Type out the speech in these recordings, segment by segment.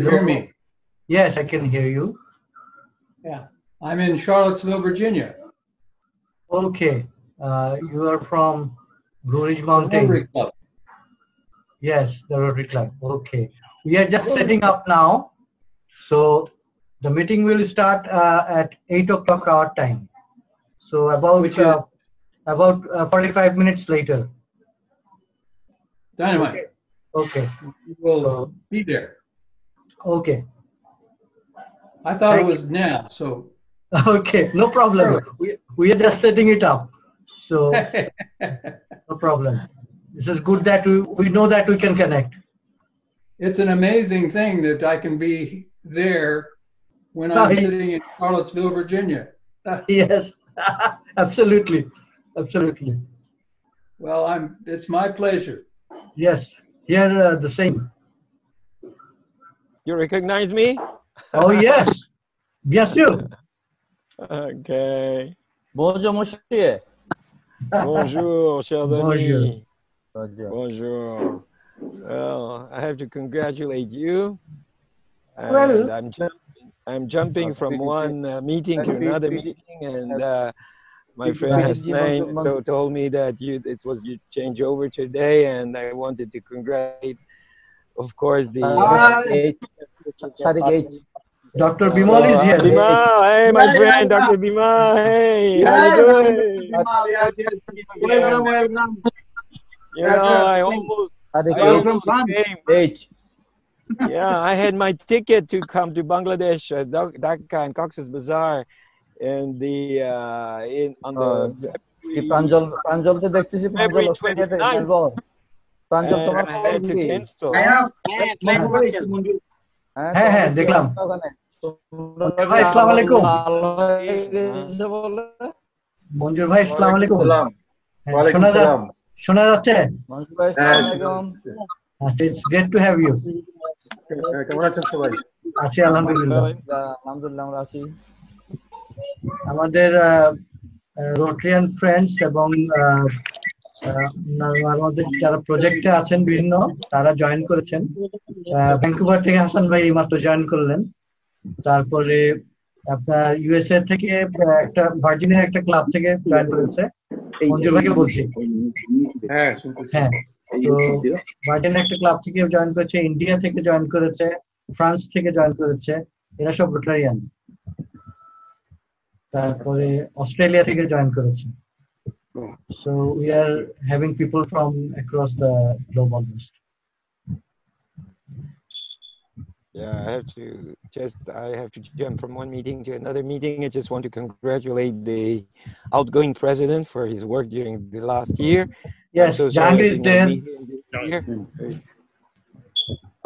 you hear me? Yes, I can hear you. Yeah. I'm in Charlottesville, Virginia. Okay. You are from Blue Ridge The Mountain. Rotary Club. Yes, the Rotary Club. Okay. We are just setting up now. So the meeting will start at 8 o'clock our time. So Which is about 45 minutes later. dynamite. Okay. We'll So, be there. okay. I thought Thank it was now, so. Okay, no problem. We are just setting it up. So no problem. This is good that we know that we can connect. It's an amazing thing that I can be there when I'm sitting in Charlottesville, Virginia. Yes, absolutely. Absolutely. Well, it's my pleasure. Yes, here the same. You recognize me? Oh, yes. Yes, you. Okay. Bonjour, monsieur. Bonjour, chers amis. Bonjour. Bonjour. Well, I have to congratulate you. And Well, I'm jumping from one meeting to another meeting, and my friend Hasnain told me that it was your changeover today, and I wanted to congratulate, of course, the Dr. Bimal is here. Bimal, hey, my friend, Dr. Bimal, hey, how you doing? Welcome. You know, I almost came. Yeah, I had my ticket to come to Bangladesh, Dhaka and COX'S Bazar, and on the February 29th. And I had to cancel. হ্যাঁ দেখলাম ভাই আসসালামু আলাইকুম মঞ্জুর ভাই আসসালামু আলাইকুম শোনা যাচ্ছে আচ্ছা it's great to have you কেমন আছেন সবাই আছি আলহামদুলিল্লাহ আমরা আছি আমাদের রোটারিয়ান ফ্রেন্ডস এবং আমাদের যারা প্রজেক্টে আছেন বিভিন্ন তারা জয়েন করেছেন ভ্যাঙ্কুভার থেকে হাসান ভাই মাত্র জয়েন করলেন তারপরে আপনার ইউএসএ থেকে একটা ভার্জিনিয়ার একটা ক্লাব থেকে জয়েন করেছে মঞ্জুর ভাইকে বলছি হ্যাঁ তো ভার্জিনিয়ার একটা ক্লাব থেকে জয়েন করেছে ইন্ডিয়া থেকে জয়েন করেছে ফ্রান্স থেকে জয়েন করেছে এরা সব রোটারিয়ান তারপরে অস্ট্রেলিয়া থেকে জয়েন করেছে So we are having people from across the globe almost. Yeah, I have to jump from one meeting to another meeting. I just want to congratulate the outgoing president for his work during the last year. Yes, Jahangir is there.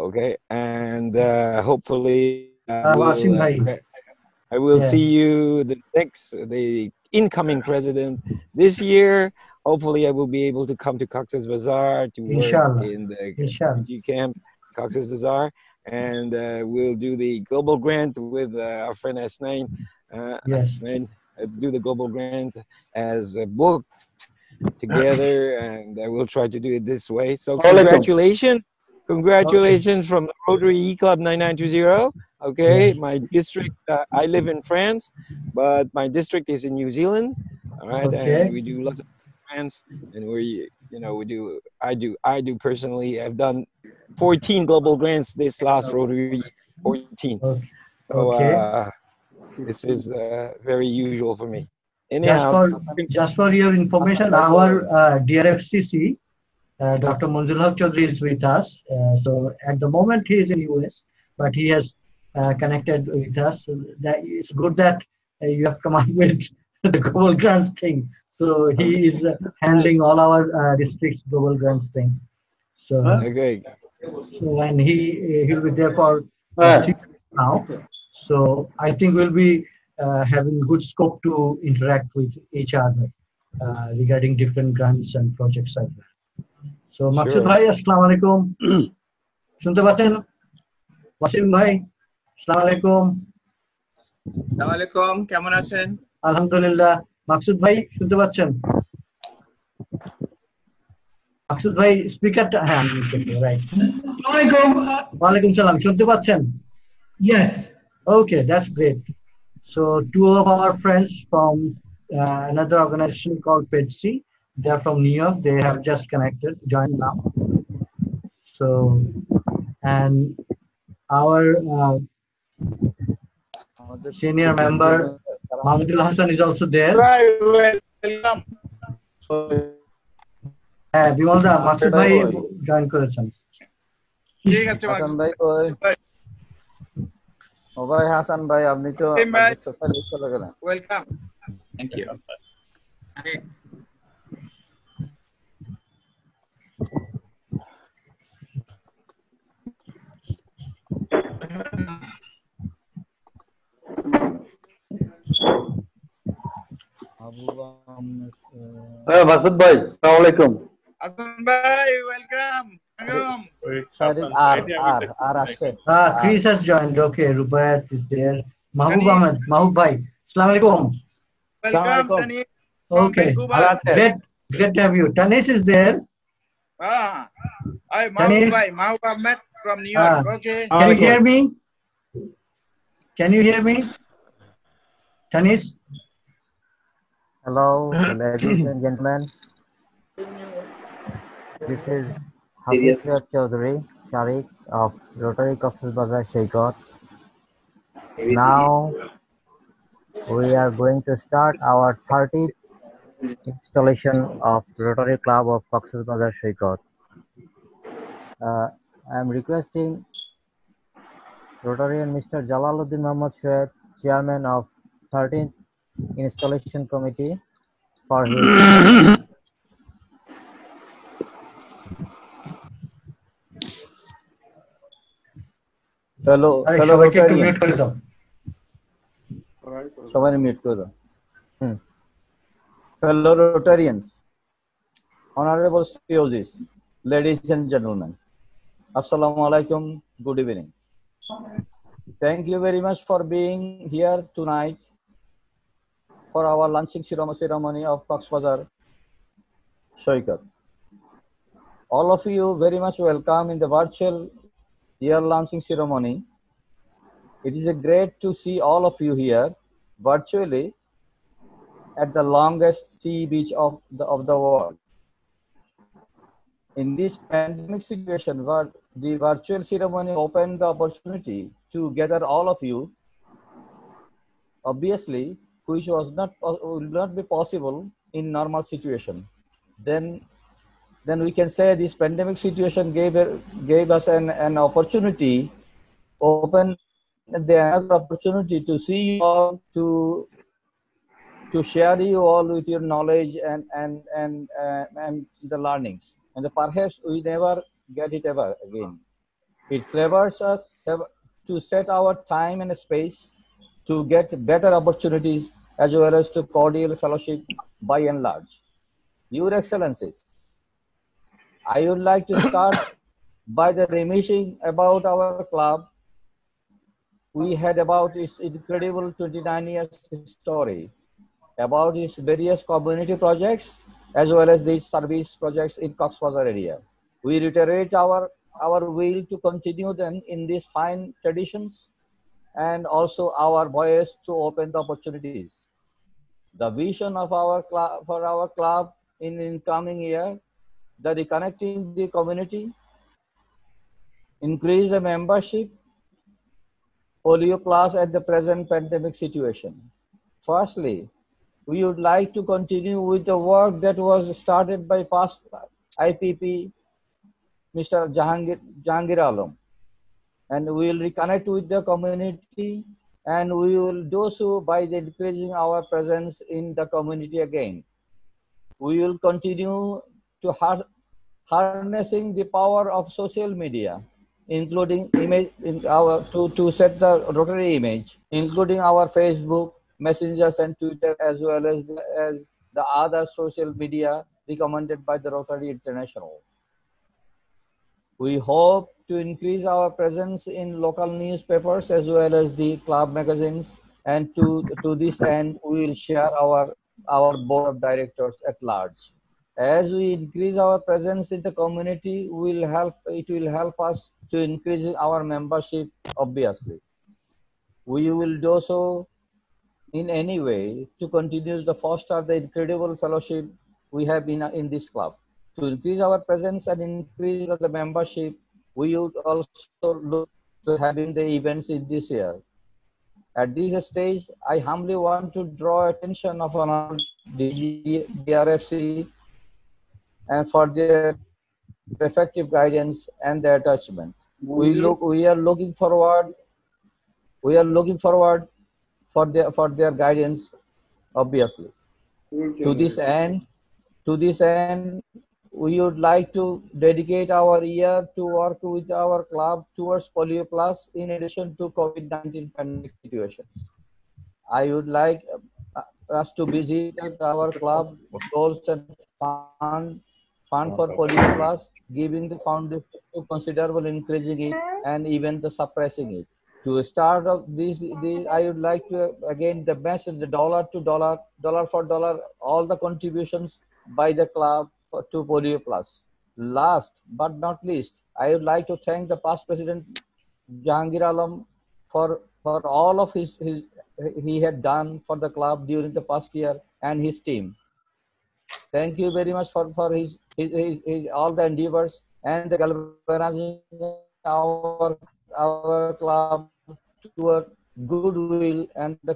Okay, and hopefully I will see you the incoming president this year. Hopefully I will be able to come to COX'S Bazar to work in the refugee camp, COX'S Bazar, and we'll do the global grant with our friend Hasnain. Let's do the global grant as a book together, and I will try to do it this way. So congratulations from Rotary Club 9920. Okay, my district, I live in France, but my district is in New Zealand. All right, and we do lots of grants, and I do personally. I've done 14 global grants this last Rotary 14. So this is very usual for me. Anyhow, just for your information, our DRFCC, Dr. Manzul Haq Chaudhary is with us. So at the moment he is in US, but he has connected with us. So that it's good that you have come up with the global grants thing. So he is handling all our districts global grants thing. So and he'll be there for 3 months now. So I think we'll be having good scope to interact with each other regarding different grants and projects as well. So Maqsood bhai, assalamu alaikum. শুনতে পাচ্ছেন? ওয়াসিম ভাই, আসসালামু আলাইকুম। আসসালামু আলাইকুম, কেমন আছেন? আলহামদুলিল্লাহ। মাকসুদ ভাই শুনতে পাচ্ছেন? মাকসুদ ভাই স্পিকারটা রাইট। আসসালামু আলাইকুম। ওয়া আলাইকুম সালাম, শুনতে পাচ্ছেন? Yes. Okay, that's great. So two of our friends from another organization called PEDC, they're from New York. They have just connected, joined now. So, and our senior member, Mahmudul Hassan is also there. Welcome. হ্যাঁ বিমলদা মাকসুদ ভাই join করেছেন ঠিক আছে হাসান ভাই কই ও ভাই হাসান ভাই আপনি তো চলে গেলেন ওয়েলকাম থ্যাংক ইউ মাসুদ ভাই আসসালামু আলাইকুম হাসান ভাই welcome Chris has joined. Okay, Rubayat is there. Mahbub Ahmed, Mahbub bhai. Assalamu alaikum. Welcome, Tanis. Okay, great to have you. Tanis is there. Hi, Mahbub bhai, Mahbub Ahmed from New York. Okay. Can you hear me? Can you hear me? Tanis? Hello, ladies and gentlemen. This is Hafiz Chaudhary Sharik of Rotary Clubs and Bazar Shaikat. Now we are going to start our 30th installation of Rotary Club of COX'S Bazar Shaikat. I am requesting Rotarian Mr. Jalaluddin Muhammad Shoaib, Chairman of 13th Installation Committee, for his fellow Rotarians. Fellow Rotarians, honorable COX'S, ladies and gentlemen, Assalamu alaikum, good evening. Thank you very much for being here tonight for our launching ceremony of COX'S Bazar Shaikat. All of you very much welcome in the virtual year launching ceremony. It is great to see all of you here virtually at the longest sea beach of the world. In this pandemic situation, where the virtual ceremony opened the opportunity to gather all of you, obviously, which would not be possible in normal situation. Then we can say this pandemic situation gave us an opportunity, open another opportunity to see you all, to share you all with your knowledge and the learnings. And perhaps we never get it ever again. It favors us to set our time and space to get better opportunities as well as to cordial fellowship by and large. Your Excellencies, I would like to start by the reminiscing about our club. We had about its incredible 29 years story, about its various community projects as well as the service projects in COX'S Bazar area. We reiterate our will to continue then in these fine traditions and also our voice to open the opportunities. The vision of for our club in incoming year, the reconnecting the community, increase the membership, polio class at the present pandemic situation. Firstly, we would like to continue with the work that was started by past IPP, Mr. Jahangir Alam. And we will reconnect with the community, and we will do so by increasing our presence in the community again. We will continue to harnessing the power of social media, including image to set the Rotary image, including our Facebook, messengers and Twitter, as well as the other social media recommended by the Rotary International. We hope to increase our presence in local newspapers as well as the club magazines, and to this end we will share our board of directors at large. As we increase our presence in the community, it will help us to increase our membership, obviously. We will do so in any way to continue to foster the incredible fellowship we have in this club. To increase our presence and increase the membership, we would also look to having the events in this year. At this stage, I humbly want to draw attention of our DRFC and for their effective guidance and their attachment. We are looking forward for their guidance, obviously. To this end, we would like to dedicate our year to work with our club towards Polio Plus in addition to COVID-19 pandemic situations. I would like us to visit our club goals and fund for Polio Plus, giving the foundation to considerable increasing it and even the suppressing it. To start off this, I would like to again the message, the dollar to dollar, dollar for dollar, all the contributions by the club to Polio Plus. Last but not least, I would like to thank the past president Jahangir Alam for all of he had done for the club during the past year and his team. Thank you very much for his all the endeavors and the galvanizing our club toward goodwill and the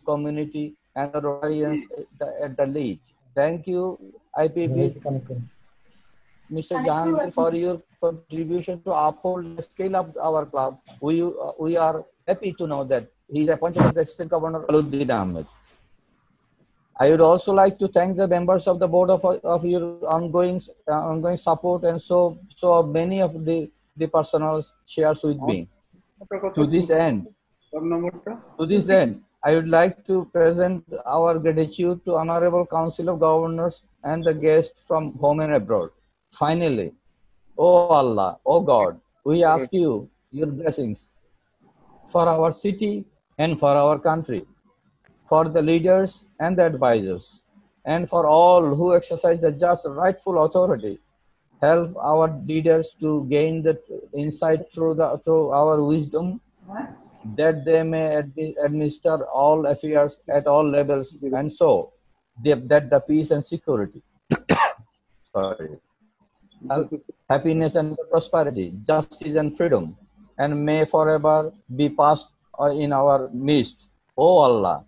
community and the Rotarians at the lead. Thank you, IPP, Mr. Jahangir, for your contribution to uphold the scale of our club. We are happy to know that he is appointed as the Assistant Governor Aluddin Ahmed. I would also like to thank the members of the board of your ongoing support, and so many of the personnel shares with me. To this end, I would like to present our gratitude to Honorable Council of Governors and the guests from home and abroad. Finally, oh Allah, oh God, we ask you your blessings for our city and for our country, for the leaders and the advisors, and for all who exercise the just rightful authority. Help our leaders to gain the insight through our wisdom, that they may administer all affairs at all levels, and so that the peace and security, happiness and prosperity, justice and freedom, and may forever be passed in our midst. O Allah,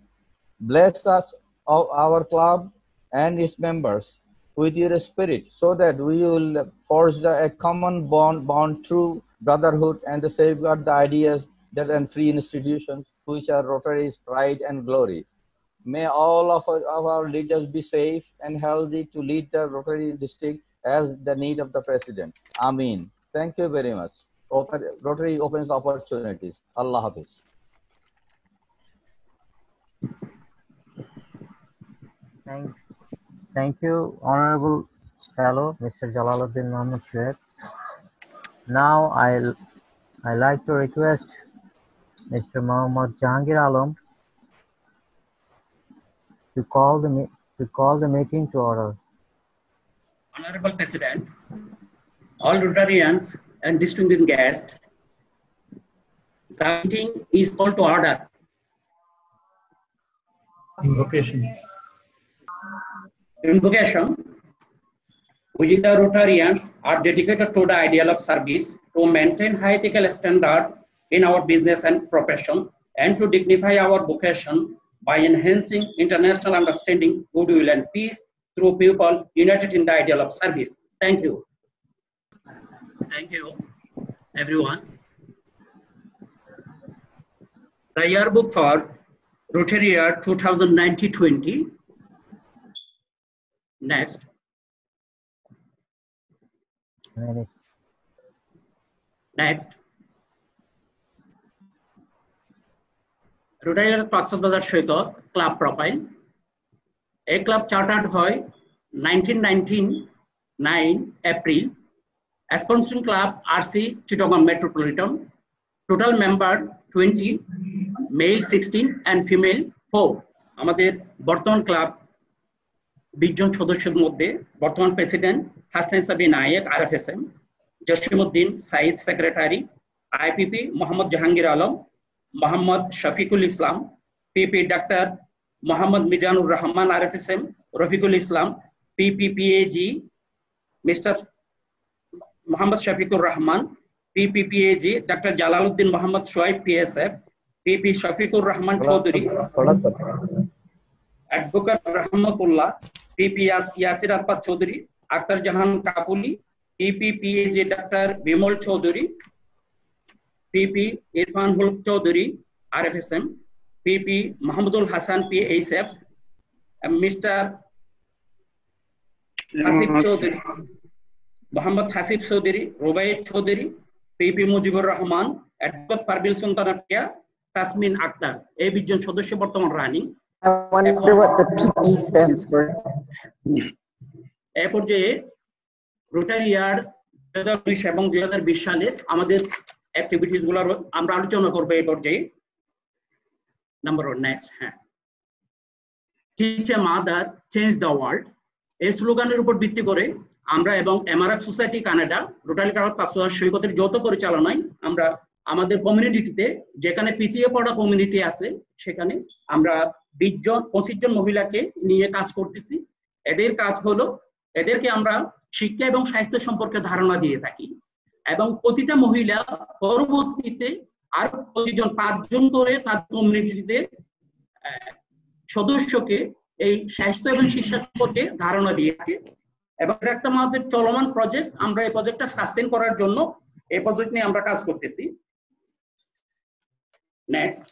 bless us, our club and its members, with your spirit, so that we will forge a common bond through brotherhood and safeguard the ideas and free institutions which are Rotary's pride and glory. May all of our leaders be safe and healthy to lead the Rotary district as the need of the president. Ameen. Thank you very much. Rotary opens opportunities. Allah Hafiz. Thank you, Honorable Fellow, Mr. Jalaluddin Muhammad Sheikh. Now I like to request Mr. Muhammad Jahangir Alam to call the meeting to order. Honorable President, all Rotarians and distinguished guests, the meeting is called to order. Invocation. We the Rotarians are dedicated to the ideal of service, to maintain high ethical standard in our business and profession, and to dignify our vocation by enhancing international understanding, goodwill, and peace through people united in the ideal of service. Thank you. Thank you, everyone. The yearbook for Rotary year 2019-20. Next. Next. Rotary COX'S Bazar Shaikat club profile. A club chartered hoy 1999 April. A sponsoring club RC Chittagong Metropolitan. Total member 20, male 16 and female 4. আমাদের বর্তমান club 20 জন সদস্যের মধ্যে বর্তমান president Hasnain Sabi Naik RFSM, Jasimuddin Sayeed secretary, IPP Mohammad Jahangir Alam, Muhammad Shafiqul Islam, PP Dr. Muhammad Mizanur Rahman RFSM, Rafiqul Islam, PPPAG, Mr. Muhammad Shafiqur Rahman, PPPAG, Dr. Jalaluddin Muhammad Shoaib PSF, PP Shafiqur Rahman Chaudhary, Advocate Rahmatullah, PP Yasir Arfat Chaudhary, Akhtar Jahan Kapuli, PPPAG Dr. Bimol Chaudhary, PP Irfan Hulk Chaudhary, RFSM, PP Muhammadul Hassan PHF, Mr. Hasib Chaudhary, Muhammad Hasib Chaudhary, Rubayat Chaudhary, PP Mujibur Rahman, Advocate Parbil Sultanatia, Tasmin Akhtar. এই 20 জন সদস্য বর্তমান running. I wonder what the PP stands for. এই পর্যায়ে rotary ইয়ার 2019 এবং 2020 সালের আমাদের activities গুলো আমরা আলোচনা করব এই পর্যায়ে। Number 1 next. হ্যাঁ, teach a mother change the world, এই স্লোগানের উপর ভিত্তি করে আমরা এবং MRF society Canada Rotary Club Cox's Bazar সৈকতের যৌথ পরিচালনায় আমরা আমাদের কমিউনিটিতে যেখানে পিছিয়ে পড়া কমিউনিটি আছে সেখানে আমরা 25 জন মহিলাকে নিয়ে কাজ করতেছি। এদের কাজ হলো এদেরকে আমরা শিক্ষা এবং স্বাস্থ্য সম্পর্কে ধারণা দিয়ে থাকি এবং প্রতিটা মহিলা পরবর্তীতে আর প্রতিজন 5 জন করে তার কমিউনিটিতে সদস্যকে এই স্বাস্থ্য এবং শিক্ষা সম্পর্কে ধারণা দিয়ে থাকে এবং এটা একটা আমাদের চলমান প্রজেক্ট। আমরা এই প্রজেক্টটা সাস্টেইন করার জন্য এই প্রজেক্ট নিয়ে আমরা কাজ করতেছি। নেক্সট,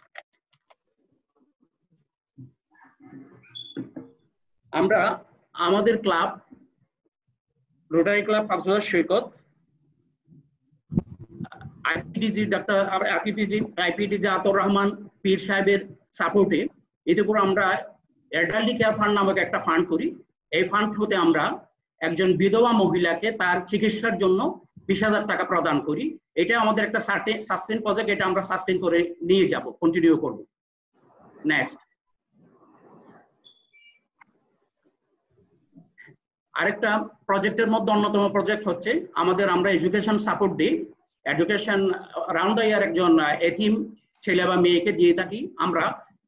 আমরা আমাদের ক্লাব রোটারি ক্লাব কক্সবাজার সৈকত আইপিডিজি ডক্টর আইপিডিজি আতর রহমান পীর সাহেবের সাপোর্টে এতে করে আমরা এল্ডারলি কেয়ার ফান্ড নামক একটা ফান্ড করি। এই ফান্ড হতে আমরা একজন বিধবা মহিলাকে তার চিকিৎসার জন্য 20,000 টাকা প্রদান করি। এটা আমাদের একটা সাস্টেইন প্রজেক্ট, এটা আমরা সাস্টেইন করে নিয়ে যাব, কন্টিনিউ করব। নেক্সট, আরেকটা প্রজেক্টের মধ্যে অন্যতম প্রজেক্ট হচ্ছে আমাদের আমরা এডুকেশন সাপোর্ট দিই। এডুকেশন রাউন্ড দ্য ইয়ার একজন এতিম ছেলে বা মেয়েকে দিয়ে থাকি। আমরা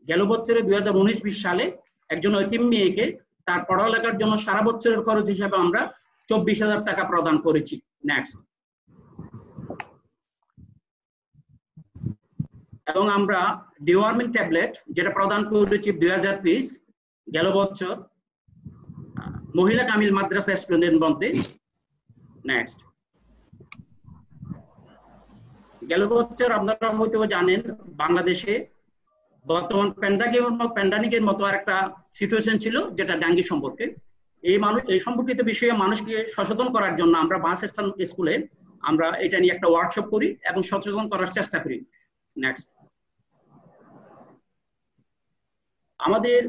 গেল বছরে 2019-20 সালে একজন এতিম মেয়েকে তার পড়ালেখার জন্য সারা বছরের খরচ হিসেবে আমরা 24,000 টাকা প্রদান করেছি। নেক্সট, এবং আমরা ডিওয়ার্মিং ট্যাবলেট যেটা প্রদান করেছি 2000 পিস গেল বছর মহিলা কামিল মাদ্রাসা স্টুডেন্ট মধ্যে। নেক্সট, গেল বছর আপনারা হয়তো জানেন বাংলাদেশে বর্তমান প্যান্ডামিকের মতো একটা সিচুয়েশন ছিল যেটা ডেঙ্গি সম্পর্কে। এই সম্পর্কিত বিষয়ে মানুষকে সচেতন করার জন্য আমরা বাস স্কুলে আমরা এটা নিয়ে একটা ওয়ার্কশপ করি এবং সচেতন করার চেষ্টা করি। নেক্সট, আমাদের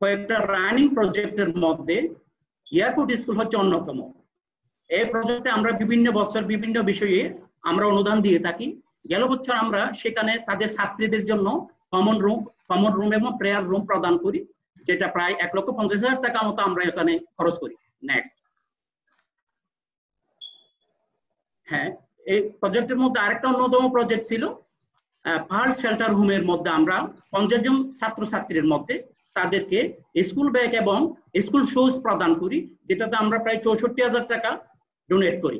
কয়েকটা রানিং প্রজেক্টের মধ্যে এয়ারপোর্ট স্কুল হচ্ছে অন্যতম। এই প্রজেক্টে আমরা বিভিন্ন বছর বিভিন্ন বিষয়ে আমরা অনুদান দিয়ে থাকি। গেল বছর আমরা সেখানে তাদের ছাত্রীদের জন্য কমন রুম এবং প্রেয়ার রুম প্রদান করি, যেটা প্রায় 1,50,000 টাকা মতো আমরা এখানে খরচ করি। নেক্সট, হ্যাঁ, এই প্রজেক্টের মধ্যে আরেকটা অন্যতম প্রজেক্ট ছিল পার্ল শেল্টার হোমের মধ্যে আমরা 50 জন ছাত্রছাত্রীর মধ্যে তাদেরকে স্কুল ব্যাগ এবং স্কুল শুজ প্রদান করি, যেটাতে আমরা প্রায় 64,000 টাকা ডোনেট করি।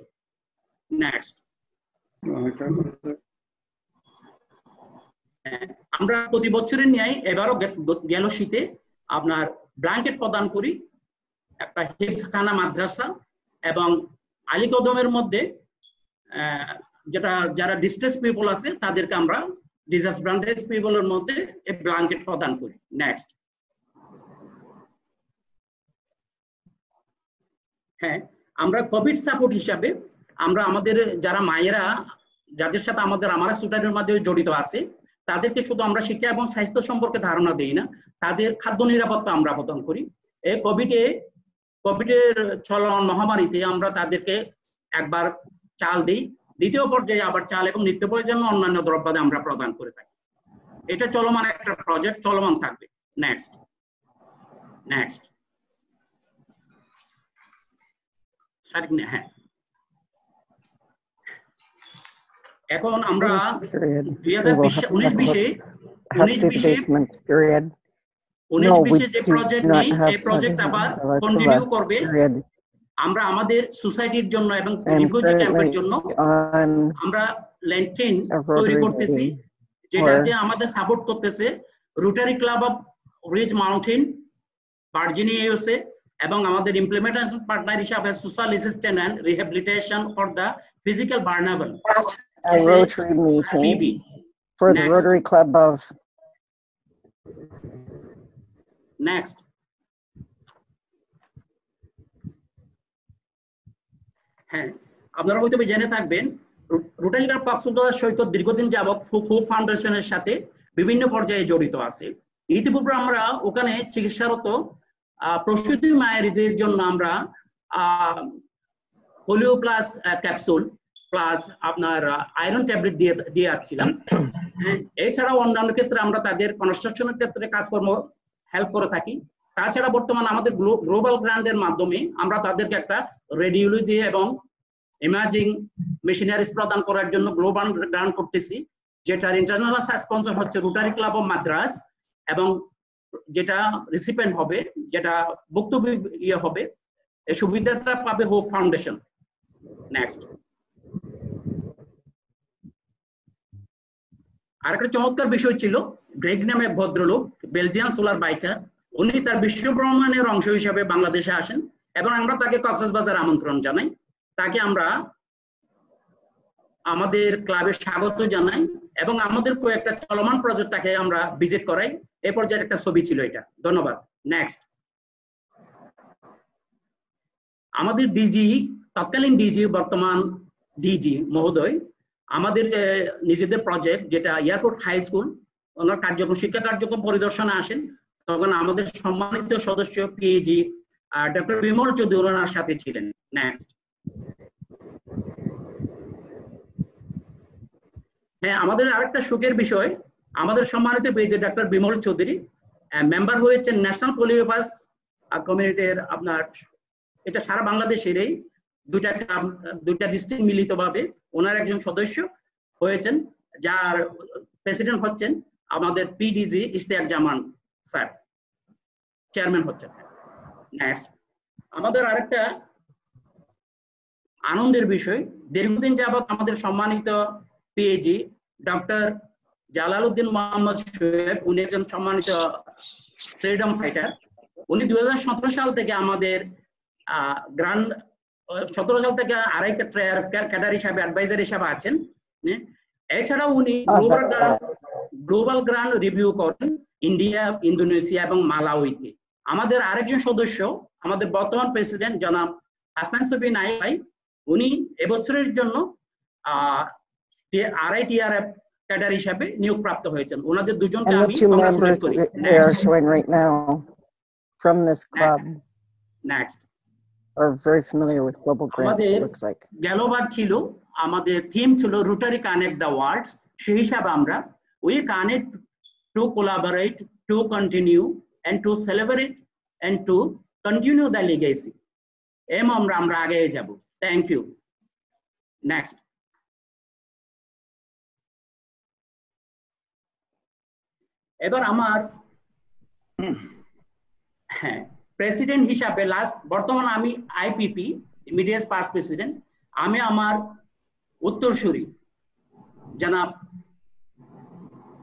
নেক্সট, আমরা প্রতি বছরের ন্যায় এবারও গেল শীতে আপনার ব্ল্যাঙ্কেট প্রদান করি একটা হিফজখানা মাদ্রাসা এবং আলীকদমের মধ্যে যেটা যারা ডিস্ট্রেস পিপল আছে তাদেরকে আমরা ডিসঅ্যাডভান্টেজ পিপলের মধ্যে এই ব্ল্যাঙ্কেট প্রদান করি। নেক্সট, হ্যাঁ, আমরা কোভিড সাপোর্ট হিসাবে আমরা আমাদের যারা মায়েরা যাদের সাথে আমার সোসাইটির মাধ্যমে জড়িত আছে তাদেরকে শুধু আমরা শিক্ষা এবং স্বাস্থ্য সম্পর্কে ধারণা দেই না, তাদের খাদ্য নিরাপত্তা আমরা প্রদান করি। এই কোভিডের চলমান মহামারীতে আমরা তাদেরকে একবার চাল দিই, দ্বিতীয় পর্যায়ে আবার চাল এবং নিত্য প্রয়োজনীয় অন্যান্য দ্রব্যাদি আমরা প্রদান করে থাকি। এটা চলমান একটা প্রজেক্ট, চলমান থাকবে। নেক্সট, হ্যাঁ, এখন আমরা Period. We 2020 will have to 19-20 basement period. 19-20 যে do প্রজেক্ট not নেই have এই প্রজেক্ট আবার Havakula, কন্টিনিউ করবে। period. আমরা আমাদের সোসাইটির জন্য এবং I am রিফিউজি ক্যাম্পের currently জন্য on আমরা ল্যান্টিন a তৈরি Rotary করতেছি, meeting যেটা where যে আমাদের সাপোর্ট করতেছে Rotary Club of Ridge Mountain Virginia USA এবং আমাদের ইমপ্লিমেন্টেশন পার্টনার হিসাবে social assistant and rehabilitation for the physical vulnerable a Rotary meeting for the Next. Rotary Club of next হ্যাঁ, আপনারা হয়তো জেনে থাকবেন রোটারি ক্লাব কক্সবাজার সৈকত দীর্ঘদিন যাবত ফু ফাউন্ডেশনের সাথে বিভিন্ন পর্যায়ে জড়িত আছে। ইতিপূর্বে আমরা ওখানে চিকিৎসারত প্রসূতি মায়েরদের জন্য আমরা পোলিও প্লাস ক্যাপসুল প্লাস আপনার আয়রন ট্যাবলেট দিয়ে আসছিলাম। এছাড়াও অন্যান্য ক্ষেত্রে আমরা তাদের কনস্ট্রাকশনের ক্ষেত্রে কাজকর্ম হেল্প করে থাকি। তাছাড়া বর্তমানে আমাদের গ্লোবাল গ্রান্টের মাধ্যমে আমরা তাদেরকে একটা রেডিওলজি এবং ইমেজিং মেশিনারিজ প্রদান করার জন্য গ্লোবাল গ্রান্ট করতেছি, যেটার ইন্টারন্যাশনাল স্পন্সর হচ্ছে রোটারি ক্লাব অফ মাদ্রাস এবং যেটা রিসিপিয়েন্ট হবে, যেটা বক্তব্য হবে, এই সুবিধাটা পাবে হোপ ফাউন্ডেশন। নেক্সট আরেকটা চমৎকার বিষয় ছিল, গ্রেগ নামে এক ভদ্রলোক, বেলজিয়ান সোলার বাইকার, উনি তার বিশ্ব ভ্রমণের অংশ হিসাবে বাংলাদেশে আসেন এবং আমরা তাকে কক্সবাজার আমন্ত্রণ জানাই। তাকে আমরা আমাদের ক্লাবে স্বাগত জানাই এবং আমাদের কয়েকটা চলমান প্রজেক্টটাকে আমরা ভিজিট করাই। এই পর্যায়ে একটা ছবি ছিল এটা। ধন্যবাদ। নেক্সট আমাদের ডিজি, তৎকালীন ডিজি বর্তমান ডিজি মহোদয় আমাদের নিজেদের প্রজেক্ট যেটা এয়ারপোর্ট হাই স্কুল ওনার কার্যক্রম শিক্ষা কার্যক্রম পরিদর্শনে আসেন, তখন আমাদের সম্মানিত সদস্য পিএজি ডক্টর বিমল চৌধুরী ওনার সাথে ছিলেন। নেক্সট হ্যাঁ, আমাদের আরেকটা সুখের বিষয়, আমাদের সম্মানিত PAG doctor Bimal Chowdhury member হয়েছেন ন্যাশনাল পোলিও পাস কমিউনিটির, আপনার এটা সারা বাংলাদেশের এই দুইটা ডিস্ট্রিক্ট মিলিতভাবে ওনার একজন সদস্য হয়েছেন, যার প্রেসিডেন্ট হচ্ছেন আমাদের পিডিজি ইশতিয়াক জামান স্যার, চেয়ারম্যান হচ্ছেন। নেক্সট আমাদের আরেকটা আনন্দের বিষয়, দীর্ঘদিন যাবত আমাদের সম্মানিত PAG doctor Jalaluddin Mohammad Shoaib, উনি একজন সম্মানিত ফ্রিডম ফাইটার। উনি 2017 সাল থেকে আমাদের গ্রান্ড 17 সাল থেকে আড়াই ক্যাডার হিসাবে অ্যাডভাইজার হিসাবে আছেন। এছাড়াও উনি গ্লোবাল গ্রান্ট রিভিউ করেন ইন্ডিয়া, ইন্দোনেশিয়া এবং মালাউইতে। আমাদের আরেকজন সদস্য, আমাদের বর্তমান প্রেসিডেন্ট জনাব হাসান সফি নায়েক ভাই, উনি এবছরের জন্য আড়াই টিআরএফ ক্যাডার হিসাবে নিয়োগ প্রাপ্ত হয়েছেন। ওনাদের দুজনকে আমি কংগ্রাচুলেট করি। they are showing right now from this club next are very familiar with global grants, it looks like. গেলোবার ছিল আমাদের থিম ছিল রোটারি কানেক্ট দ্য ওয়ার্ল্ড। সেই হিসাবে আমরা we connect to collaborate, to continue and to celebrate and to continue the legacy. আমরা আগে যাব। Thank you. Next এবার আমার হ্যাঁ প্রেসিডেন্ট হিসাবে বর্তমানে আমি আইপিপি ইমিডিয়েট পাস্ট প্রেসিডেন্ট। আমি আমার উত্তরসূরি জনাব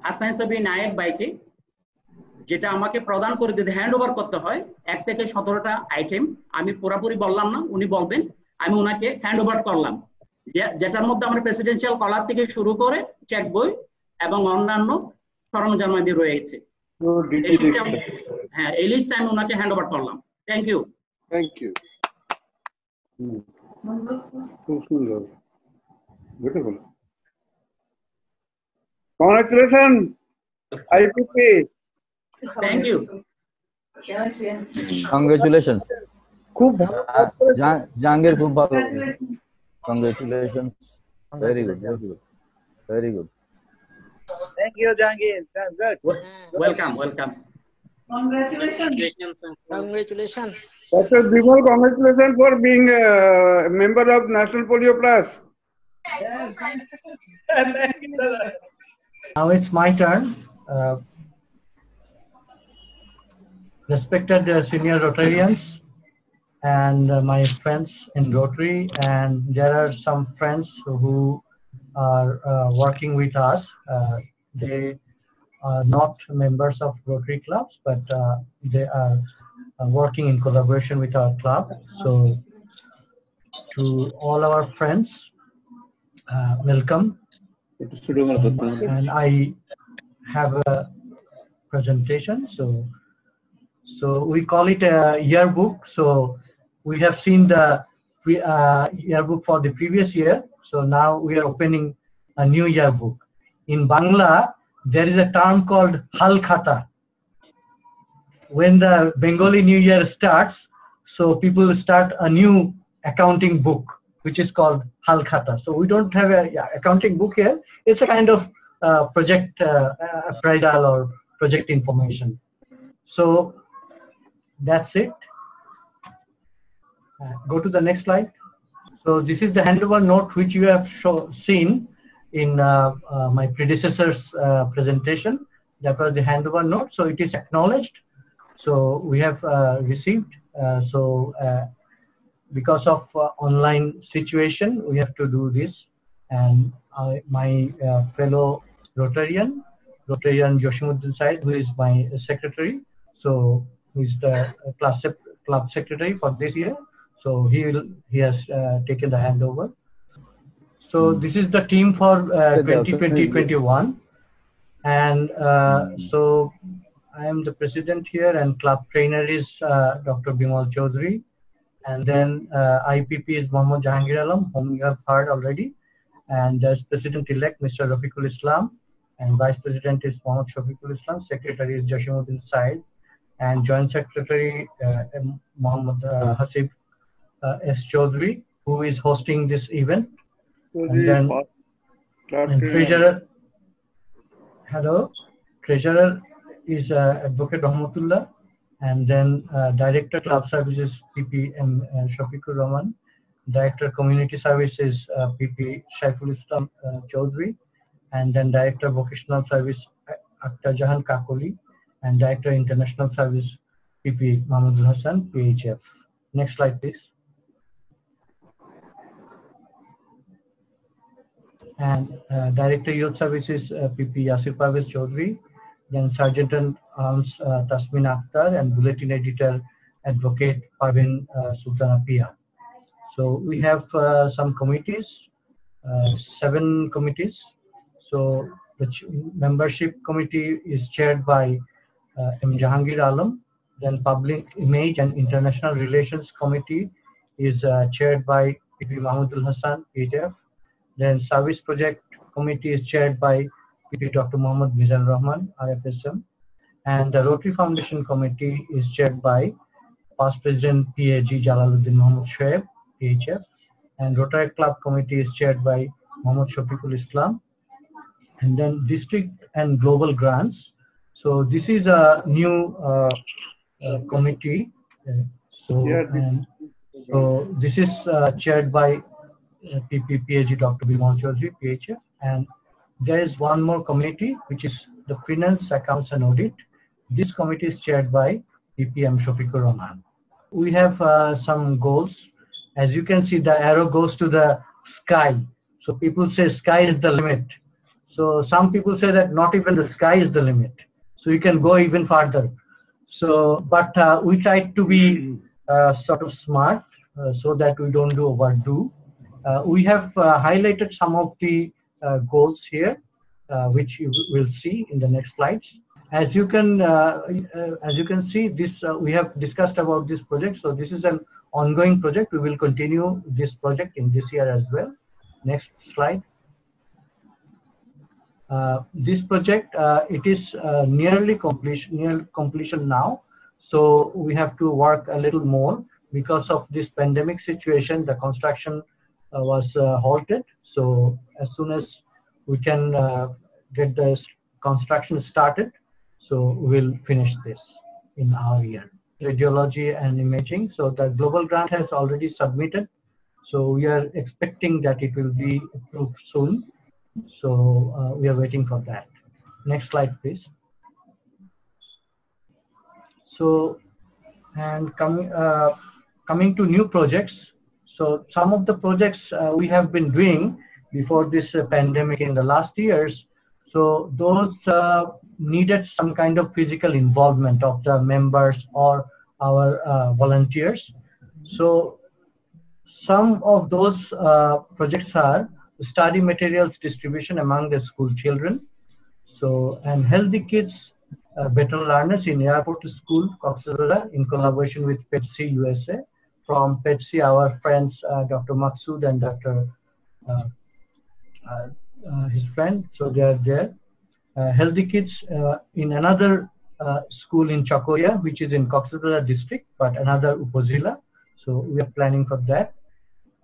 হাসান সফি নায়েক ভাইকে, যেটা আমাকে প্রদান করে দিতে হ্যান্ড ওভার করতে হয় 1 থেকে 17টা আইটেম, আমি পুরোপুরি বললাম না, উনি বলবেন, আমি ওনাকে হ্যান্ড ওভার করলাম, যেটার মধ্যে আমার প্রেসিডেন্সিয়াল কলার থেকে শুরু করে চেক বই এবং অন্যান্য সরঞ্জামাদি রয়েছে। হ্যাঁ, এই লিস্ট আমি ওনাকে হ্যান্ড ওভার করলাম। Thank you. Thank you. খুব সুন্দর, beautiful. Congratulation IPP. Thank you. Congratulation. খুব ভালো, জাহাঙ্গীর খুব ভালো। Congratulation. Very good, very good, very good. Thank you, Jangir. Good. Welcome, welcome. Congratulations. Congratulations. Dr. Bimal, congratulations for being a member of National Polio Plus. Yes. Thank you, sir. Now it's my turn. Respected senior Rotarians and my friends in Rotary, and there are some friends who are working with us. They are not members of Rotary clubs, but they are working in collaboration with our club. So to all our friends, welcome. And I have a presentation. So we call it a yearbook. So we have seen the yearbook for the previous year. So now we are opening a new yearbook. In Bangla, there is a term called Hal Khata. When the Bengali New Year starts, so people start a new accounting book, which is called Hal Khata. So we don't have a accounting book here. It's a kind of project appraisal or project information. So that's it. Go to the next slide. So this is the handover note which you have seen in my predecessor's presentation. That was the handover note. So it is acknowledged. So we have received. Because of online situation, we have to do this. And my fellow Rotarian Joshimuddin Said, who is my secretary, so who is the club secretary for this year. So he has taken the handover. So this is the team for 2020-21, and so I am the president here, and club trainer is Dr. Bimal Chaudhary, and then IPP is Mohammad Jahangir Alam, whom you have heard already, and there's President-elect Mr. Rafiqul Islam, and Vice President is Mohammad Shafiqul Islam, Secretary is Jashimuddin Said, and Joint Secretary Mohammad Hasib S. Chaudhary, who is hosting this event. And then treasurer, treasurer is Advocate Rahmatullah, and then Director Club Services PP Shafiqur Rahman, Director Community Services PP Shaiful Islam Chaudhary, and then Director Vocational Service Akhtar Jahan Kakoli, and Director International Service PP Mahmudul Hassan PHF. Next slide, please. And Director Youth Services PP Yasir Parvez Chaudhary, then Sergeant at Arms Tasmin Akhtar, and Bulletin Editor Advocate Parvin Sultana Pia. So we have some committees, 7 committees. So the membership committee is chaired by M. Jahangir Alam. Then Public Image and International Relations Committee is chaired by PP Mahmudul Hassan, PHF. Then Service Project Committee is chaired by PP Dr. Muhammad Mizan Rahman, RFSM. And the Rotary Foundation Committee is chaired by past President PAG Jalaluddin Muhammad Shoaib, PHF. And Rotary Club Committee is chaired by Muhammad Shafiqul Islam. And then District and Global Grants. So this is a new committee. So this is chaired by PPPAG Dr. Bimal Chaudhary, PHF, and there is one more committee which is the Finance, Accounts and Audit. This committee is chaired by PPM Shafiqur Rahman. We have some goals. As you can see, the arrow goes to the sky. So people say sky is the limit. So some people say that not even the sky is the limit. So you can go even farther. So, but we try to be sort of smart so that we don't overdo. We have highlighted some of the goals here, which you will see in the next slides. As you can see, this we have discussed about this project. So this is an ongoing project. We will continue this project in this year as well. Next slide. This project it is near completion now. So we have to work a little more because of this pandemic situation. The construction was halted. So as soon as we can get the construction started, so we'll finish this in our year. Radiology and imaging. So the global grant has already submitted So we are expecting that it will be approved soon. So we are waiting for that. Next slide, please. So, and coming to new projects. So some of the projects we have been doing before this pandemic in the last years. So those needed some kind of physical involvement of the members or our volunteers. So some of those projects are study materials distribution among the school children. So, and Healthy Kids, Better Learners in Airport School, COX'S in collaboration with PETC USA. From PETC, our friends, Dr. Maksud and Dr. His friend, so they are there. Healthy Kids in another school in Chakoya, which is in COX'S district, but another Upazila. So we are planning for that.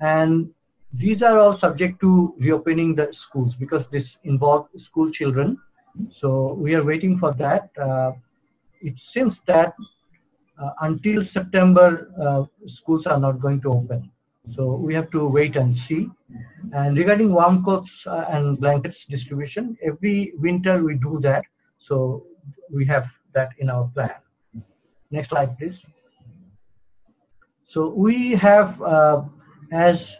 And these are all subject to reopening the schools because this involves school children. So we are waiting for that. It seems that until September, schools are not going to open. So we have to wait and see. And regarding warm coats and blankets distribution, every winter we do that. So we have that in our plan. Next slide, please. So we have, as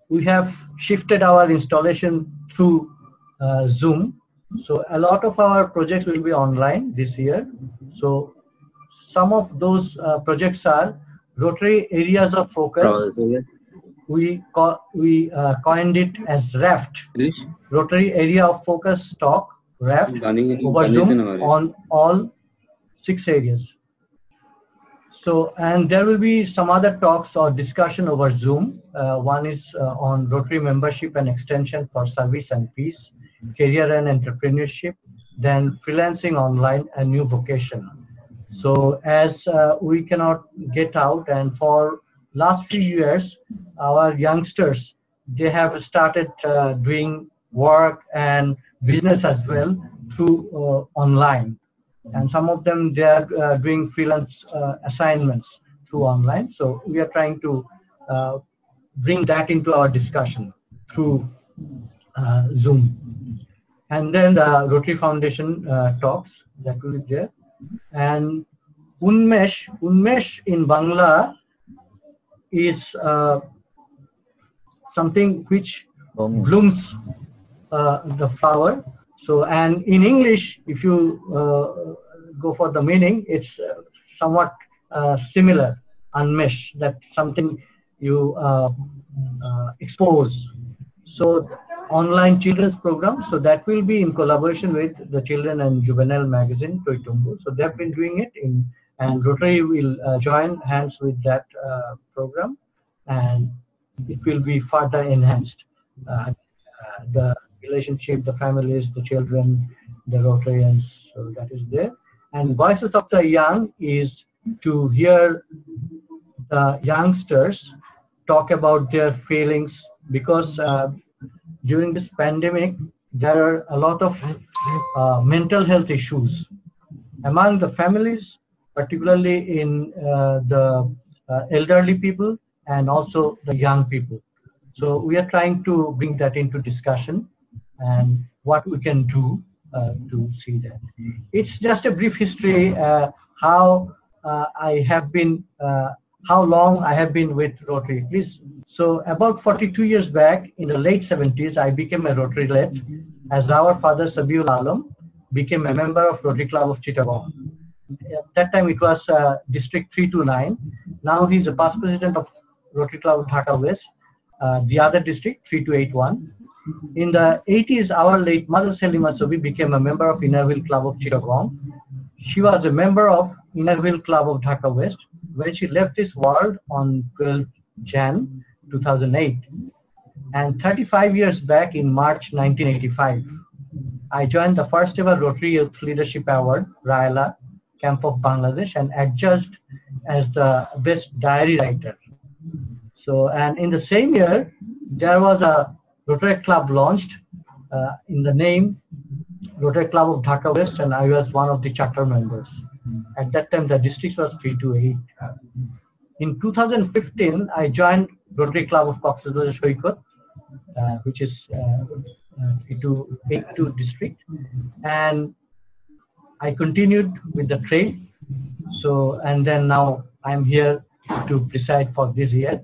we have shifted our installation through Zoom. So a lot of our projects will be online this year. So some of those projects are Rotary Areas of Focus. We coined it as RAFT, Rotary Area of Focus Talk, RAFT, over Zoom on all 6 areas. So, and there will be some other talks or discussion over Zoom. One is on Rotary membership and extension for service and peace, career and entrepreneurship, then freelancing online and new vocation. So as we cannot get out, and for last few years, our youngsters, they have started doing work and business as well through online. And some of them, they are doing freelance assignments through online. So we are trying to bring that into our discussion through Zoom. And then the Rotary Foundation talks, that will be there. And Unmesh in Bangla is something which blooms the flower. So, and in English, if you go for the meaning, it's somewhat similar, unmesh, that's something you expose. So, online children's program, so that will be in collaboration with the Children and Juvenile magazine, Toitumbu. So they have been doing it in, and Rotary will join hands with that program, and it will be further enhanced. The relationship, the families, the children, the Rotarians, so that is there. And Voices of the Young is to hear the youngsters talk about their feelings, because during this pandemic, there are a lot of mental health issues among the families, particularly in the elderly people and also the young people. So we are trying to bring that into discussion and what we can do to see that. It's just a brief history how I have been, how long I have been with Rotary. Please. So about 42 years back, in the late 70s, I became a Rotary led, as our father Sabiul Alam became a member of Rotary Club of Chittagong. At that time it was District 329. Now he's a past president of Rotary Club of Dhaka West, the other district 3281. In the 80s, our late mother Selima Sobi became a member of Innerville Club of Chittagong. She was a member of Innerville Club of Dhaka West when she left this world on 12 Jan 2008. And 35 years back in March 1985, I joined the first ever Rotary Youth Leadership Award, Raila, Camp of Bangladesh, and adjudged as the best diary writer. So, and in the same year, there was a Rotary Club launched in the name Rotary Club of Dhaka West, and I was one of the charter members. At that time, the district was 328. In 2015, I joined Rotary Club of COX'S Bazar Shaikat, which is 82 district, and I continued with the trade. So, and then now I'm here to preside for this year.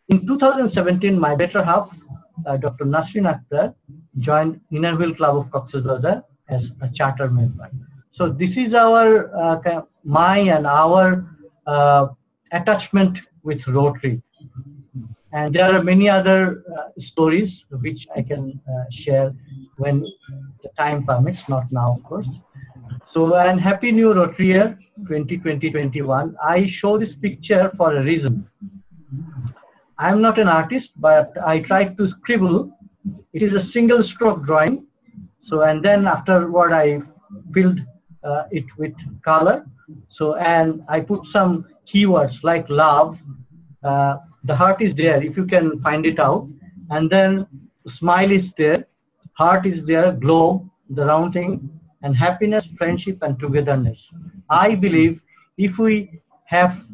In 2017, my better half, Dr. Nasrin Akhtar, joined Inner Wheel Club of COX'S Bazar as a charter member. So this is our my and our attachment with Rotary. And there are many other stories which I can share when the time permits, not now, of course. So, and Happy New Rotary Year 2020-21. I show this picture for a reason. I'm not an artist, but I tried to scribble. It is a single stroke drawing. So, and then afterward I filled it with color. So, and I put some keywords like love. The heart is there, if you can find it out. And then smile is there, heart is there, globe, the round thing, and happiness, friendship, and togetherness. I believe if we have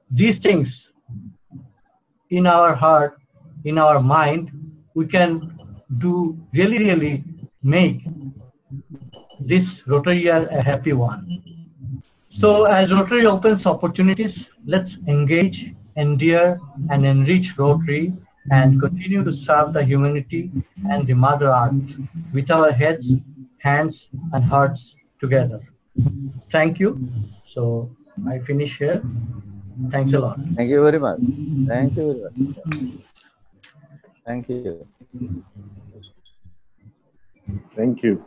these things in our heart, in our mind, we can do really make this Rotary year a happy one. So as Rotary opens opportunities, let's engage, endear, and enrich Rotary and continue to serve the humanity and the Mother Earth with our heads, hands, and hearts together. Thank you. So I finish here. Thanks a lot. Thank you very much. Thank you very much. Thank you. Thank you.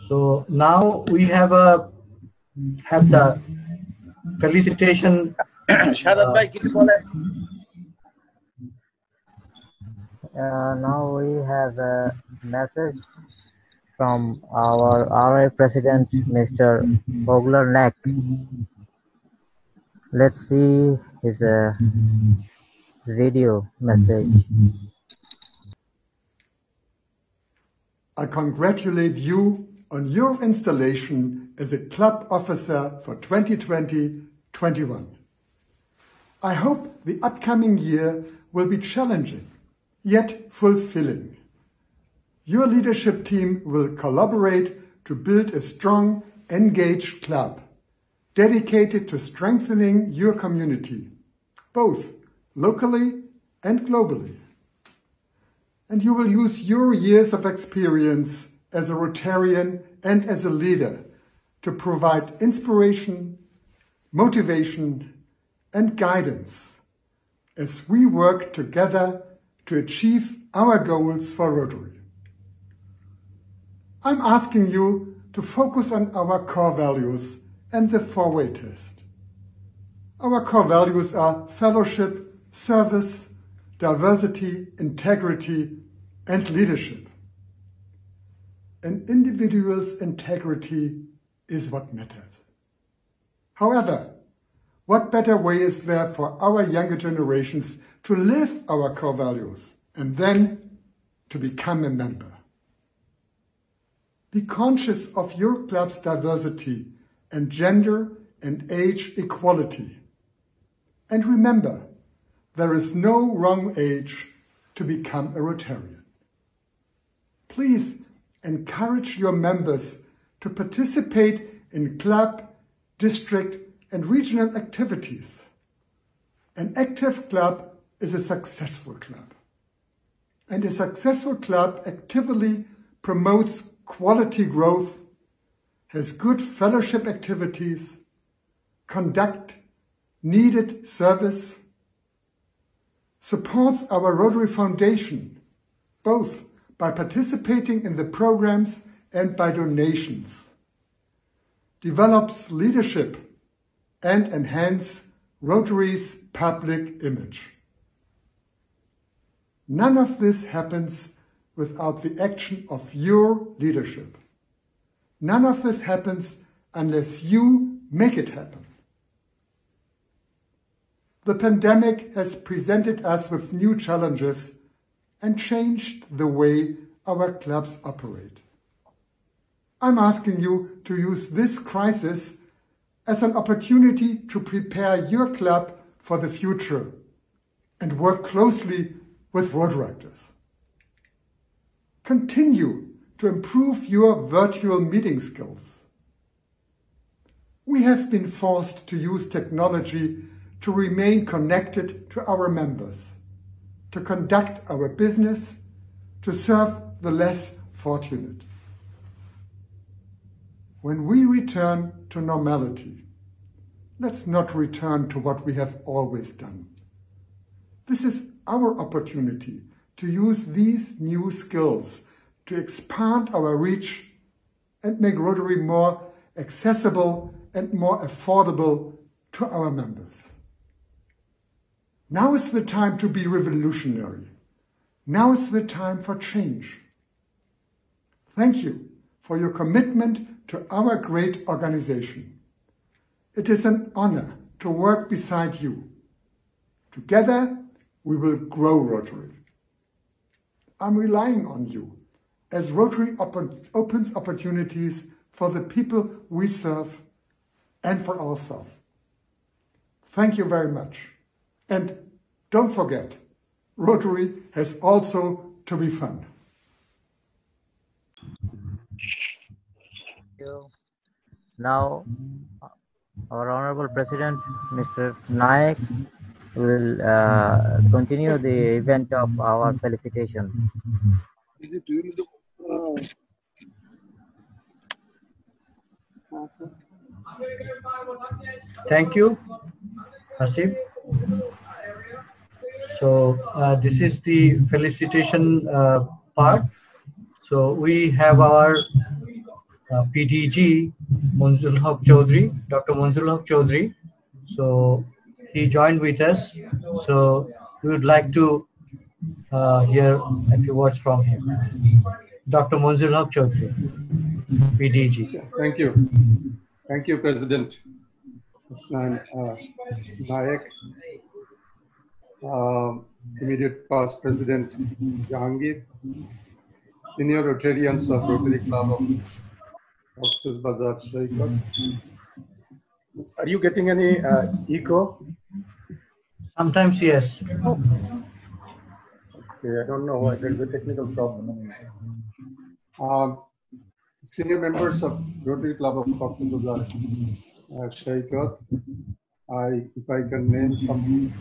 So now we have the felicitation. Now we have a message from our RI President, Mr. Bogler Nack. Let's see his video message. I congratulate you on your installation as a club officer for 2020-21. I hope the upcoming year will be challenging, yet fulfilling. Your leadership team will collaborate to build a strong, engaged club, dedicated to strengthening your community, both locally and globally. And you will use your years of experience as a Rotarian and as a leader to provide inspiration, motivation, and guidance as we work together to achieve our goals for Rotary. I'm asking you to focus on our core values and the four-way test. Our core values are fellowship, service, diversity, integrity, and leadership. An individual's integrity is what matters. However, what better way is there for our younger generations to live our core values and then to become a member? Be conscious of your club's diversity and gender and age equality. And remember, there is no wrong age to become a Rotarian. Please encourage your members to participate in club, district, and regional activities. An active club is a successful club. And a successful club actively promotes quality growth, has good fellowship activities, conduct needed service, supports our Rotary Foundation, both by participating in the programs and by donations, develops leadership, and enhance Rotary's public image. None of this happens without the action of your leadership. None of this happens unless you make it happen. The pandemic has presented us with new challenges and changed the way our clubs operate. I'm asking you to use this crisis as an opportunity to prepare your club for the future and work closely with Rotaractors. Continue to improve your virtual meeting skills. We have been forced to use technology to remain connected to our members, to conduct our business, to serve the less fortunate. When we return to normality, let's not return to what we have always done. This is our opportunity to use these new skills to expand our reach and make Rotary more accessible and more affordable to our members. Now is the time to be revolutionary. Now is the time for change. Thank you for your commitment to our great organization. It is an honor to work beside you. Together, we will grow Rotary. I'm relying on you as Rotary opens opportunities for the people we serve and for ourselves. Thank you very much. And don't forget, Rotary has also to be fun. Now, our Honorable President, Mr. Naik, will continue the event of our felicitation. Thank you, Hasib. So this is the felicitation part. So we have our PDG, Munzul Haq Chaudhry, Dr. Munzul Haq Chaudhry. So he joined with us. So we would like to hear a few words from him. Dr. Munzul Haq Chaudhry, PDG. Thank you. Thank you, President Hasnain Naik, immediate past President Jahangir, senior Rotarians of Rotary Club of COX'S Bazar Shaikat. Are you getting any echo? Sometimes, yes. Okay, I don't know why. There's a technical problem. Senior members of Rotary Club of COX'S Bazar Shaikat. If I can name some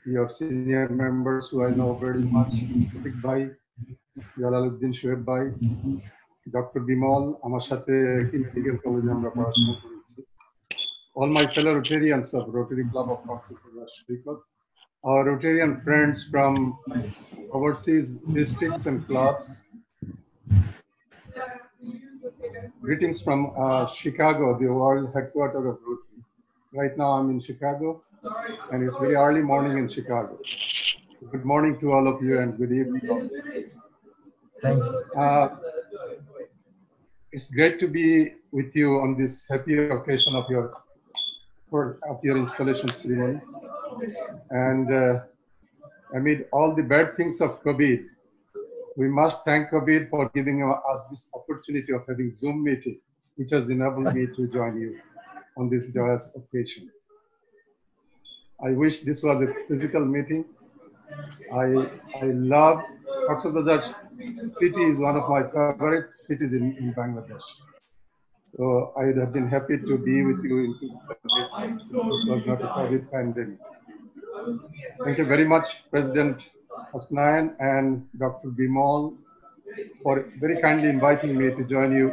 your senior members who I know very much, Big Bhai, Jalaluddin Shoaib Bhai, Dr. Bimal, আমার সাথে medical college আমরা পড়াশোনা করেছি। All my fellow Rotarians of Rotary Club of COX'S Bazar Shaikat, our Rotarian friends from overseas districts and clubs. Greetings from Chicago, the world headquarters of Rotary. Right now I'm in Chicago, and it's very early morning in Chicago. Good morning to all of you, and good evening also. Thank you. It's great to be with you on this happy occasion of your installation ceremony. And amid all the bad things of COVID, we must thank COVID for giving us this opportunity of having Zoom meeting, which has enabled me to join you on this joyous occasion. I wish this was a physical meeting. I love COX'S Bazar city is one of my favorite cities in Bangladesh. So I would have been happy to be with you in physical meeting. This was not a COVID pandemic. Thank you very much, President Hasnain and Dr. Bimal, for very kindly inviting me to join you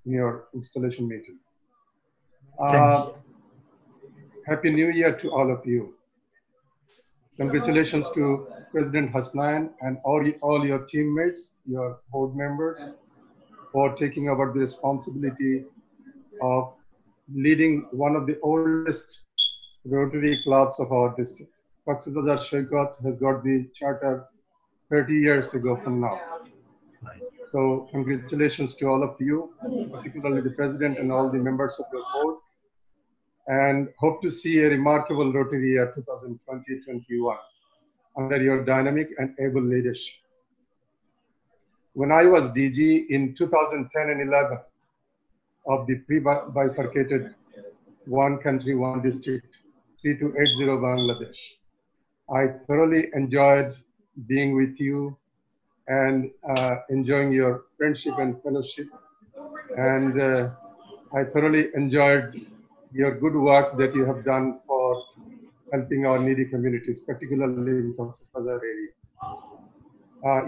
in your installation meeting. Happy New Year to all of you. Congratulations to President Hasnain and all your teammates, your board members, for taking over the responsibility of leading one of the oldest Rotary clubs of our district. COX'S Bazar Shaikat has got the charter 30 years ago from now. So congratulations to all of you, particularly the president and all the members of the board, and hope to see a remarkable Rotary year 2020-21 under your dynamic and able leadership. When I was DG in 2010 and 11 of the pre-bifurcated one country, one district, 3280 Bangladesh, I thoroughly enjoyed being with you and enjoying your friendship and fellowship. And I thoroughly enjoyed your good works that you have done for helping our needy communities, particularly in Cox's Bazar area.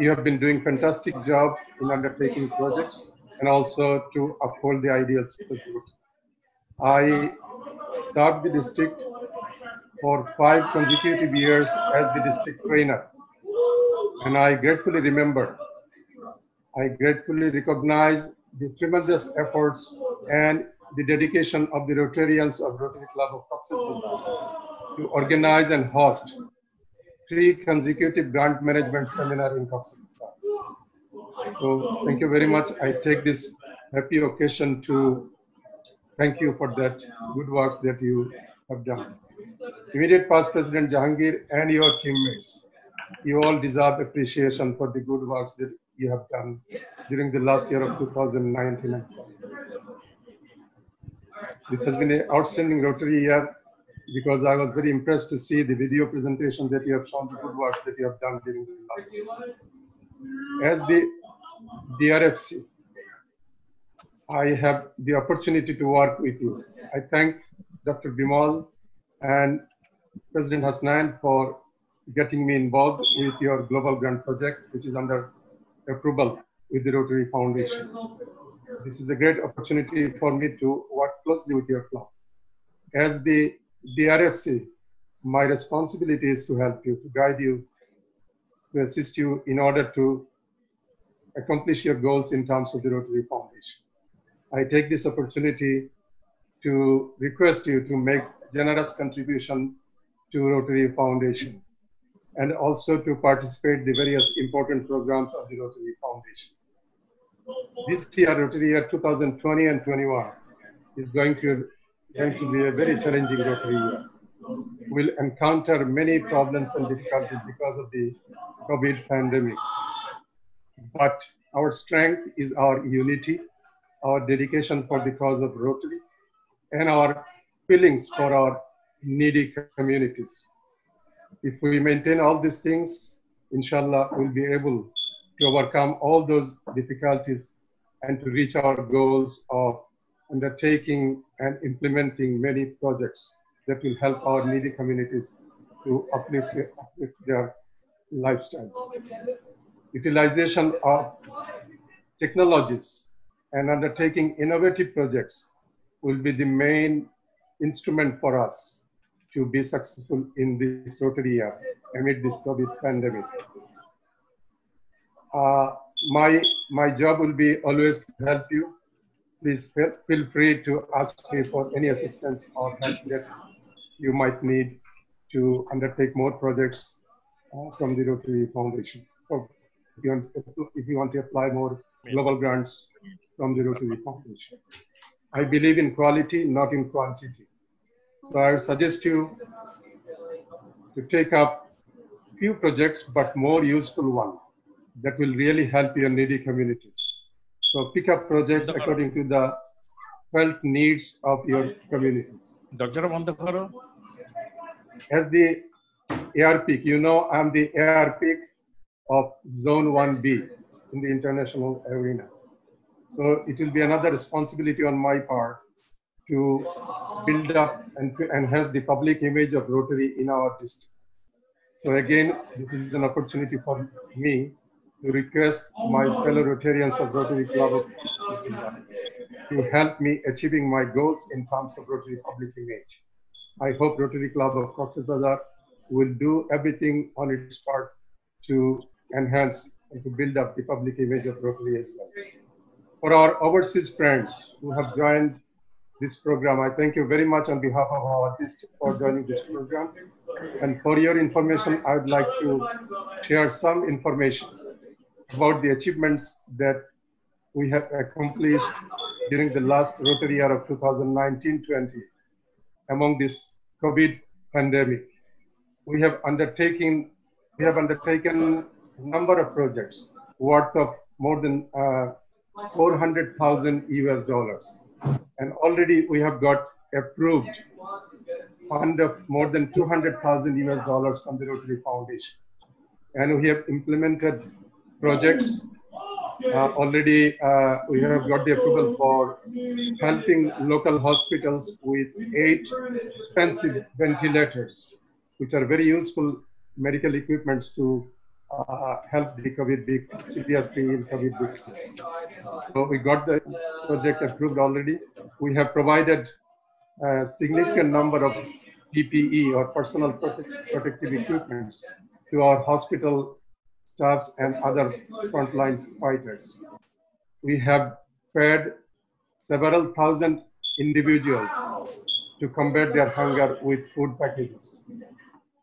You have been doing fantastic job in undertaking projects and also to uphold the ideals of the group. I served the district for 5 consecutive years as the district trainer. And I gratefully recognize the tremendous efforts and the dedication of the Rotarians of Rotary Club of COX'S to organize and host 3 consecutive grant management seminars in COX'S. So thank you very much. I take this happy occasion to thank you for that good works that you have done. Immediate past President Jahangir and your teammates, you all deserve appreciation for the good works that you have done during the last year of 2019. This has been an outstanding Rotary year because I was very impressed to see the video presentation that you have shown, the good works that you have done during the last year. As the DRFC, I have the opportunity to work with you. I thank Dr. Bimal and President Hasnain for getting me involved with your global grant project, which is under approval with the Rotary Foundation. This is a great opportunity for me to work closely with your club. As the DRFC, my responsibility is to help you, to guide you, to assist you in order to accomplish your goals in terms of the Rotary Foundation. I take this opportunity to request you to make generous contribution to Rotary Foundation and also to participate in the various important programs of the Rotary Foundation. This year, Rotary year 2020 and 21 is going to be a very challenging Rotary year. We'll encounter many problems and difficulties because of the COVID pandemic. But our strength is our unity, our dedication for the cause of Rotary, and our feelings for our needy communities. If we maintain all these things, inshallah, we'll be able to overcome all those difficulties and to reach our goals of undertaking and implementing many projects that will help our needy communities to uplift their lifestyle. Utilization of technologies and undertaking innovative projects will be the main instrument for us to be successful in this Rotary year amid this COVID pandemic. My job will be always to help you. Please feel free to ask me for any assistance or help that you might need to undertake more projects from the Rotary Foundation. Or if you want to apply more global grants from the Rotary Foundation. I believe in quality, not in quantity. So I would suggest you to take up few projects, but more useful one that will really help your needy communities. So pick up projects according to the felt needs of your communities. As the ARPIC, you know, I'm the ARPIC of Zone 1B in the international arena. So it will be another responsibility on my part to build up and to enhance the public image of Rotary in our district. So again, this is an opportunity for me to request my fellow Rotarians of Rotary Club to help me achieving my goals in terms of Rotary public image. I hope Rotary Club of COX'S will do everything on its part to enhance and to build up the public image of Rotary as well. For our overseas friends who have joined this program, I thank you very much on behalf of our district for joining this program. And for your information, I would like to share some information about the achievements that we have accomplished during the last Rotary year of 2019-20 among this COVID pandemic. We have undertaken a number of projects worth of more than 400,000 US dollars. And already we have got approved fund of more than $200,000 US from the Rotary Foundation. And we have implemented projects. Already we have got the approval for helping local hospitals with 8 expensive ventilators, which are very useful medical equipments to help the COVID seriously in COVID victims. So we got the project approved already. We have provided a significant number of PPE or personal protective equipments to our hospital staffs and other frontline fighters. We have fed several thousand individuals to combat their hunger with food packages.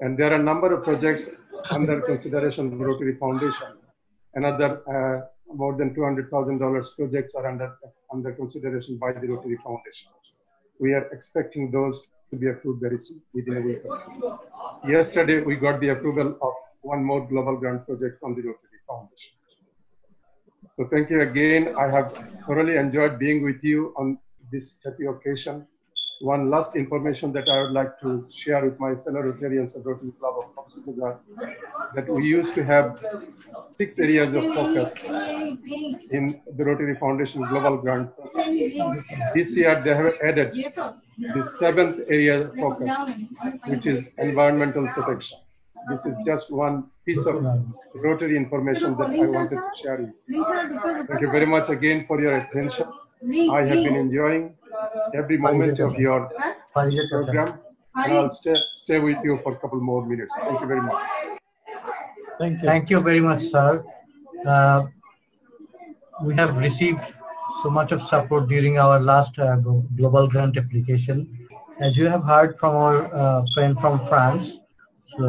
And there are a number of projects under consideration of the Rotary Foundation. Another more than $200,000 projects are under consideration by the Rotary Foundation. We are expecting those to be approved very soon, within a week. Yesterday, we got the approval of one more global grant project from the Rotary Foundation. So thank you again. I have thoroughly enjoyed being with you on this happy occasion. One last information that I would like to share with my fellow Rotarians of Rotary Club of COX'S Bazar, that we used to have 6 areas of focus in the Rotary Foundation Global Grant projects. This year they have added the 7th area of focus, which is environmental protection. This is just one piece of Rotary information that I wanted to share with you. Thank you very much again for your attention. I have been enjoying every moment of your program, and I'll stay with you for a couple more minutes. Thank you very much. Thank you very much, sir. We have received so much of support during our last global grant application. As you have heard from our friend from France, so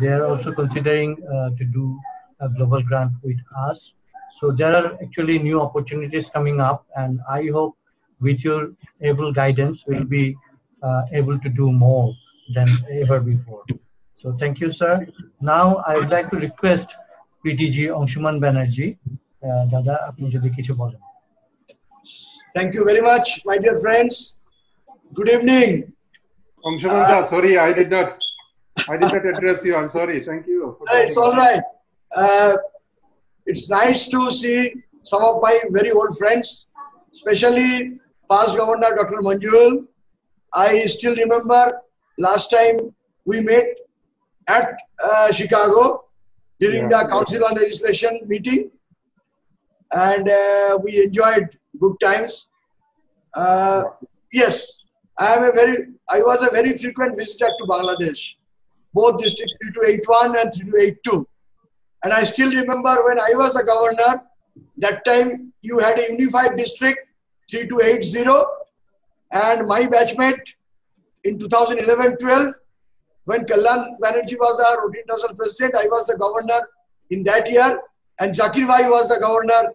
they are also considering to do a global grant with us. So there are actually new opportunities coming up, and I hope with your able guidance, we'll be able to do more than ever before. So thank you, sir. Now I would like to request PTG Anshuman Banerjee. Dada, apni jodi kichu bolen. Thank you very much, my dear friends. Good evening. Anshuman, sorry, I did not address you. I'm sorry. Thank you. It's all right. It's nice to see some of my very old friends, especially past Governor Dr. Manjul. I still remember last time we met at Chicago during the Council on Legislation meeting, and we enjoyed good times. Yes, I was a very frequent visitor to Bangladesh, both districts 3281 and 3282. And I still remember when I was a governor, that time you had a unified district 3280, and my batchmate in 2011-12, when Kalyan Banerjee was our Rotary International President, I was the governor in that year, and Zakir Bhai was the governor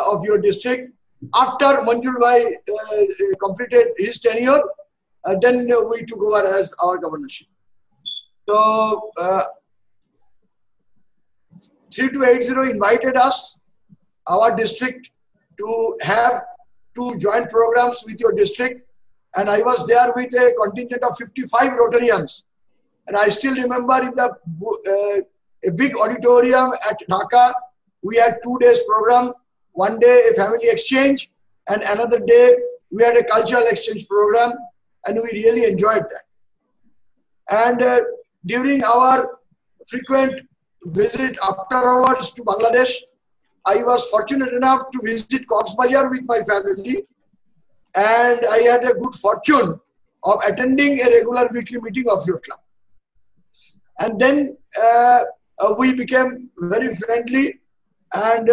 of your district. After Manjul Bhai completed his tenure, then we took over as our governorship. So 3280 invited us, our district, to have 2 joint programs with your district, and I was there with a contingent of 55 Rotarians. And I still remember in the a big auditorium at Dhaka, we had 2 days program. One day a family exchange, and another day we had a cultural exchange program, and we really enjoyed that. And during our frequent visit afterwards to Bangladesh, I was fortunate enough to visit COX'S Bazar with my family, and I had a good fortune of attending a regular weekly meeting of your club. And then we became very friendly, and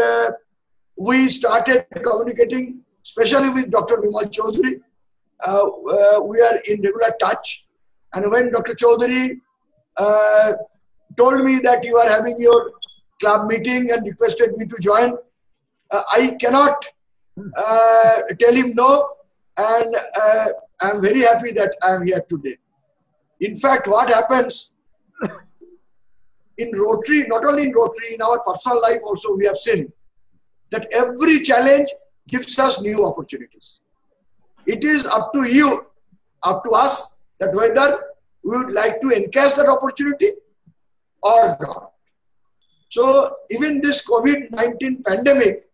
we started communicating, especially with Dr. Vimal Chaudhary. We are in regular touch, and when Dr. Chaudhary told me that you are having your club meeting and requested me to join, I cannot tell him no, and I am very happy that I am here today. In fact, what happens in Rotary, not only in Rotary, in our personal life also, we have seen that every challenge gives us new opportunities. It is up to you, up to us, that whether we would like to encash that opportunity or not. So even this COVID-19 pandemic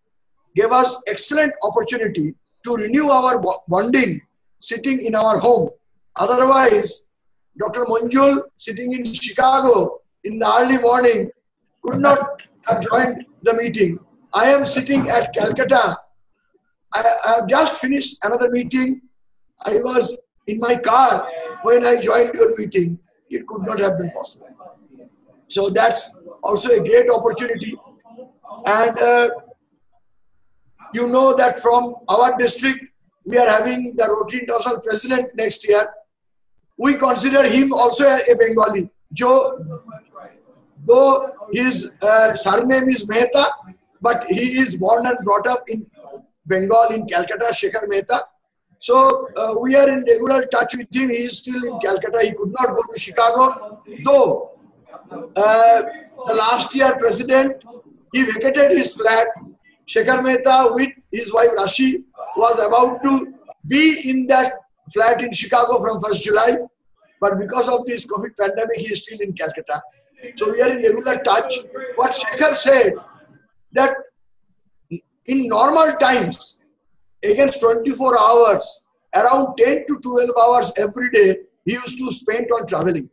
gave us excellent opportunity to renew our bonding sitting in our home. Otherwise, Dr. Manjul sitting in Chicago in the early morning could not have joined the meeting. I am sitting at Calcutta. I have just finished another meeting. I was in my car when I joined your meeting. It could not have been possible. So that's also a great opportunity. And you know that from our district, we are having the Rotary International President next year. We consider him also a Bengali. Though his surname is Mehta, but he is born and brought up in Bengal, in Calcutta, Shekhar Mehta. So we are in regular touch with him. He is still in Calcutta. He could not go to Chicago. Though the last year president, he vacated his flat. Shekhar Mehta with his wife Rashi was about to be in that flat in Chicago from 1st July. But because of this COVID pandemic, he is still in Calcutta. So we are in regular touch. What Shekhar said, that in normal times, against 24 hours, around 10 to 12 hours every day, he used to spend on traveling.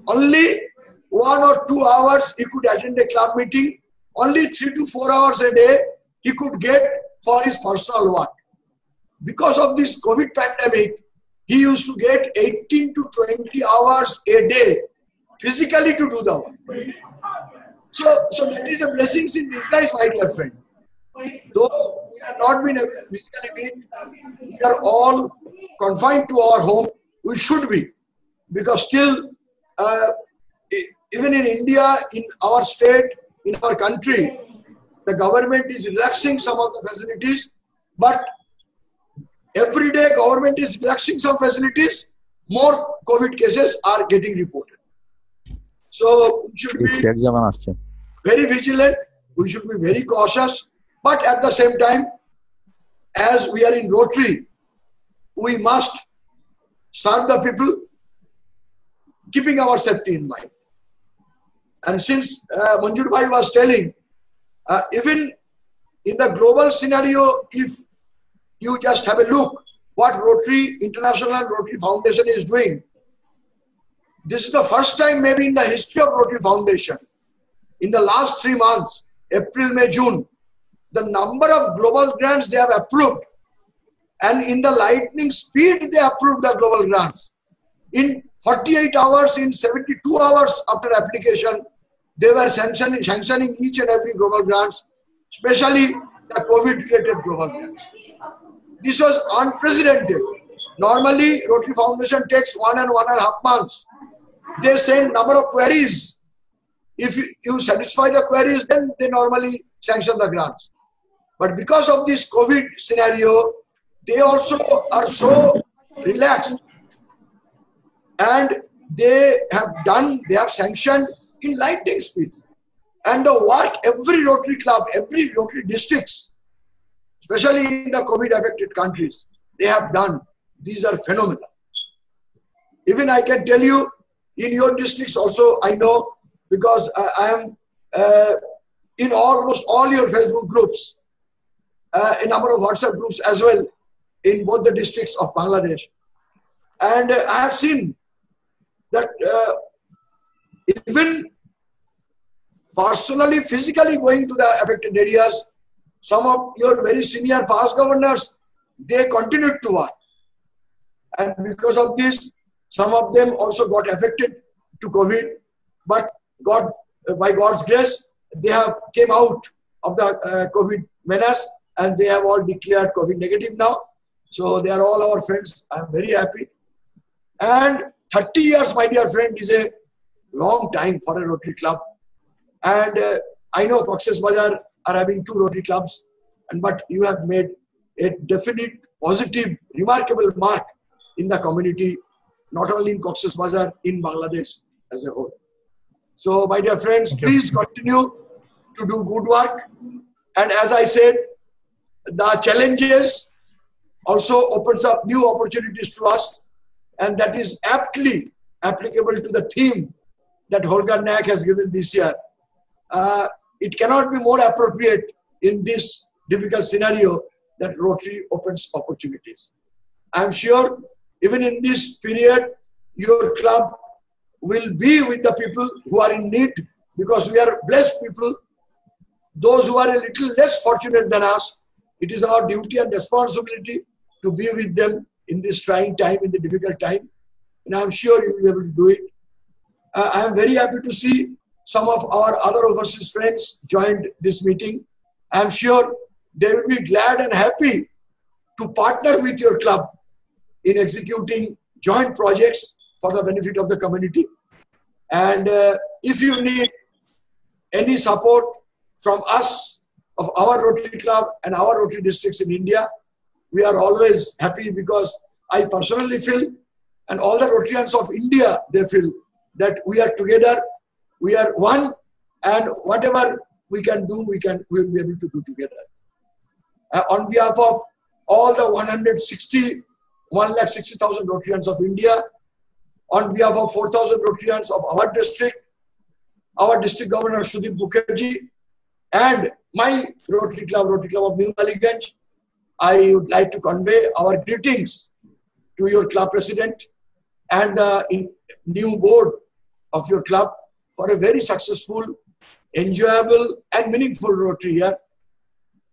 Only 1 or 2 hours he could attend a club meeting. Only 3 to 4 hours a day he could get for his personal work. Because of this COVID pandemic, he used to get 18 to 20 hours a day physically to do the work. So that is a blessing in disguise, my dear friend. Though we have not been able to physically meet, we are all confined to our home. We should be, because still, even in India, in our state, in our country, the government is relaxing some of the facilities, but every day government is relaxing some facilities, more COVID cases are getting reported. So we should be very vigilant, we should be very cautious, but at the same time, as we are in Rotary, we must serve the people, keeping our safety in mind. And since Manjur Bhai was telling, even in the global scenario, if you just have a look what Rotary International and Rotary Foundation is doing, this is the first time maybe in the history of Rotary Foundation, in the last 3 months, April, May, June, the number of global grants they have approved, and in the lightning speed they approved the global grants. In 48 hours, in 72 hours after application, they were sanctioning each and every global grants, especially the COVID-related global grants. This was unprecedented. Normally, Rotary Foundation takes 1 and 1.5 months. They send number of queries. If you satisfy the queries, then they normally sanction the grants. But because of this COVID scenario, they also are so relaxed, and they have sanctioned in lightning speed. And the work every Rotary Club, every Rotary districts, especially in the COVID affected countries, they have done, these are phenomenal. Even I can tell you, in your districts also, I know, because I am in almost all your Facebook groups, a number of WhatsApp groups as well, in both the districts of Bangladesh. And I have seen that even personally, physically going to the affected areas, some of your very senior past governors, they continued to work. And because of this, some of them also got affected to COVID, but by God's grace, they have came out of the COVID menace, and they have all declared COVID negative now. So they are all our friends. I am very happy. And 30 years, my dear friend, is a long time for a Rotary Club. And I know COX'S Bazar are having 2 Rotary Clubs, but you have made a definite, positive, remarkable mark in the community, not only in COX'S Bazar, in Bangladesh as a whole. So, my dear friends, please continue to do good work. And as I said, the challenges also opens up new opportunities to us. and that is aptly applicable to the theme that Holger Nack has given this year. It cannot be more appropriate in this difficult scenario that Rotary opens opportunities. I'm sure even in this period, your club will be with the people who are in need, because we are blessed people. Those who are a little less fortunate than us, it is our duty and responsibility to be with them in this trying time, in the difficult time. And I'm sure you will be able to do it. I am very happy to see some of our other overseas friends joined this meeting. I'm sure they will be glad and happy to partner with your club in executing joint projects for the benefit of the community. And if you need any support from us, of our Rotary Club and our Rotary districts in India, we are always happy, because I personally feel, and all the Rotarians of India, they feel that we are together, we are one, and whatever we can do, we will be able to do together. On behalf of all the 1,60,000 Rotarians of India, on behalf of 4,000 Rotarians of our district Governor Sudip Mukherjee, and my Rotary Club of New Aliganj, I would like to convey our greetings to your club president and the new board of your club for a very successful, enjoyable and meaningful Rotary year.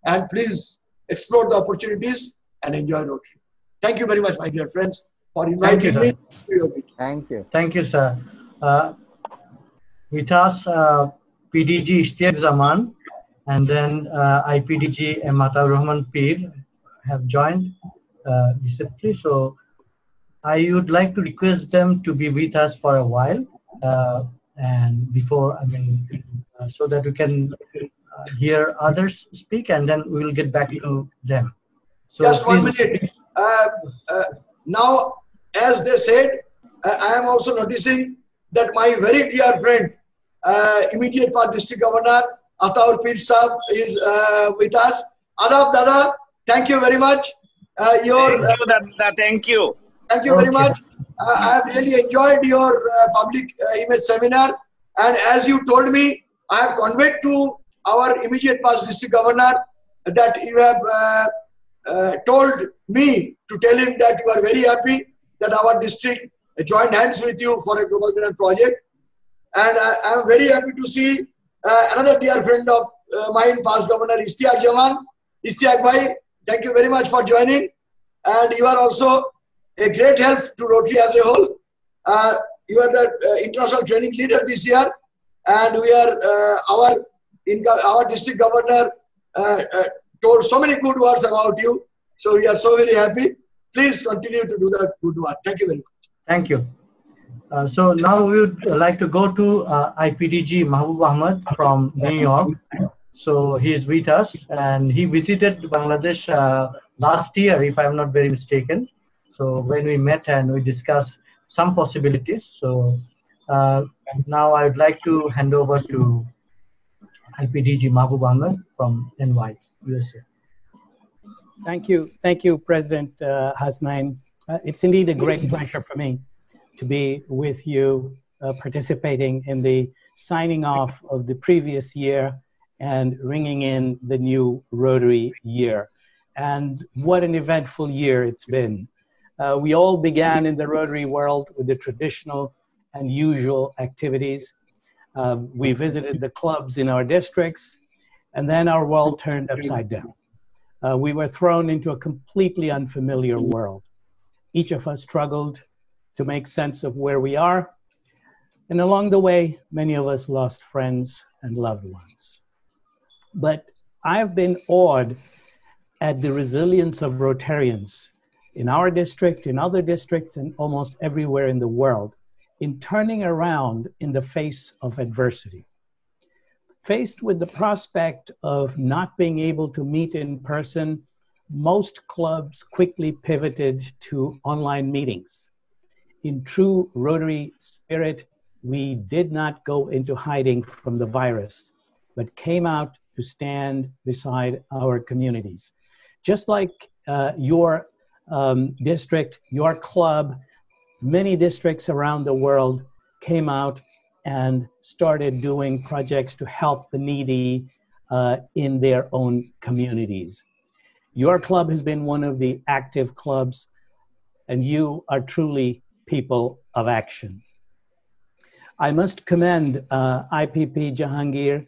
And please explore the opportunities and enjoy Rotary. Thank you very much, my dear friends, for inviting me to your meeting. Thank you. Thank you, sir. With us, PDG Ishtiaq Zaman and then IPDG Mataur Rahman Pir have joined recently. So I would like to request them to be with us for a while, and before, so that we can hear others speak, and then we will get back to them. So just 1 minute. Now, as they said, I am also noticing that my very dear friend, immediate part district governor Ataur Pir Sahab is with us. Adab Dada, thank you very much. Thank you, Dada. Thank you. Thank you very much. I have really enjoyed your public image seminar, and as you told me, I have conveyed to our immediate past district governor that you have told me to tell him that you are very happy that our district joined hands with you for a global Green project. And I am very happy to see another dear friend of mine, past governor Ishtiaq Zaman. Ishtiaq Bhai, thank you very much for joining. And you are also a great help to Rotary as a whole. You are the international training leader this year, and we are our district governor told so many good words about you. So we are so very happy. Please continue to do the good work. Thank you very much. Thank you. So now we would like to go to IPDG Mahbub Ahmed from New York. So he is with us, and he visited Bangladesh last year, if I'm not very mistaken. So when we met and we discussed some possibilities. So now I would like to hand over to IPDG Mahbub Ahmed from NY, USA. Thank you, President Hasnain. It's indeed a great pleasure for me to be with you, participating in the signing off of the previous year and ringing in the new Rotary year. And what an eventful year it's been. We all began in the Rotary world with the traditional and usual activities. We visited the clubs in our districts, and then our world turned upside down. We were thrown into a completely unfamiliar world. Each of us struggled to make sense of where we are. And along the way, many of us lost friends and loved ones. But I've been awed at the resilience of Rotarians in our district, in other districts, and almost everywhere in the world, in turning around in the face of adversity. Faced with the prospect of not being able to meet in person, most clubs quickly pivoted to online meetings. In true Rotary spirit, we did not go into hiding from the virus, but came out to stand beside our communities. Just like your district, your club many districts around the world came out and started doing projects to help the needy in their own communities. Your club has been one of the active clubs, and you are truly people of action. I must commend IPP Jahangir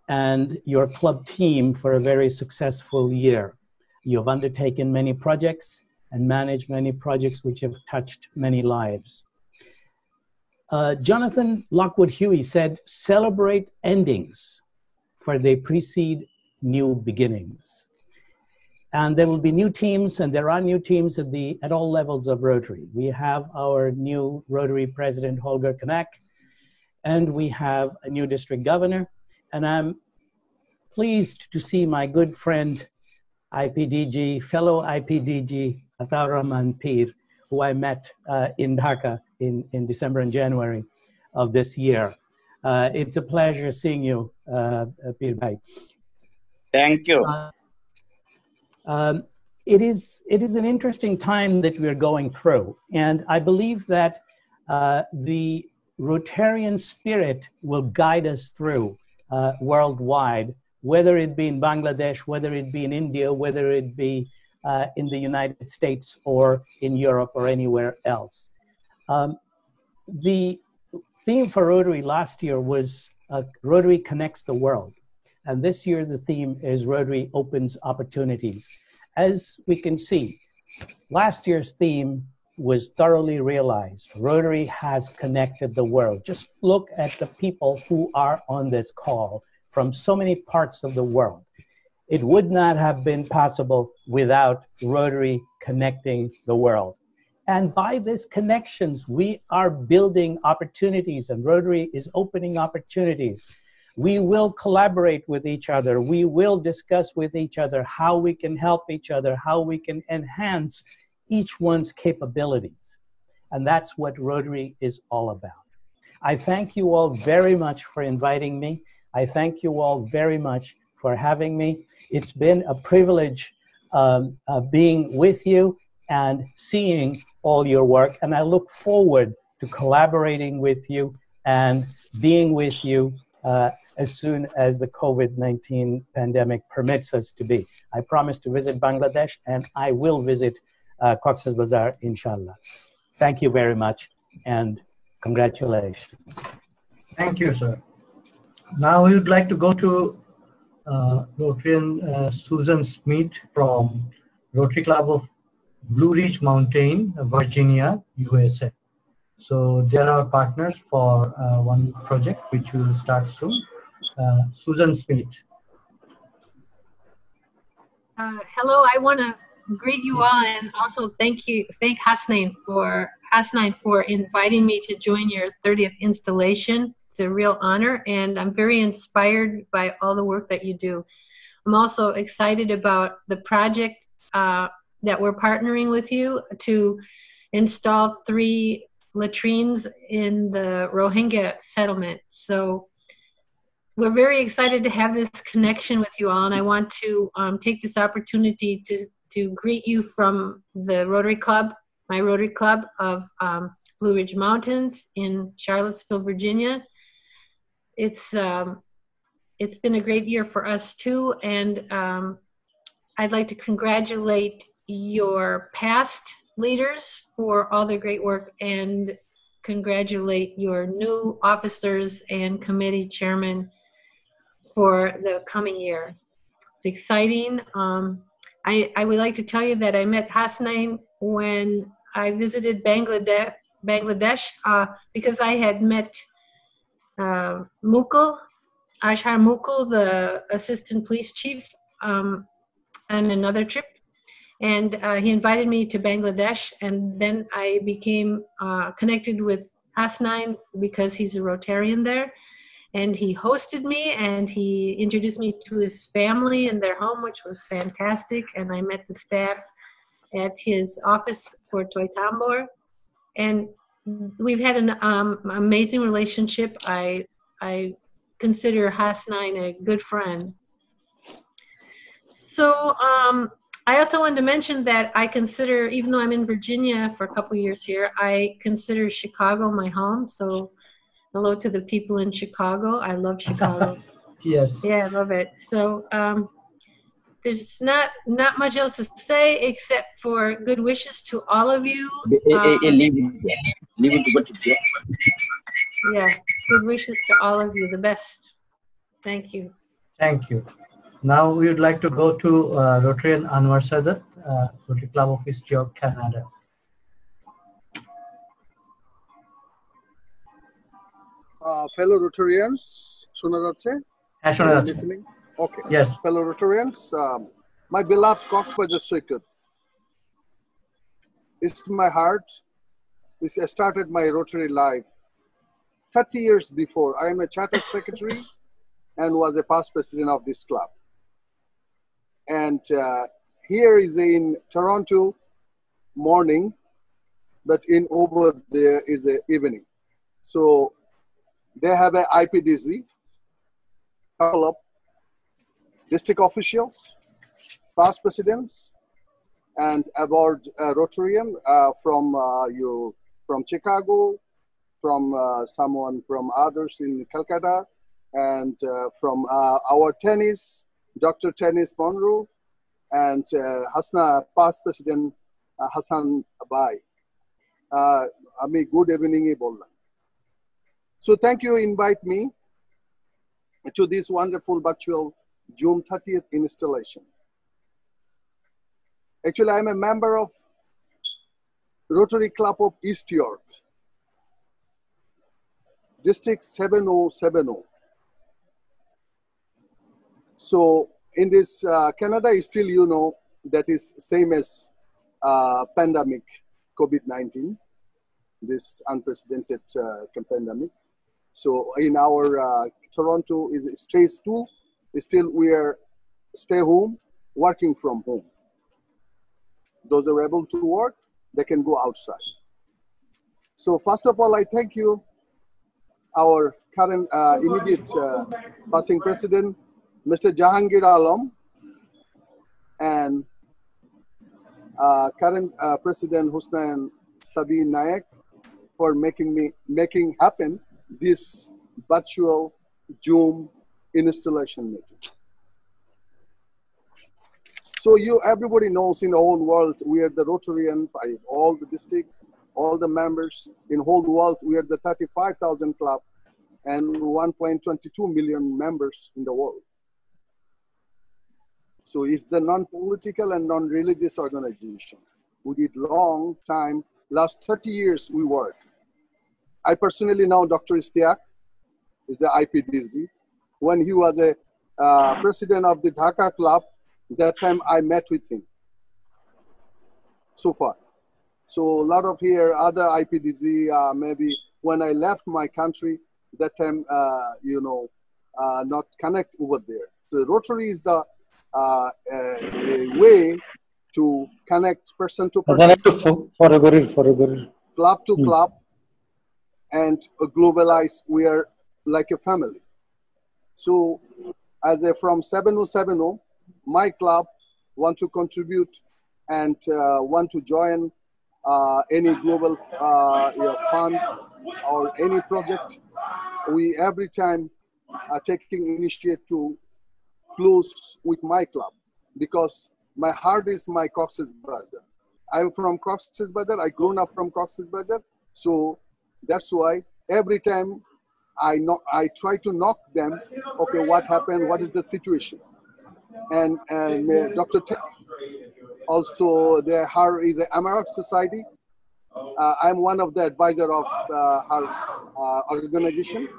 and your club team for a very successful year. You have undertaken many projects and managed many projects which have touched many lives. Jonathan Lockwood Huey said, "Celebrate endings, for they precede new beginnings." And there will be new teams, and there are new teams at all levels of Rotary. We have our new Rotary President, Holger Kanak, and we have a new district governor. And I'm pleased to see my good friend, fellow IPDG, Atar Rahman Pir, who I met in Dhaka in December and January of this year. It's a pleasure seeing you, Pir Bhai. Thank you. It is an interesting time that we're going through, and I believe that the Rotarian spirit will guide us through worldwide, whether it be in Bangladesh, whether it be in India, whether it be in the United States or in Europe or anywhere else. The theme for Rotary last year was Rotary Connects the World. And this year the theme is Rotary Opens Opportunities. As we can see, last year's theme was thoroughly realized. Rotary has connected the world. Just look at the people who are on this call from so many parts of the world. It would not have been possible without Rotary connecting the world. And by these connections, we are building opportunities, and Rotary is opening opportunities. We will collaborate with each other. We will discuss with each other how we can help each other, how we can enhance each one's capabilities. And that's what Rotary is all about. I thank you all very much for inviting me. I thank you all very much for having me. It's been a privilege being with you and seeing all your work. And I look forward to collaborating with you and being with you as soon as the COVID-19 pandemic permits us to be. I promise to visit Bangladesh, and I will visit COX'S Bazar, inshallah. Thank you very much, and congratulations. Thank you, sir. Now we would like to go to Rotarian Susan Smith from Rotary Club of Blue Ridge Mountain, Virginia, USA. So they are our partners for one project which will start soon. Susan Smith. Hello, I want to greet you all and also thank Hasnain for inviting me to join your 30th installation. It's a real honor, and I'm very inspired by all the work that you do. I'm also excited about the project that we're partnering with you to install 3 latrines in the Rohingya settlement. So we're very excited to have this connection with you all, and I want to take this opportunity to greet you from the Rotary Club, my Rotary Club of Blue Ridge Mountains in Charlottesville, Virginia. It's been a great year for us too, and I'd like to congratulate your past leaders for all their great work and congratulate your new officers and committee chairmen for the coming year. It's exciting. I would like to tell you that I met Hasnain when I visited Bangladesh because I had met Mukul, Ashar Mukul, the assistant police chief, on another trip. And he invited me to Bangladesh, and then I became connected with Hasnain because he's a Rotarian there. And he hosted me, and he introduced me to his family in their home, which was fantastic. And I met the staff at his office for Toitambor. And we've had an amazing relationship. I consider Hasnain a good friend. So I also wanted to mention that I consider, even though I'm in Virginia for a couple of years here, I consider Chicago my home. So hello to the people in Chicago. I love Chicago. Yes. Yeah, I love it. So there's not much else to say except for good wishes to all of you. Yeah, good wishes to all of you. The best. Thank you. Thank you. Now we would like to go to Rotarian Anwar Sadat, Rotary Club of East York, Canada. Fellow Rotarians, শোনা যাচ্ছে? হ্যাঁ, শোনা যাচ্ছে। Listening? Okay. Yes. Fellow Rotarians, my beloved COX'S Bazar Shaikat, it's my heart. I started my Rotary life 30 years before. I am a charter secretary and was a past president of this club. And here is in Toronto morning, but in over there is a evening. So they have a IPDZ, couple of district officials, past presidents, and about Rotarian from Chicago, from someone from others in Calcutta, and from our tennis, Dr. Tennis Monroe, and Hasna, past president Hassan Abai. Ami good evening bolla. So thank you invite me to this wonderful virtual June 30th installation. Actually, I'm a member of Rotary Club of East York, District 7070. So in this Canada, still you know that is same as pandemic COVID-19, this unprecedented pandemic. So in our Toronto is stage 2, still we are stay home, working from home. Those are able to work, they can go outside. So first of all, I thank you, our current immediate passing president, Mr. Jahangir Alam, and current President Husnain Sabi Nayak for making happen this virtual Zoom installation meeting. So everybody knows in the whole world, we are the Rotarian by all the districts, all the members in whole world. We are the 35,000 club and 1.22 million members in the world. So it's the non-political and non-religious organization. We did long time, last 30 years we work. I personally know Dr. Istiak is the IPDZ. When he was a president of the Dhaka Club, that time I met with him so far. So a lot of here, other IPDZ, maybe when I left my country, that time, not connect over there. So Rotary is the a way to connect person to person, club to club, and globalize. We are like a family. So as from 7070, my club want to contribute and want to join any global fund or any project. We every time are taking initiative to close with my club because my heart is my COX'S brother. I'm from COX'S brother. I grown up from COX'S brother. So that's why every time I try to knock them. Okay, what happened? What is the situation? And Dr. also her is an Amarok Society. I'm one of the advisor of her organization.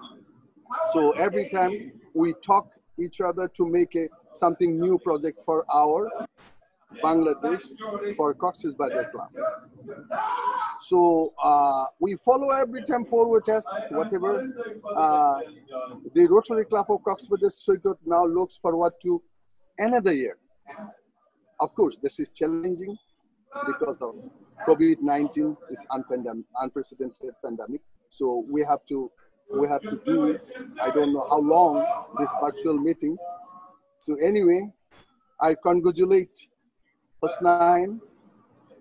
So every time we talk each other to make something new project for our Bangladesh for COX'S Bazar Club. So we follow every time forward test, whatever. The Rotary Club of COX'S Bazar now looks forward to another year. Of course, this is challenging because of COVID-19 is unprecedented pandemic. So we have to do, I don't know how long, this virtual meeting. So anyway, I congratulate Husnain,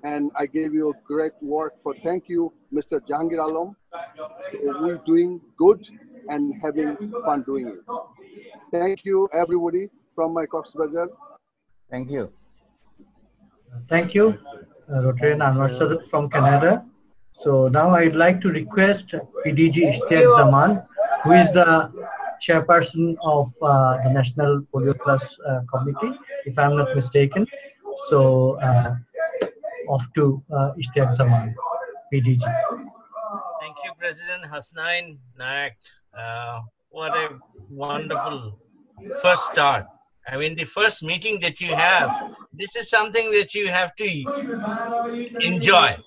and I gave you a great work for thank you, Mr. Jahangir Alam. So we're doing good and having fun doing it. Thank you, everybody from my COX'S Bazar. Thank you. Thank you, Rotarian Anwar Sadat from Canada. So now I'd like to request PDG Ishtiaq Zaman, who is the chairperson of the National Polio Plus Committee, if I'm not mistaken. So off to Ishtiaq Zaman, PDG. Thank you, President Hasnain Nayak. What a wonderful first start. I mean, the first meeting that you have, this is something that you have to enjoy.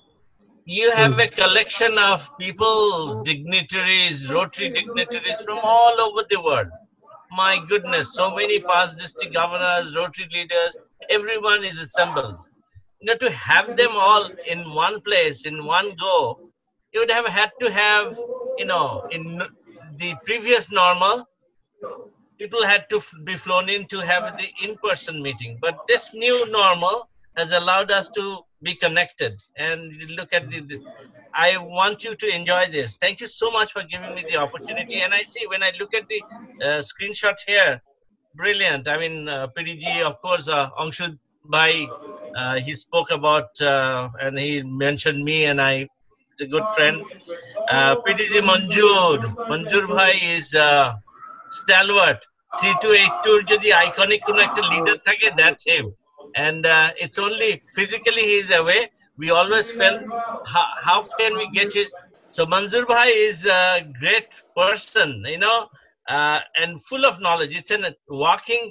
You have a collection of people, dignitaries, Rotary dignitaries from all over the world. My goodness, so many past district governors, Rotary leaders, everyone is assembled. You know, to have them all in one place, in one go, you would have had to have, you know, in the previous normal, people had to be flown in to have the in-person meeting. But this new normal has allowed us to be connected. And look at I want you to enjoy this. Thank you so much for giving me the opportunity. And I see when I look at the screenshot here, brilliant. I mean, PDG, of course, Angshud Bhai, he spoke about, and he mentioned me, and I, a good friend. PDG Manjur Bhai is stalwart. 3282 যদি iconic কোনো একটা leader থাকে, that's him. And it's only physically he is away. We always felt how can we get his. So Manjur Bhai is a great person, you know, and full of knowledge. It's a walking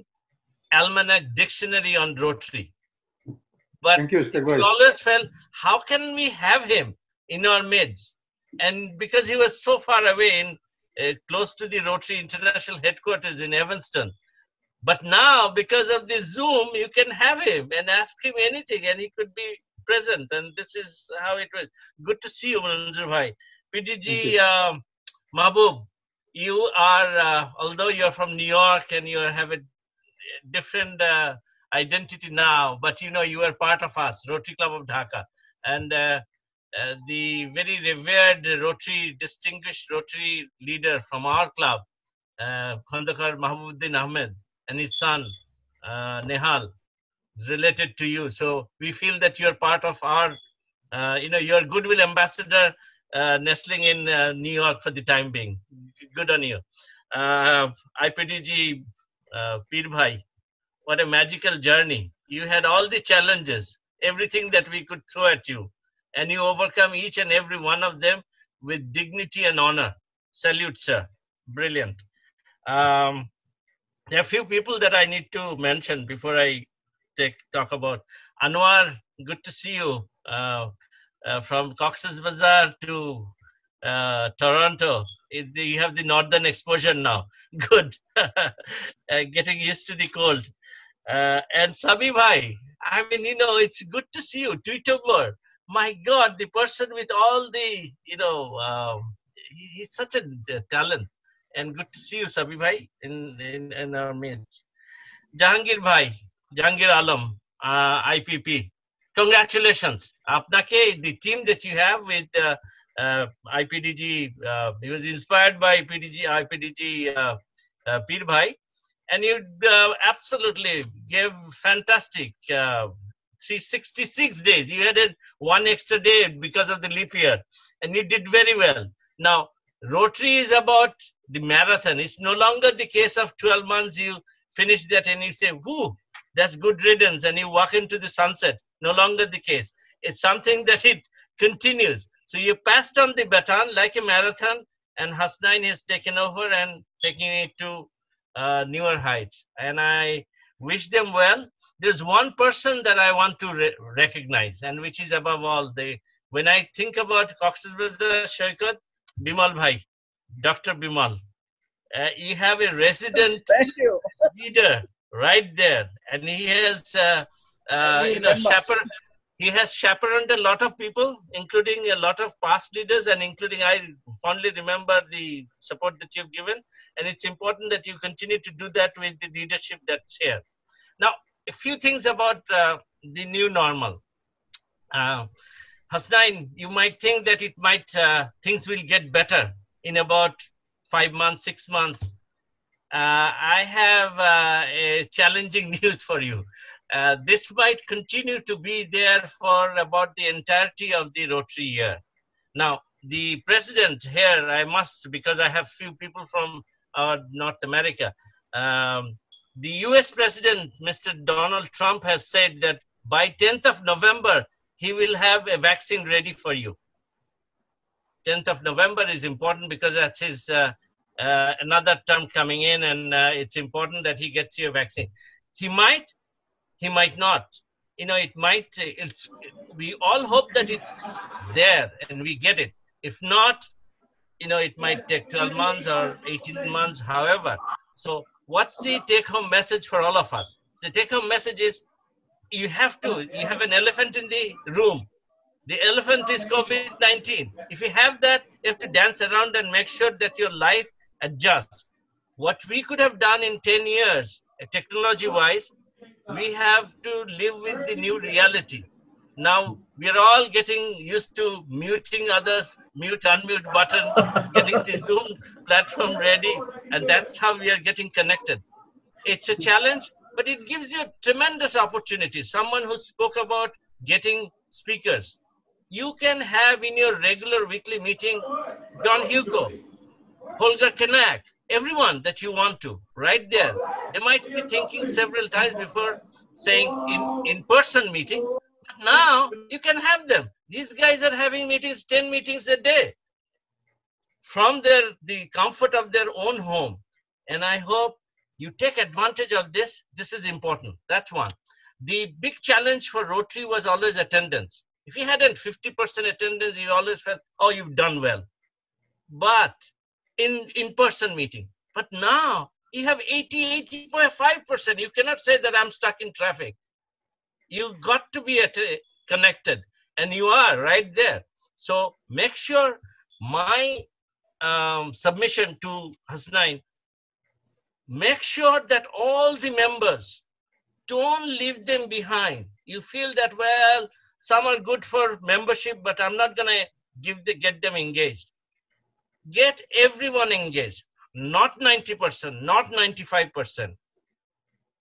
almanac dictionary on Rotary. But we always felt, how can we have him in our midst? And because he was so far away in close to the Rotary International Headquarters in Evanston. But now, because of the Zoom, you can have him and ask him anything and he could be present. And this is how it was. Good to see you, Manjur Bhai. PDG Mahbub, you are, although you're from New York and you have a different identity now, but you know, you are part of us, Rotary Club of Dhaka. And the very revered Rotary, distinguished Rotary leader from our club, Khandakar Mahbubuddin Ahmed, and his son, Nehal, is related to you. So we feel that you're part of our, you know, you're goodwill ambassador nestling in New York for the time being. Good on you. IPDG Peer Bhai, what a magical journey. You had all the challenges, everything that we could throw at you, and you overcome each and every one of them with dignity and honor. Salute, sir. Brilliant. There are a few people that I need to mention before I talk about. Anwar, good to see you. From COX'S Bazar to Toronto. You have the northern exposure now. Good. Getting used to the cold. And Sabi Bhai, I mean, you know, it's good to see you. Tweetober. My God, the person with all the, you know, he's such a talent. And good to see you, Sabi Bhai, in our midst. Jahangir Bhai, Jahangir Alam, IPP. Congratulations. Apnake, the team that you have with IPDG, he was inspired by IPDG Peer Bhai, and you absolutely gave fantastic 366 days. You added one extra day because of the leap year, and you did very well. Now, Rotary is about the marathon. It's no longer the case of 12 months you finish that and you say, whoo, that's good riddance, and you walk into the sunset. No longer the case. It's something that it continues. So you passed on the baton like a marathon, and Hasnain has taken over and taking it to newer heights. And I wish them well. There's one person that I want to recognize, and which is above all, when I think about COX'S Bazar Shaikat, Bimal Bhai, Dr. Bimal. You have a resident leader right there, and he has you know, he has chaperoned a lot of people, including a lot of past leaders, and including, I fondly remember the support that you've given, and it's important that you continue to do that with the leadership that's here. Now, a few things about the new normal. Hasnain, you might think that it might things will get better in about 5 months, 6 months. I have a challenging news for you. This might continue to be there for about the entirety of the Rotary year. Now, the president here, I must, because I have few people from North America, the US president, Mr. Donald Trump, has said that by 10th of November, he will have a vaccine ready for you. 10th of November is important because that's his another term coming in, and it's important that he gets you a vaccine. He might not. You know, it might, we all hope that it's there and we get it. If not, you know, it might take 12 months or 18 months, however. So what's the take-home message for all of us? The take-home message is you have an elephant in the room. The elephant is COVID-19. If you have that, you have to dance around and make sure that your life adjusts. What we could have done in 10 years, technology-wise, we have to live with the new reality. Now, we're all getting used to muting others, mute, unmute button, getting the Zoom platform ready, and that's how we are getting connected. It's a challenge, but it gives you tremendous opportunity. Someone who spoke about getting speakers. You can have in your regular weekly meeting, John Hugo, Holger Kanak, everyone that you want to, right there. They might be thinking several times before saying in-person meeting, but now you can have them. These guys are having meetings, 10 meetings a day from the comfort of their own home. And I hope you take advantage of this. This is important. That's one. The big challenge for Rotary was always attendance. If you had a 50% attendance, you always felt, oh, you've done well. But in-person meeting. But now you have 80.5%. You cannot say that I'm stuck in traffic. You've got to be connected, and you are right there. So make sure my submission to Hasnain, make sure that all the members, don't leave them behind. You feel that, well, some are good for membership, but I'm not going to get them engaged. Get everyone engaged, not 90%, not 95%,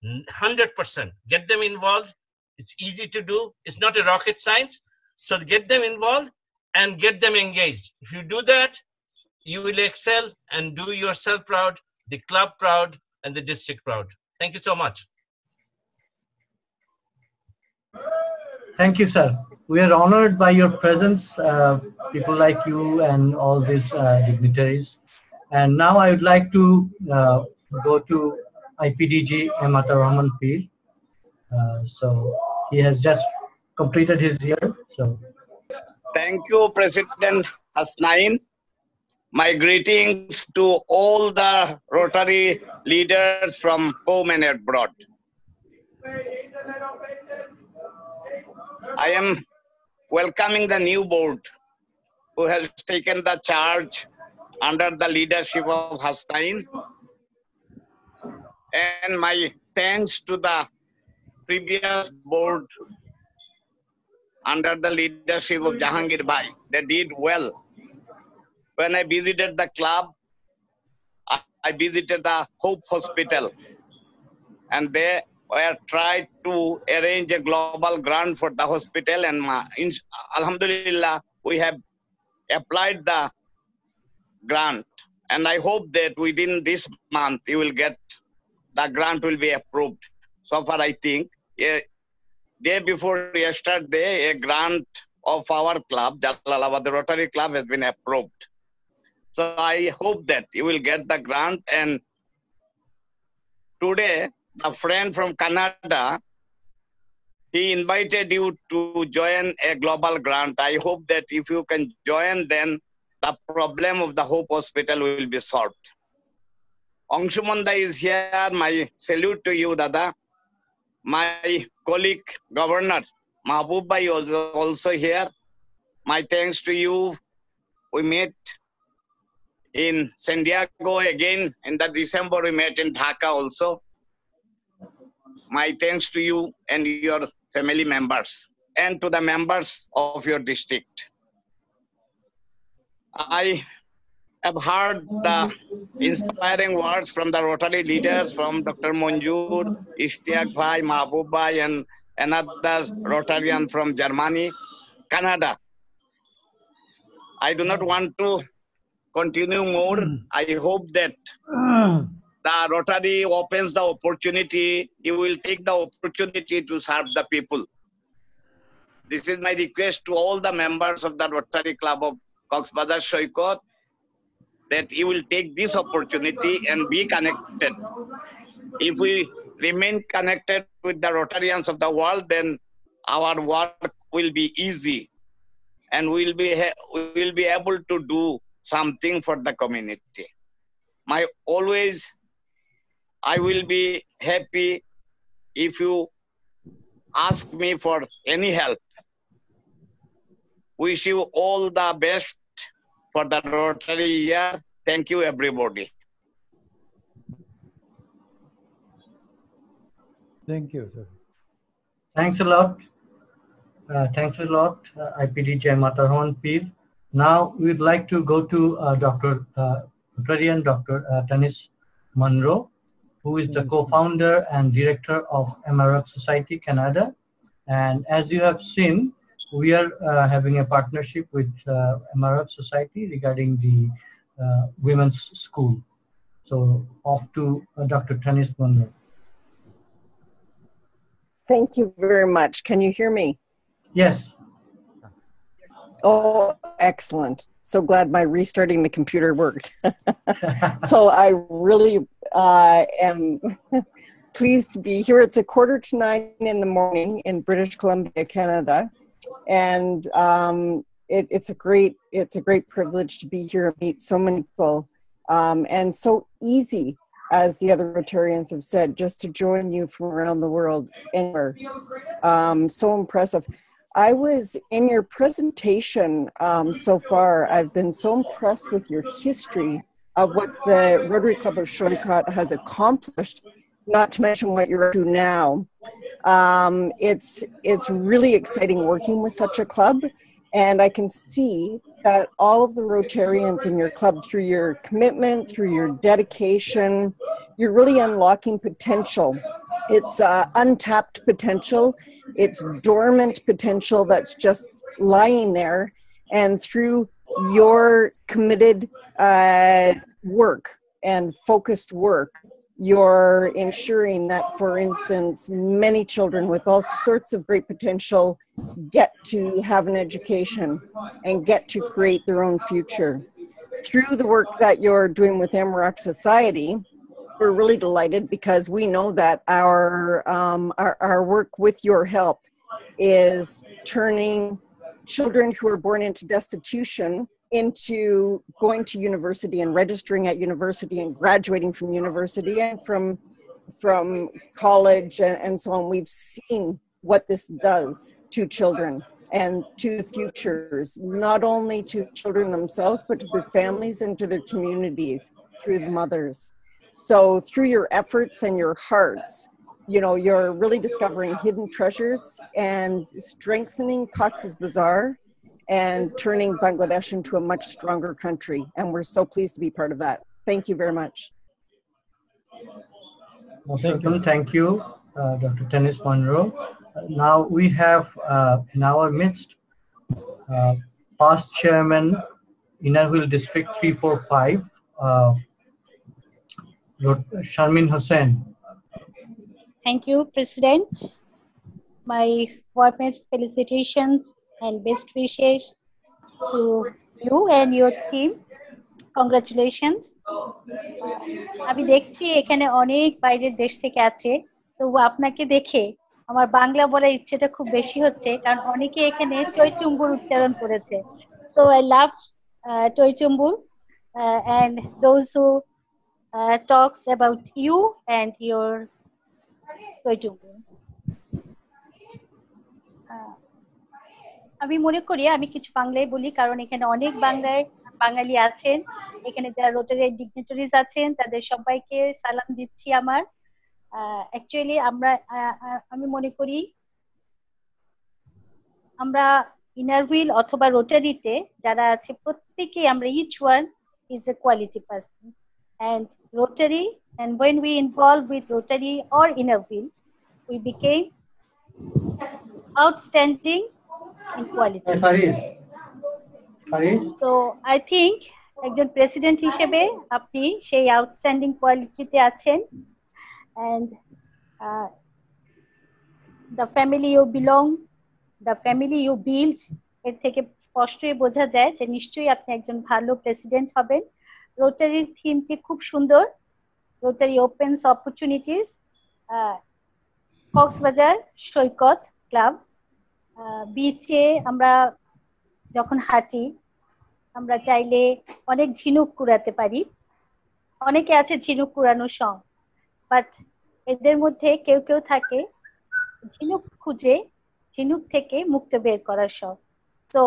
100%. Get them involved. It's easy to do. It's not a rocket science. So get them involved and get them engaged. If you do that, you will excel and do yourself proud, the club proud, and the district proud. Thank you so much. Thank you, sir. We are honored by your presence, people like you and all these dignitaries. And now I would like to go to IPDG Emata Rahman Pir. So he has just completed his year. So thank you, President Hasnain. My greetings to all the Rotary leaders from home and abroad. I am welcoming the new board who has taken the charge under the leadership of Hasnain, and my thanks to the previous board under the leadership of Jahangir Bhai. They did well. When I visited the club, I visited the Hope Hospital, and they were tried to arrange a global grant for the hospital, and Alhamdulillah, we have applied the grant, and I hope that within this month you will get the grant will be approved. So far, I think day before yesterday, a grant of our club, Jalalabad Rotary Club, has been approved. So I hope that you will get the grant. And today, a friend from Canada, he invited you to join a global grant. I hope that if you can join, then the problem of the Hope Hospital will be solved. Angshumonda is here. My salute to you, Dada. My colleague, Governor Mahbub Bhai, is also here. My thanks to you. We met in San Diego again. In the December, we met in Dhaka also. My thanks to you and your family members and to the members of your district. I have heard the inspiring words from the Rotary leaders, from Dr. Monjur, Ishtiaq Bhai, Mahbub Bhai, and another Rotarian from Germany, Canada. I do not want to continue more. I hope that the Rotary opens the opportunity. You will take the opportunity to serve the people. This is my request to all the members of the Rotary Club of COX'S Bazar Shaikat, that you will take this opportunity and be connected. If we remain connected with the Rotarians of the world, then our work will be easy and we'll be able to do something for the community. I will be happy if you ask me for any help. Wish you all the best for the Rotary year. Thank you, everybody. Thank you, sir. Thanks a lot. IPD Jai Matarhon Pir. Now we'd like to go to Rotarian Dr. Tanis Monroe, who is the co-founder and director of MRF Society Canada. And as you have seen, we are having a partnership with MRF Society regarding the women's school. So off to Dr. Tanis Monroe. Thank you very much. Can you hear me? Yes. Oh, excellent. So glad my restarting the computer worked. So I really am pleased to be here. It's 8:45 in the morning in British Columbia, Canada. And it's a great privilege to be here and meet so many people, and so easy, as the other Rotarians have said, just to join you from around the world anywhere. So impressive. I was in your presentation so far. I've been so impressed with your history of what the Rotary Club of Shaikat has accomplished, not to mention what you're up to now. It's really exciting working with such a club, and I can see that all of the Rotarians in your club, through your commitment, through your dedication, you're really unlocking potential. It's untapped potential. It's dormant potential that's just lying there, and through your committed work and focused work, you're ensuring that, for instance, many children with all sorts of great potential get to have an education and get to create their own future. Through the work that you're doing with MRF Society, we're really delighted, because we know that our work with your help is turning children who are born into destitution into going to university and registering at university and graduating from university and from college and so on. We've seen what this does to children and to the futures, not only to children themselves, but to their families and to their communities through the mothers. So through your efforts and your hearts, you know, you're really discovering hidden treasures and strengthening COX'S Bazar and turning Bangladesh into a much stronger country. And we're so pleased to be part of that. Thank you very much. Thank you, Dr. Tanis Monroe. Now we have in our midst past chairman, Innerville District 345, Sharmin Hussain. Thank you, President. My warmest felicitations and best wishes to you and your team. Congratulations. আমি দেখছি এখানে অনেক বাইরের দেশ থেকে আছে, তো আপনাকে দেখে আমার বাংলা বলার ইচ্ছেটা খুব বেশি হচ্ছে, কারণ অনেকে এখানে টইটুম্বুর উচ্চারণ করেছে। So I love টইটুম্বুর and those who talks about you and your টইটুম্বুর। আমি মনে করি আমি কিছু বাংলায় বলি, কারণ এখানে অনেক বাঙালি আছেন, এখানে যারা রোটারি ডিগনিটারিজ আছেন তাদের সবাইকে সালাম দিচ্ছি আমার। অ্যাকচুয়ালি আমি মনে করি আমরা ইনার হুইল অথবা রোটারিতে যারা আছে প্রত্যেকেই আমরা each one is a quality person and Rotary, and when we involved with Rotary or inner wheel we became outstanding in quality. So I think একজন প্রেসিডেন্ট হিসেবে আপনি সেই আউটস্ট্যান্ডিং কোয়ালিটিতে আছেন and the family you belong, the family you build, এর থেকে স্পষ্টই বোঝা যায় যে নিশ্চয়ই আপনি একজন ভালো প্রেসিডেন্ট হবেন। রোটারির থিমটি খুব সুন্দর, রোটারি ওপেনস অপরচুনিটিস, কক্সবাজার সৈকত ক্লাব। বিচে আমরা যখন হাঁটি আমরা চাইলে অনেক ঝিনুক কুড়াতে পারি, অনেকে আছে ঝিনুক কুড়ানোর শখ, বাট এদের মধ্যে কেউ কেউ থাকে ঝিনুক খুঁজে ঝিনুক থেকে মুক্ত বের করার শখ। সো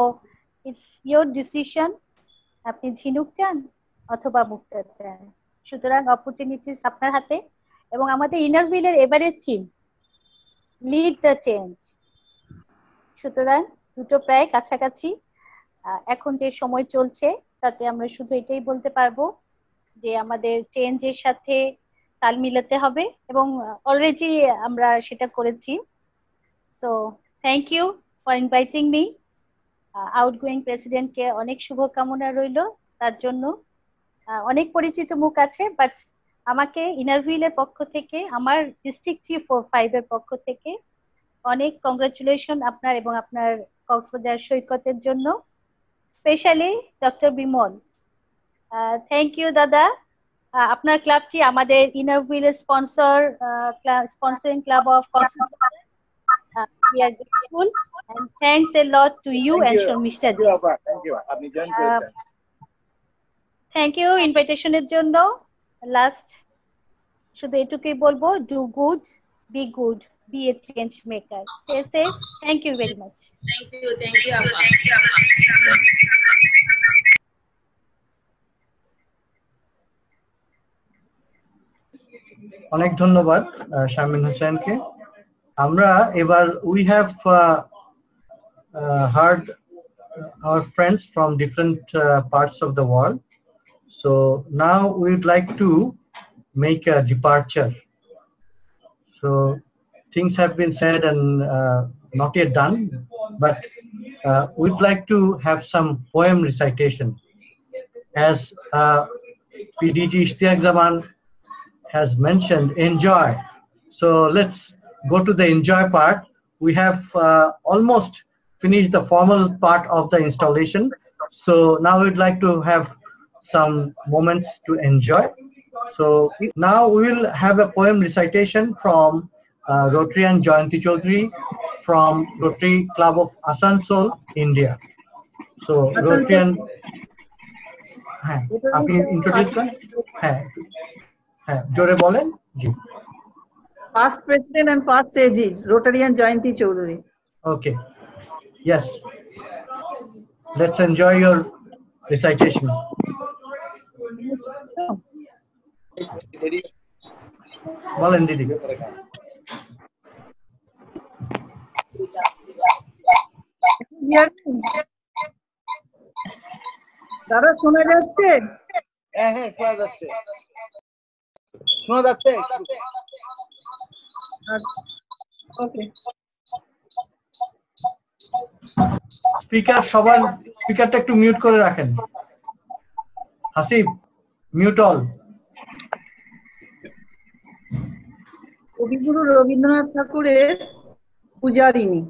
ইটস ইয়োর ডিসিশন, আপনি ঝিনুক চান অথবা মুক্ত চান, সুতরাং অপরচুনিটিস আপনার হাতে। এবং আমাদের ইনার হুইলের এবারের থিম লিড দ্য চেঞ্জ, সুতরাং দুটো প্রায় কাছাকাছি। এখন যে সময় চলছে তাতে আমরা শুধু এটাই বলতে পারবো যে আমাদের চেঞ্জের সাথে তাল মিলাতে হবে এবং অলরেডি আমরা সেটা করেছি। So thank you for inviting me. Outgoing প্রেসিডেন্টকে অনেক শুভকামনা রইল, তার জন্য অনেক পরিচিত মুখ আছে, বাট আমাকে ইনার হুইলের পক্ষ থেকে, আমার ডিস্ট্রিক্ট 3-4-5 এর পক্ষ থেকে অনেক কংগ্রাচুলেশন আপনার এবং আপনার কক্সবাজার সৈকতের জন্য, specially doctor Bimal. Thank you দাদা। আপনার ক্লাবটি আমাদের ইনার হুইলের sponsoring club of Cox's Bazar. We are grateful and thanks a lot to you and Shomishta ji. Thank you. আপনি জয়েন করেছেন। থ্যাংক ইউ ইনভাইটেশনের জন্য। লাস্ট শুধু এটুকুই বলবো, do good, be good, be a change maker. Thank you very much. Thank you আপা। অনেক ধন্যবাদ শামিন হোসেনকে। আমরা এবার we have heard our friends from different parts of the world, so now we would like to make a departure. So things have been said and not yet done, but we'd like to have some poem recitation. As PDG Ishtiaq Zaman has mentioned, enjoy. So let's go to the enjoy part. We have almost finished the formal part of the installation. So now we'd like to have some moments to enjoy. So now we'll have a poem recitation from Rotarian Jayanti Chaudhary from Rotary Club of Asansol, India. So Rotarian, আপনি introduce করেন। হ্যাঁ জোরে বলেন। জি। Past President and past AG, Rotarian Jayanti Chaudhary. Okay. Yes. Let's enjoy your recitation. বলেন দিদি। দাদা শোনা যাচ্ছে? হ্যাঁ শোনা যাচ্ছে। শোনা যাচ্ছে? ওকে। স্পিকার সবার স্পিকারটা একটু মিউট করে রাখেন। Hasib mute all. কবিগুরু রবীন্দ্রনাথ ঠাকুরের পূজারিণী।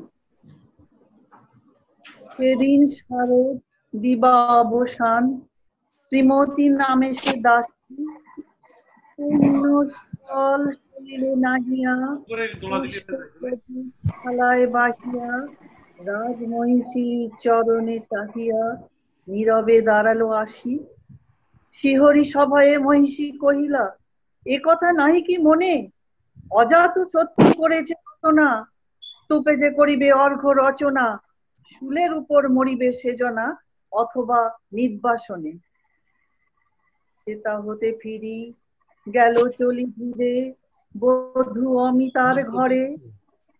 সেদিন শারদ দিবা অবসান, শ্রীমতী নামে সে দাসী, পূর্ণ স্থল শরীরে নাহিয়া, থালায় বাহিয়া, রাজমহিষী চরণে চাহিয়া, নীরবে দাঁড়ালো আসি। শিহরি সভয়ে মহিষী কহিলা, এ কথা নাহি কি মনে? অজাত সত্যি করেছে ঘটনা, স্তূপে যে করিবে অর্ঘ্য রচনা, শুলের উপর মরিবে সেজনা, অথবা নির্বাসনে। সেটা হতে ফিরি গেল চলি ধীরে, বধূ অমিতার ঘরে,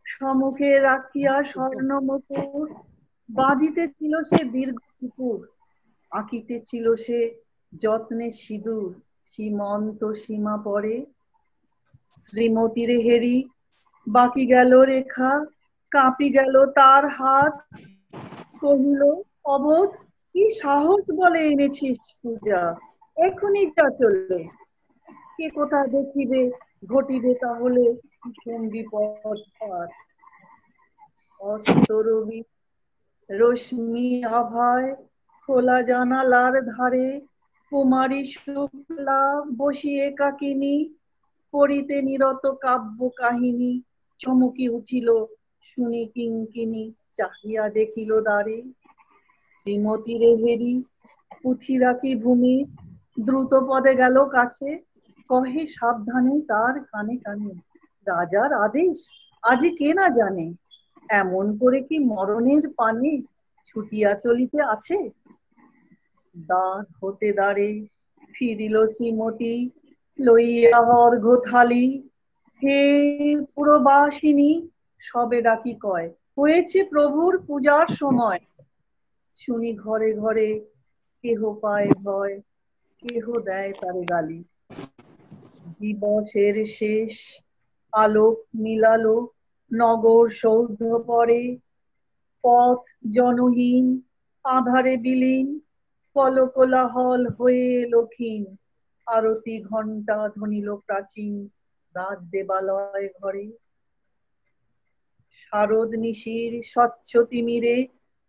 সম্মুখে রাখিয়া স্বর্ণ মুকুট, বাঁধিতে ছিল সে দীর্ঘ চুপুর, আঁকিতে ছিল সে যত্নে সিঁদুর, সীমন্ত সীমা পরে। শ্রীমতীর হেরি বাকি গেল রেখা, কাঁপি গেল তার হাত, কহিল অবোধ কি সাহস বলে এনেছিস পূজা, এখনই যা চললে, কে কোথা দেখিবে ঘটিবে তাহলে ভীষণ বিপদ পার। অস্তরবি রশ্মি আভায় খোলা জানালার ধারে, কুমারী শুক্লা বসিয়ে কাকিনী পড়িতে নিরত কাব্য কাহিনী, চমকি উঠিল শুনি কিঙ্কিনী, চাহিয়া দেখিল দ্বারে। শ্রীমতীর হেরি পুঁথি রাখি ভূমি, দ্রুত পদে গেল কাছে, কহে সাবধানে তার কানে কানে, রাজার আদেশ আজি কে না জানে, এমন করে কি মরণের পানে ছুটিয়া চলিতে আছে। দ্বার হতে দ্বারে ফিরিল শ্রীমতী, লইয়া অর্ঘ্য থালি, হে পুরবাসিনী সবে ডাকি কয়, হয়েছে প্রভুর পূজার সময়। শুনি ঘরে ঘরে কেহ পায় ভয়, কেহ দেয় তারে গালি। দিবসের শেষ আলোক মিলালো নগর সৌধ পরে, পথ জনহীন আধারে বিলীন, কলকোলাহল হয়ে লক্ষীন, আরতি ঘণ্টা ধ্বনিল প্রাচীন রাজ দেবালয় ঘরে। শারদ নিশির স্বচ্ছ তিমিরে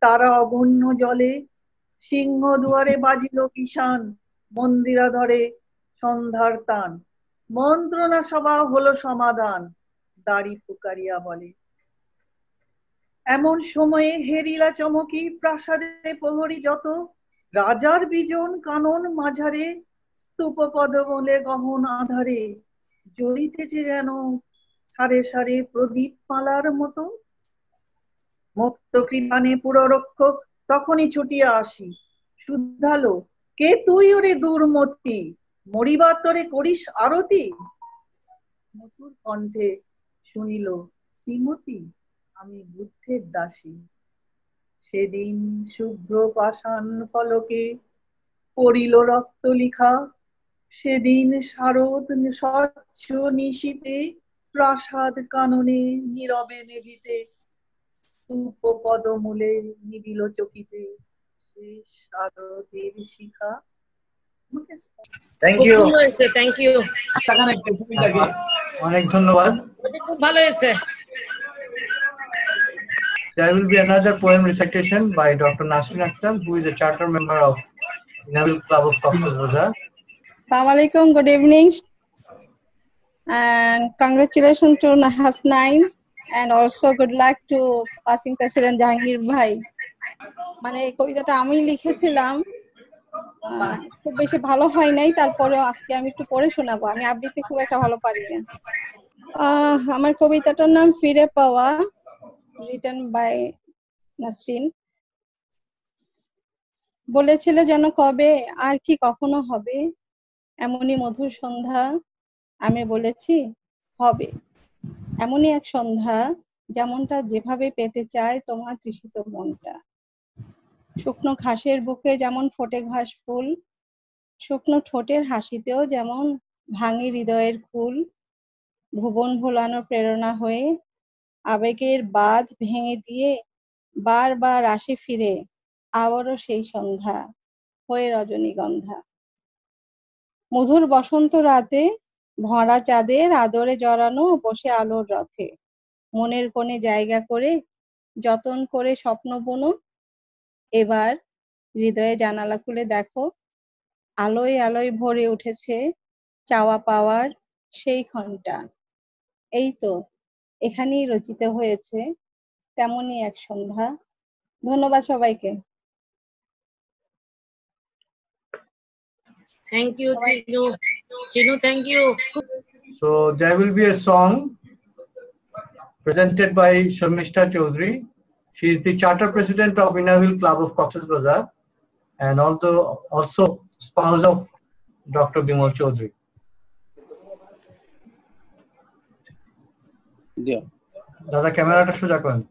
তারা অগণ্য জলে, সিংহ দুয়ারে বাজিল কিষান মন্দিরা ধরে সন্ধ্যার তান, মন্ত্রণা সভা হলো সমাধান, দাড়ি পুকারিয়া বলে। এমন সময়ে হেরিলা চমকি প্রাসাদে প্রহরী যত, রাজার বিজন কানন মাঝারে, স্তূপ পদবলে গহন আধারে, জ্বলিতেছে যেন সারে সারে প্রদীপ মালার মতো। মুক্ত কৃপানে পুররক্ষক তখনই ছুটিয়া আসি, শুদ্ধালো কে তুই ওরে দুর্মতি, মরিবার তরে করিস আরতি। মধুর কণ্ঠে শুনিল শ্রীমতী আমি বুদ্ধের দাসী। সেদিন শুভ্র পাষাণ ফলকে পড়িল রক্ত লিখা, সেদিন শারদ স্বচ্ছ নিশীতে প্রাসাদ কাননে নীরবে নেভিতে, স্তূপ পদমূলে নিবিল চকিতে শেষ শারদের শিখা। থ্যাংক ইউ, থ্যাংক ইউ, অনেক ধন্যবাদ। খুব ভালো হয়েছে। There will be another poem recitation by Dr. Nasrin Akhtar, who is a charter member of Rotary Club of COX'S Bazar. Assalamu alaikum, good evening, and congratulations to Hasnain, and also good luck to passing President Jahangir Bhai. মানে এই কবিতাটা আমি লিখেছিলাম, খুব বেশি ভালো হয় নাই, তারপরেও আজকে আমি একটু পড়ে শোনাবো। আমি আবৃত্তি খুব একটা ভালো পারি না। আমার কবিতাটার নাম ফিরে পাওয়া, রিটেন বাই নাসরিন। বলেছিলে যেন কবে আর কি কখনো হবে, এমনই মধুর সন্ধ্যা, আমি বলেছি হবে এমনই এক সন্ধ্যা, যেমনটা যেভাবে পেতে চায় তোমার তৃষিত মনটা। শুকনো ঘাসের বুকে যেমন ফোটে ঘাস ফুল, শুকনো ঠোঁটের হাসিতেও যেমন ভাঙে হৃদয়ের ফুল। ভুবন ভোলানো প্রেরণা হয়ে আবেগের বাঁধ ভেঙে দিয়ে বারবার আসে ফিরে আবারও সেই সন্ধ্যা হয়ে রজনীগন্ধা। মধুর বসন্ত রাতে ভরা চাঁদের আদরে জড়ানো বসে আলোর রথে, মনের কোণে জায়গা করে যতন করে স্বপ্ন বুনো। এবার হৃদয়ে জানালা খুলে দেখো, আলোয় আলোয় ভরে উঠেছে চাওয়া পাওয়ার সেই ঘন্টা। এই তো এখানেই রচিত হয়েছে তেমনই এক সন্ধ্যা। ধন্যবাদ সবাইকে। Thank you, Chinu. Chinu, thank you. So there will be a song presented by Sharmishta Chaudhary. She is the charter president of Innerville Club of COX'S Bazar and also spouse of Dr. Bimal Chaudhary. দাদা ক্যামেরাটা সোজা করেন।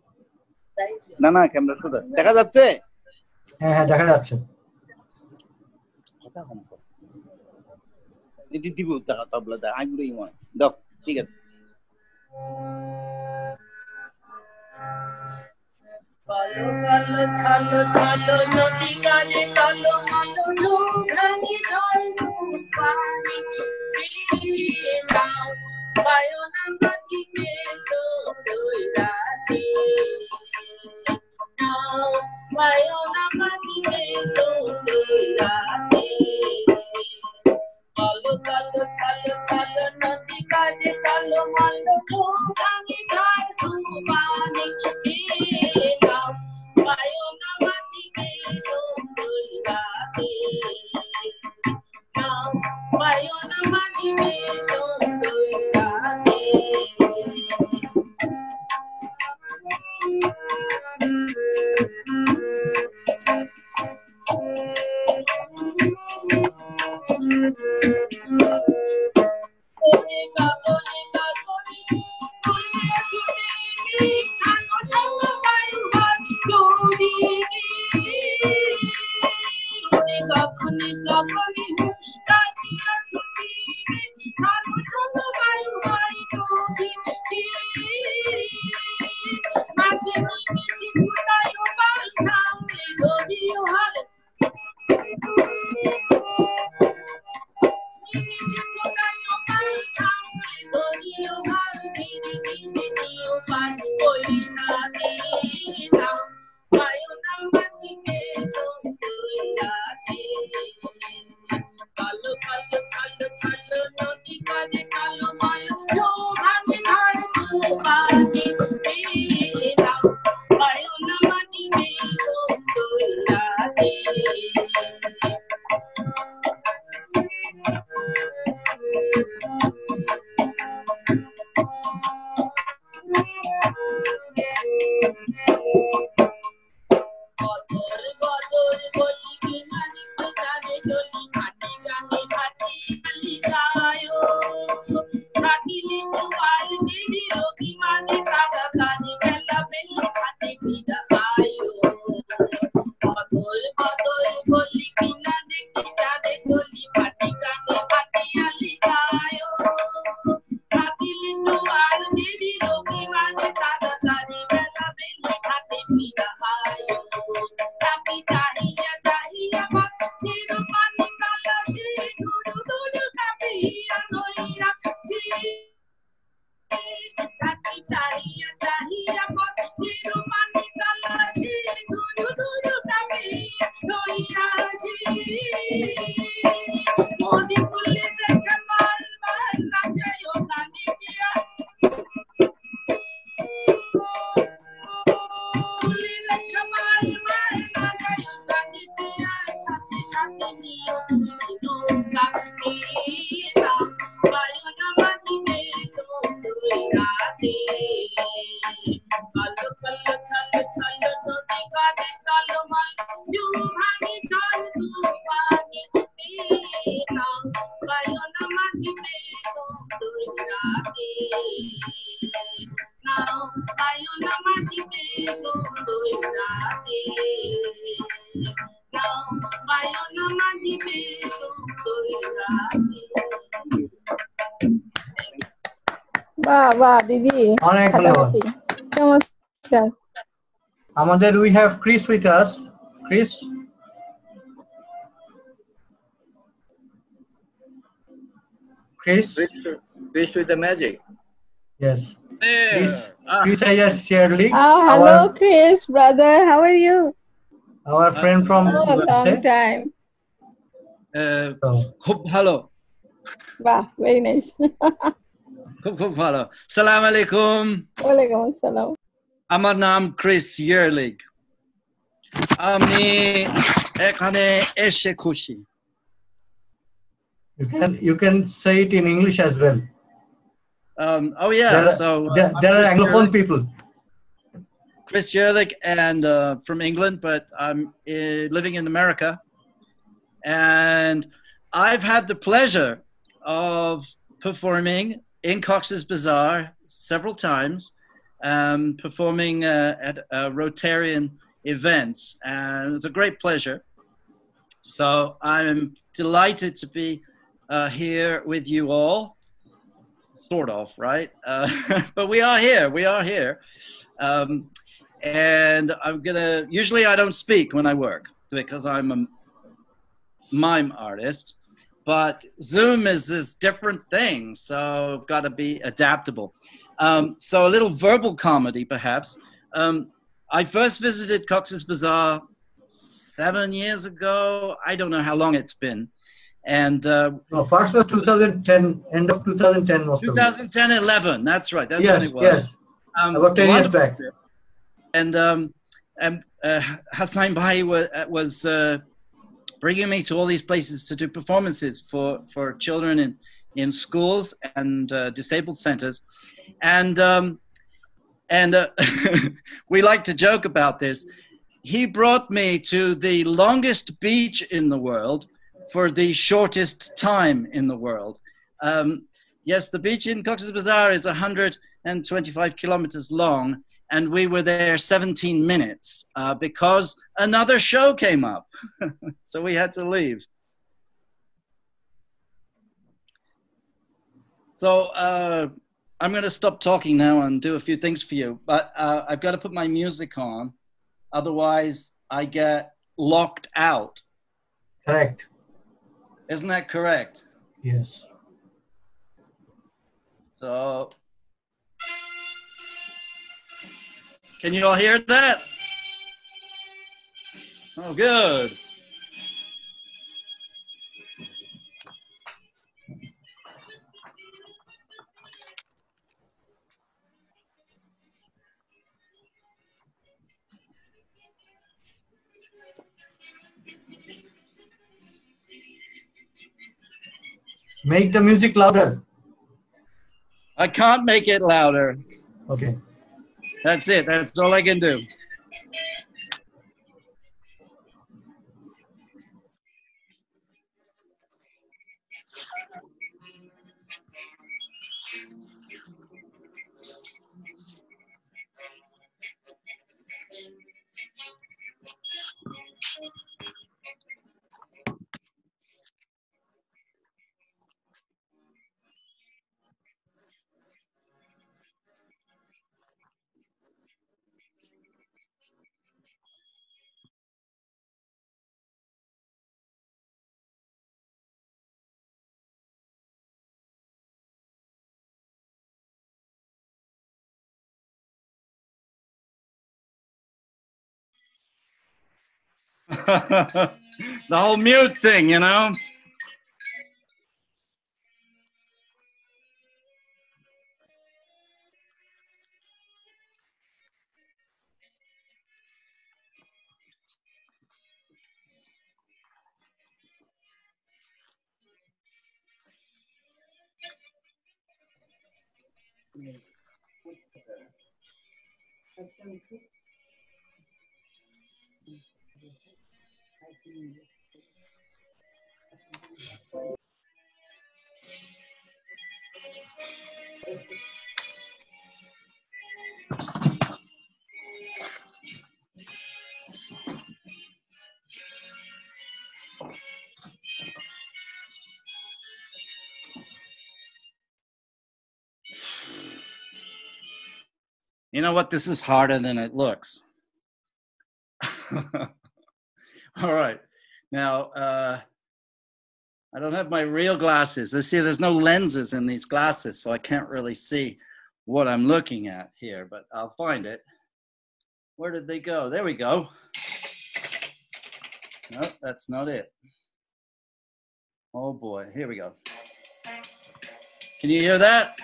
না না camera সোজা দেখা যাচ্ছে হ্যাঁ হ্যাঁ দেখা যাচ্ছে কথা কম কর এটি দিব দেখা তবলা দা আইগুড়ি মনে দাও ঠিক আছে কালো কালো ছলো ছলো নদী কালে টলো মলো ঢোকানি ঝড় পানি দিয়ে নাও বায়না মাটি মেশো দইরাতে নাও বায়না মাটি মেশো দইরাতে কালো কালো ছলো ছলো নদী কালে টলো মলো ঢোকানি ঝড় পানি দিয়ে নাও বায়না মাটি মেশো দইরাতে নাও বায়না মাটি মেশো দইরাতে বাহ বাহ দিদি অনেক ধন্যবাদ চমৎকার আমাদের we have Chris with us. Chris Chris with the magic. Yes. Chris is Shirley. Oh, hello Chris, brother. How are you? Our friend from long time. খুব ভালো বাহ very nice. খুব ভালো সালাম আলাইকুম ওয়ালাইকুম আসসালাম আমার নাম ক্রিস ইয়ারলিগ আমি এখানে এসে খুশি You can say it in English as well. Oh yeah, there are Anglophone people. Chris Yerlich and from England, but I'm living in America, and I've had the pleasure of performing in COX'S Bazar several times. performing at Rotarian events, and it's a great pleasure. So I'm delighted to be here with you all, sort of, right? But we are here. And usually I don't speak when I work because I'm a mime artist, but Zoom is this different thing, so I've got to be adaptable. So a little verbal comedy, perhaps. I first visited COX'S Bazar 7 years ago. I don't know how long it's been. And no, first was 2010, end of 2010 was 2010-11. That's right. That's yes, when it was. yes. About 10 years back. And Hasnain Bhai was bringing me to all these places to do performances for children in schools and disabled centers, and we like to joke about this. He brought me to the longest beach in the world for the shortest time in the world. Yes, the beach in Cox's Bazar is 125 kilometers long, and we were there 17 minutes because another show came up. So we had to leave. So I'm going to stop talking now and do a few things for you, but I've got to put my music on. Otherwise, I get locked out. Correct. Isn't that correct? Yes. So, can you all hear that? Oh, good. Make the music louder. I can't make it louder. Okay. That's it. That's all I can do. The whole mute thing, you know? You know what? This is harder than it looks. All right. Now, I don't have my real glasses. See, there's no lenses in these glasses, so I can't really see what I'm looking at here, but I'll find it. Where did they go? There we go. No, that's not it. Oh boy, here we go. Can you hear that?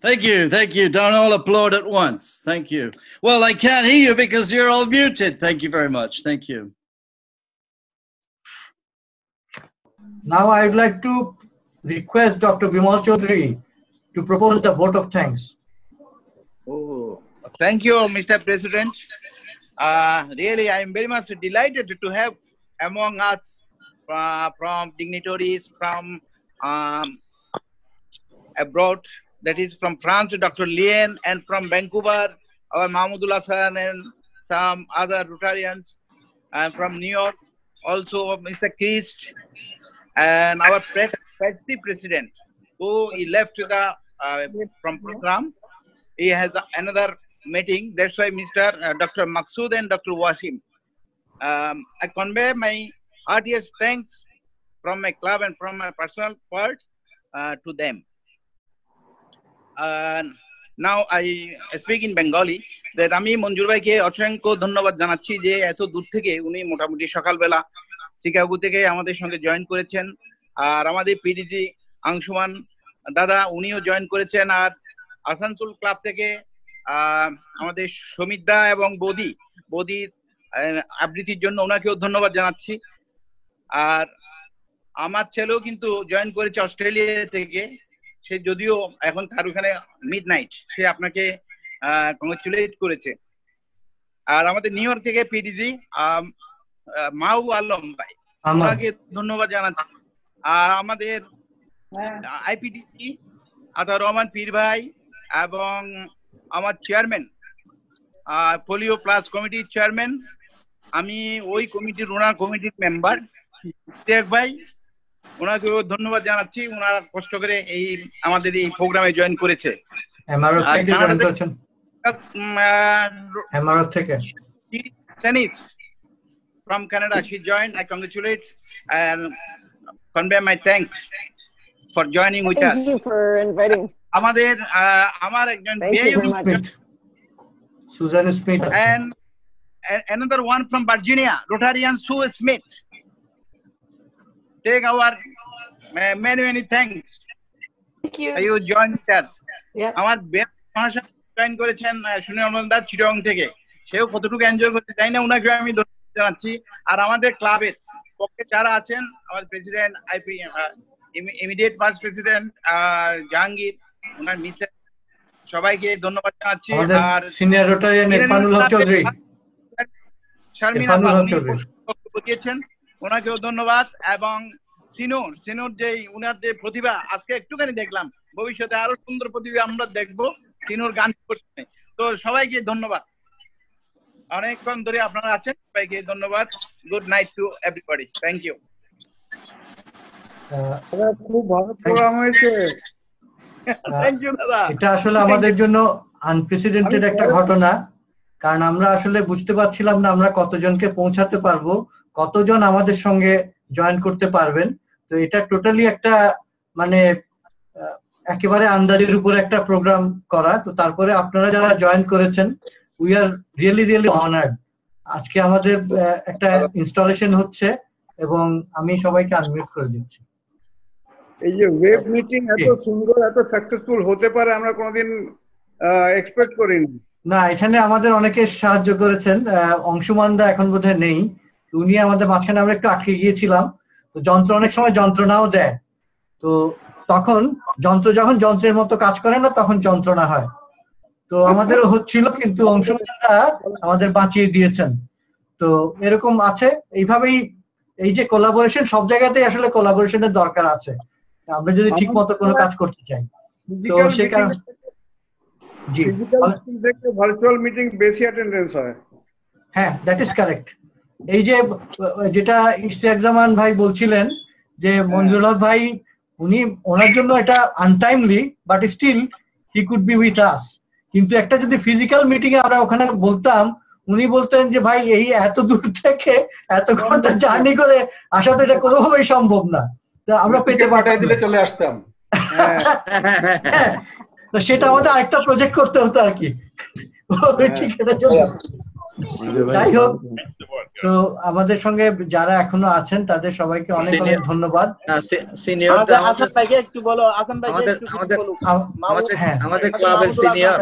Thank you. Thank you. Don't all applaud at once. Thank you. Well, I can't hear you because you're all muted. Thank you very much. Thank you. Now I'd like to request Dr. Bimal Chaudhary to propose the vote of thanks. Oh, thank you, Mr. President. Really, I am very much delighted to have among us from dignitaries from abroad, that is from France, Dr. Lien, and from Vancouver, our Mahmudullah San and some other Rotarians, and from New York, also Mr. Christ, and our president, who he left the from program. He has another meeting. That's why Mr. Dr. Maksud and Dr. Wasim. I convey my heartiest thanks from my club and from my personal part to them. Now I speak in Bengali. That আমি মঞ্জুর ভাইকে অসংখ্য ধন্যবাদ জানাচ্ছি যে এত দূর থেকে উনি মোটামুটি সকালবেলা শিকাগো থেকে আমাদের সঙ্গে জয়েন করেছেন। আর আমাদের পিডিজি আংশুমান দাদা উনিও জয়েন করেছেন। আর আসানসোল ক্লাব থেকে আমাদের সমিতদা এবং বৌদির আবৃত্তির জন্য ওনাকেও ধন্যবাদ জানাচ্ছি। আর আমার ছেলেও কিন্তু জয়েন করেছে অস্ট্রেলিয়া থেকে। সে যদিও এখন তার ওখানে মিডনাইট, সে আপনাকে কংগ্রেচুলেট করেছে। আর আমাদের নিউ ইয়র্ক থেকে পিডিজি মাহবু আলম ভাই, ওনাকে ধন্যবাদ জানাচ্ছি। আর আমাদের আইপিডিসি আতাউর রহমান পীর ভাই এবং আমার চেয়ারম্যান, পোলিও প্লাস কমিটির চেয়ারম্যান, আমি ওই কমিটির ওনার কমিটির মেম্বার শেখ ভাই, ওনাকেও ধন্যবাদ জানাচ্ছি। ওনারা কষ্ট করে এই আমাদের এই প্রোগ্রামে জয়েন করেছে। From Canada, she joined. I congratulate and convey my thanks for joining with us. Thank you for inviting. আমাদের আমার একজন Susan Smith and another one from Virginia, Rotarian Sue Smith. Take our many thanks. Thank you. You joined us. Yeah. আমার ভাষা join করেছেন সুনীল আমলদার চিটং থেকে। সেও কতটুকু enjoy করতে চাই না, ওনাকে আমি ধন্যবাদ জানাচ্ছি। আর আমাদের ক্লাবের পক্ষে যারা আছেন, আমার president IP immediate vice president Jahangir, ওনার মিসেস, সবাইকে ধন্যবাদ জানাচ্ছি। আর সিনিয়র রোটারিয়ান ইরফানুল হক চৌধুরী, শারমিনা বক্তব্য দিয়েছেন, ওনাকেও ধন্যবাদ। এবং সিনুর যে উনার যে প্রতিভা আজকে একটুখানি দেখলাম, ভবিষ্যতে আরো সুন্দর প্রতিভা আমরা দেখবো সিনুর গান করতে। তো সবাইকে ধন্যবাদ, অনেকক্ষণ ধরে আপনারা আছেন, সবাইকে ধন্যবাদ। Good night to everybody, thank you. খুব ভালো প্রোগ্রাম হয়েছে। থ্যাংক ইউ দাদা। এটা আসলে আমাদের জন্য আনপ্রেসিডেন্টেড একটা ঘটনা, কারণ আমরা আসলে বুঝতে পারছিলাম না আমরা কতজনকে পৌঁছাতে পারবো, কতজন আমাদের সঙ্গে জয়েন করতে পারবেন। তো এটা টোটালি একটা মানে একেবারে আন্দাজের উপর একটা প্রোগ্রাম করা। তো তারপরে আপনারা যারা জয়েন করেছেন, উই আর রিয়েলি অনার্ড। আজকে আমাদের একটা ইনস্টলেশন হচ্ছে এবং আমি সবাইকে আনমিউট করে দিচ্ছি। এই যে ওয়েব মিটিং এত সুন্দর, এত সাকসেসফুল হতে পারে আমরা কোনোদিন এক্সপেক্ট করিনি। না, এখানে আমাদের অনেকে সাহায্য করেছেন। অংশুমানদা এখন বোধহয় নেই, তো উনি আমাদের মাঝখানে আমরা একটু আটকে গিয়েছিলাম। তো যন্ত্র অনেক সময় যন্ত্রণাও দেয়, তো তখন যখন যন্ত্রের মতো কাজ করে না তখন যন্ত্রণা হয়। তো আমাদেরও হচ্ছিল, কিন্তু অংশুমানদা আমাদের বাঁচিয়ে দিয়েছেন। তো এরকম আছে, এইভাবেই এই যে কোলাবোরেশন, সব জায়গাতেই আসলে কোলাবোরেশনের দরকার আছে আমরা যদি ঠিক মতো কোনো কাজ করতে চাই। তো ফিজিক্যাল সে মিটিং কারণে জি ফিজিক্যাল মিটিং থেকে ভার্চুয়াল মিটিং বেশি অ্যাটেন্ডেন্স হয়। হ্যাঁ, দ্যাট ইজ কারেক্ট। এই যে যেটা ইশতিয়াকজামান ভাই বলছিলেন যে মঞ্জুর হক ভাই, উনি ওনার জন্য এটা untimely, but still he could be with us. কিন্তু একটা যদি ফিজিক্যাল মিটিং এ আমরা ওখানে বলতাম, উনি বলতেন যে ভাই এই এত দূর থেকে এত ঘন্টা জার্নি করে আসা তো এটা কোনোভাবেই সম্ভব না, তো আমরা পেতে পাঠাই দিলে চলে আসতাম। হ্যাঁ, তো সেটা আমাদের আরেকটা প্রজেক্ট করতে হতো আর কি। ঠিক এটার জন্য। যাই হোক, তো আমাদের সঙ্গে যারা এখনো আছেন তাদের সবাইকে অনেক অনেক ধন্যবাদ। হাসান ভাইকে একটু বলো, হাসান ভাইকে একটু কিছু বলো। হ্যাঁ, আমাদের ক্লাবের সিনিয়র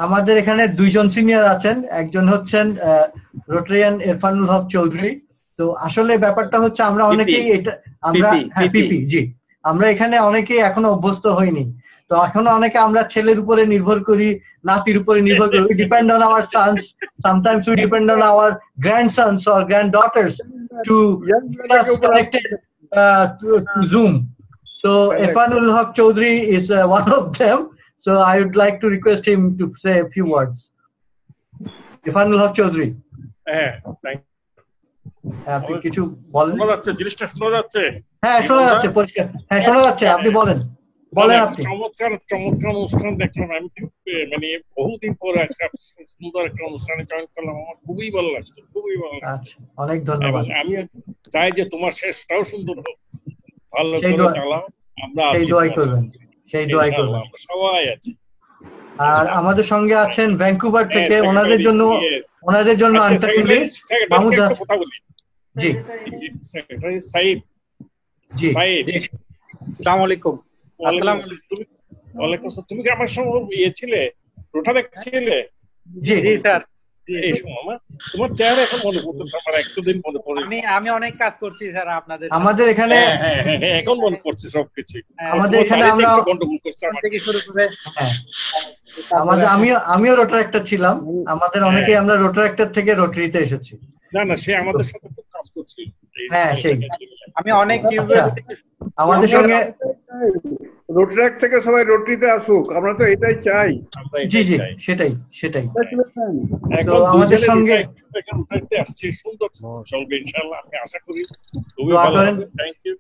আমাদের এখানে দুইজন সিনিয়র আছেন, একজন হচ্ছেন রোটারিয়ান ইরফানুল হক চৌধুরী। তো আসলে ব্যাপারটা হচ্ছে আমরা অনেকেই এটা আমরা হ্যাঁ পিপি জি, আমরা এখানে অনেকেই এখনো অভ্যস্ত হইনি। তো এখনো অনেকে আমরা ছেলের উপরে নির্ভর করি, নাতির উপরে নির্ভর করি। We depend on our sons, sometimes we depend on our grandsons or granddaughters to get us connected to Zoom. So Irfanul Haq Chaudhary is one of them. So I would like to request him to say a few words. Irfanul Haq Chaudhary. আপনি কিছু বলেন। শোনা যাচ্ছে, জিনিসটা শোনা যাচ্ছে? হ্যাঁ, শোনা যাচ্ছে পরিষ্কার। হ্যাঁ, শোনা যাচ্ছে, আপনি বলেন আপনি। চমৎকার চমৎকার অনুষ্ঠান দেখলাম। আমি মানে বহুদিন পরে একটা সুন্দর একটা অনুষ্ঠানে জয়েন করলাম, আমার খুবই ভালো লাগছে, খুবই ভালো লাগছে। অনেক ধন্যবাদ। আমি চাই যে তোমার শেষটাও সুন্দর হোক, ভালো করে চালাও। আমরা আছি, সেই দোয়াই করবেন, আমরা সবাই আছি। আর আমাদের সঙ্গে আছেন ভ্যাঙ্কুভার থেকে, ওনাদের জন্য আন্তরিকভাবে মাহমুদ কথা বলি। জি সেক্রেটারি সাইদ। জি সাইদ, আসসালামু আলাইকুম। ওয়ালাইকুম আসসালাম। তুমি কি আমার সঙ্গে ছিলে, রোটারি ছিলে? জি জি স্যার। এই সময় তোমার চেহারা এখন মনে পড়তেছে আমার, একদিন মনে পড়ে। আমি অনেক কাজ করছি স্যার আপনাদের। আমাদের এখানে এখন মনে পড়ছে সবকিছু। আমাদের এখানে আমরা গন্ডগোল করছি থেকে শুরু করে। আমাদের আমিও রোটারি ছিলাম। আমাদের অনেকেই আমরা রোটারি থেকে রোটারিতে এসেছি। না না, সে আমাদের সাথে খুব কাজ করছিল। হ্যাঁ, সেই আমি অনেক টিউবওয়েল আমাদের সঙ্গে রোটারি থেকে সবাই রোটারিতে আসুক, আমরা তো এটাই চাই। জি জি, সেটাই। তো আমাদের সঙ্গে আসছে, সুন্দর চলবে ইনশাআল্লাহ, আমি আশা করি। খুবই ভালো হবে। Thank you.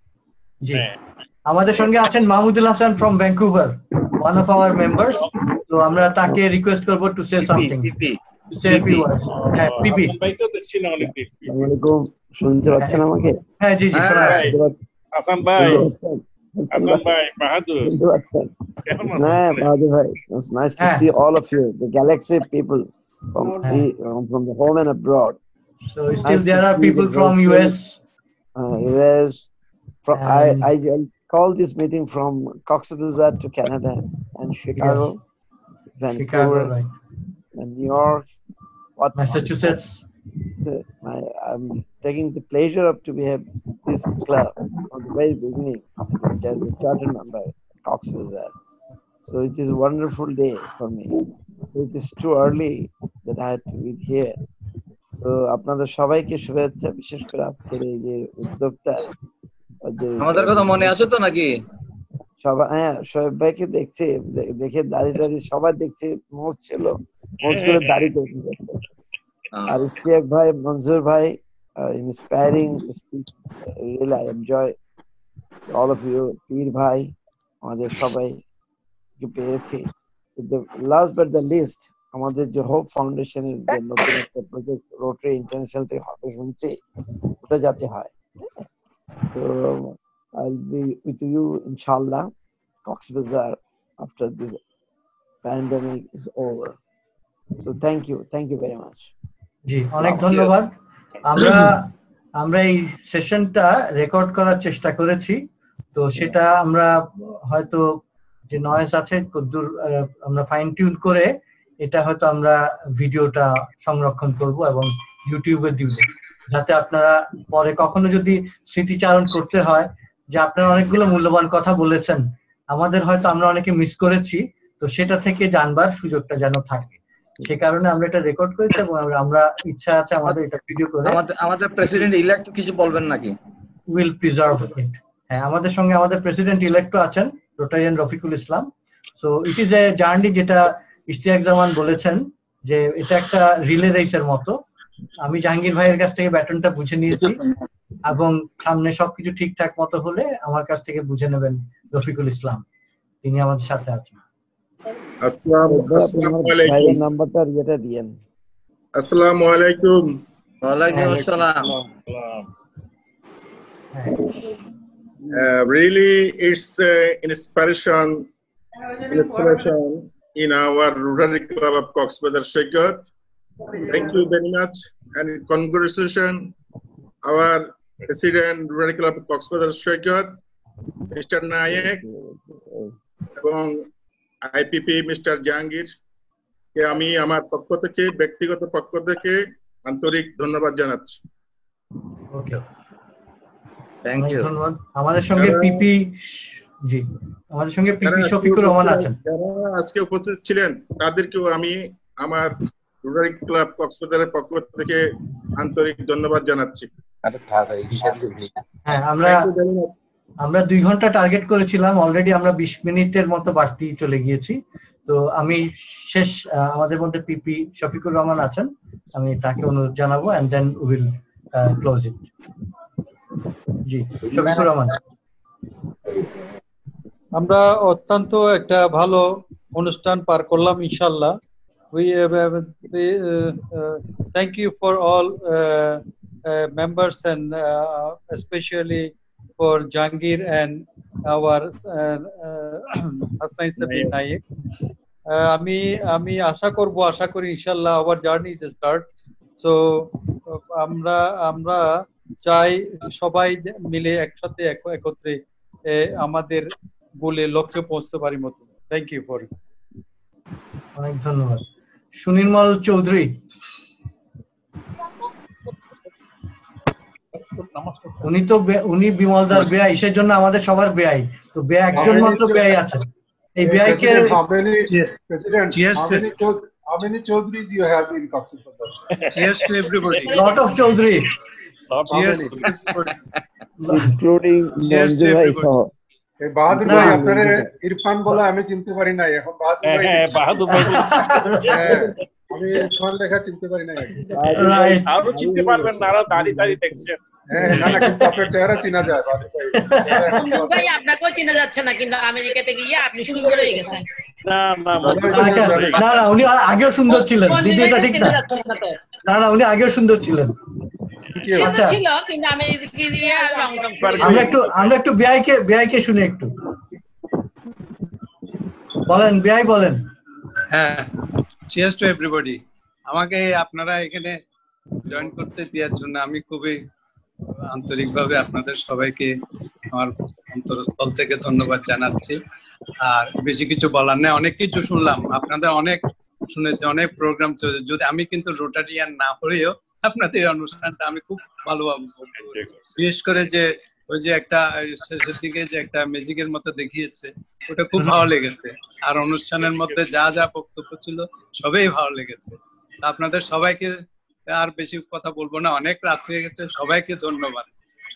জি, আমাদের সঙ্গে আছেন Mahmudul Hasan from Vancouver, one of our members. তো আমরা তাকে রিকোয়েস্ট করব to say something, to say a few words. হ্যাঁ, পিপি ভাইকে দেখছি না অনেকদিন। আসসালামু আলাইকুম, শুনতে পাচ্ছেন আমাকে? হ্যাঁ জি জি, শোনা যাচ্ছে। হাসান ভাই, Hasan bhai, Bahadur. Bahadur bhai, it's nice to see all of you, the Galaxy people from the home and abroad. So still there are people from US. US. I call this meeting from COX'S to Canada and Chicago, Vancouver, and New York, Massachusetts. So I'm taking the pleasure of to have this club from the very beginning as a charter member at COX'S. So it is a wonderful day for me. It is too early that I had to be here. So আপনাদের সবাইকে শুভেচ্ছা, বিশেষ করে আজকের এই যে উদ্যোগটা। আমাদের কথা মনে আছে তো নাকি? সবাই শোয়েব ভাইকে দেখছি, দেখে দাড়ি সবাই দেখছি, মোচ ছিল, মোচ করে দাড়ি করে। আর ইশতিয়াক ভাই, মনজুর ভাই, inspiring speech, really I enjoy all of you. পীর ভাই, আমাদের সবাই কে পেয়েছি। The last but the least, আমাদের যে হোপ ফাউন্ডেশনের যে নতুন একটা প্রজেক্ট রোটারি ইন্টারন্যাশনাল থেকে হাতে শুনছি, ওটা যাতে হয়। তো I'll be with you inshallah, Cox's Bazar, after this pandemic is over. So thank you very much. জি, অনেক ধন্যবাদ। আমরা এই সেশনটা রেকর্ড করার চেষ্টা করেছি, তো সেটা আমরা হয়তো যে নয়েজ আছে আমরা ফাইন টিউন করে এটা হয়তো আমরা ভিডিওটা সংরক্ষণ করব এবং ইউটিউবে দিব, যাতে আপনারা পরে কখনো যদি স্মৃতিচারণ করতে হয় যে আপনারা অনেকগুলো মূল্যবান কথা বলেছেন, আমাদের হয়তো আমরা অনেকে মিস করেছি, তো সেটা থেকে জানবার সুযোগটা যেন থাকে। সে কারণে আমরা এটা রেকর্ড করেছি এবং আমরা ইচ্ছা আছে আমাদের এটা ভিডিও করে আমাদের প্রেসিডেন্ট ইলেক্ট কিছু বলবেন নাকি? উইল প্রিজার্ভ ইট। হ্যাঁ, আমাদের সঙ্গে আমাদের প্রেসিডেন্ট ইলেক্টও আছেন, Rotarian Rafiqul Islam. So it is a journey, যেটা ইশতিয়াক জামান বলেছেন যে এটা একটা রিলে রেসের মতো। আমি জাহাঙ্গীর ভাইয়ের কাছ থেকে ব্যাটনটা বুঝে নিয়েছি এবং সামনে সবকিছু ঠিকঠাক মতো হলে আমার কাছ থেকে বুঝে নেবেন রফিকুল ইসলাম, তিনি আমাদের সাথে আছেন। ভাইয়ের নাম্বারটা যেটা দিয়েন। আসসালামু আলাইকুম। ওয়ালাইকুম আসসালাম। Really, it's inspiration in our Rotary Club of COX'S Bazar Shaikat. Thank you very much and congratulations our President Rotary Club of COX'S Bazar Shaikat, Mr. Nayak, এবং IPP Mr. Jahangir কে আমি আমার পক্ষ থেকে, ব্যক্তিগত পক্ষ থেকে আন্তরিক ধন্যবাদ জানাচ্ছি। ওকে, থ্যাংক ইউ। ধন্যবাদ। আমাদের সঙ্গে পিপি জি, আমাদের সঙ্গে পিপি শফিকুর রহমান আছেন। যারা আজকে উপস্থিত ছিলেন তাদেরকেও আমি আমার রোটারি ক্লাব কক্সবাজারের পক্ষ থেকে আন্তরিক ধন্যবাদ জানাচ্ছি। হ্যাঁ, আমরা 2 ঘন্টা টার্গেট করেছিলাম, অলরেডি আমরা 20 মিনিটের মতো বাড়তি চলে গিয়েছি। তো আমি শেষ, আমাদের মধ্যে পিপি শফিকুর রহমান আছেন, আমি তাকে অনুরোধ জানাবো and then will close it. জি, শফিকুর রহমান। আমরা অত্যন্ত একটা ভালো অনুষ্ঠান পার করলাম ইনশাআল্লাহ। Thank you for all members and especially for Jahangir and our Hasnain Sabir Naik. আমি আশা করি ইনশাআল্লাহ our journey is start. So আমরা চাই সবাই মিলে একসাথে একত্রে আমাদের গোলে লক্ষ্যে পৌঁছতে পারি মতো। Thank you for. অনেক ধন্যবাদ। সুনির্মল চৌধুরী। উনি বিমলদার বেয়াই, সেই জন্য আমাদের সবার বেয়াই। তো বেয়াই একজন মাত্র বেয়াই আছে। এই বেয়াইকে How many Chaudhurys you have in COX'S Bazar? Cheers to everybody. Lot of Chaudhary. Cheers, including Manju bhai saho. এই বাহাদুর ভাই আপনারে ইরফান বলে আমি চিনতে পারি না, এখন বাহাদুর ভাই। হ্যাঁ, বাহাদুর ভাই আমি ইরফান লেখা চিনতে পারি না। আরো চিনতে পারবেন না, আরো দাড়ি দেখছেন। না না, কিন্তু আপনার চেহারা চিনা যায় বাহাদুর ভাই। বন্ধু ভাই আপনাকেও চিনা যাচ্ছে না, কিন্তু আমেরিকাতে গিয়ে আপনি সুন্দর হয়ে গেছেন। না, উনি আগেও সুন্দর ছিলেন। দিদি, এটা ঠিক না। না, উনি আগেও সুন্দর ছিলেন। ছিল, কিন্তু আমেরিকা গিয়ে রং আমরা একটু বেয়াইকে শুনে একটু বলেন। বেয়াই বলেন। হ্যাঁ, চিয়ার্স টু এভরিবডি। আমাকে আপনারা এখানে জয়েন করতে দেওয়ার জন্য আমি খুবই আন্তরিকভাবে আপনাদের সবাইকে আমার অন্তরস্থল থেকে ধন্যবাদ জানাচ্ছি। আর বেশি কিছু বলার নেই, অনেক কিছু শুনলাম, আপনাদের অনেক শুনেছি, অনেক প্রোগ্রাম চলছে। যদি আমি কিন্তু রোটারিয়ান না হলেও আপনাদের এই অনুষ্ঠানটা আমি খুব ভালোভাবে, বিশেষ করে যে ওই যে একটা শেষের দিকে যে একটা ম্যাজিকের মতো দেখিয়েছে, ওটা খুব ভালো লেগেছে। আর অনুষ্ঠানের মধ্যে যা যা বক্তব্য ছিল সবই ভালো লেগেছে। আপনাদের সবাইকে আর বেশি কথা বলবো না, অনেক রাত হয়ে গেছে। সবাইকে ধন্যবাদ,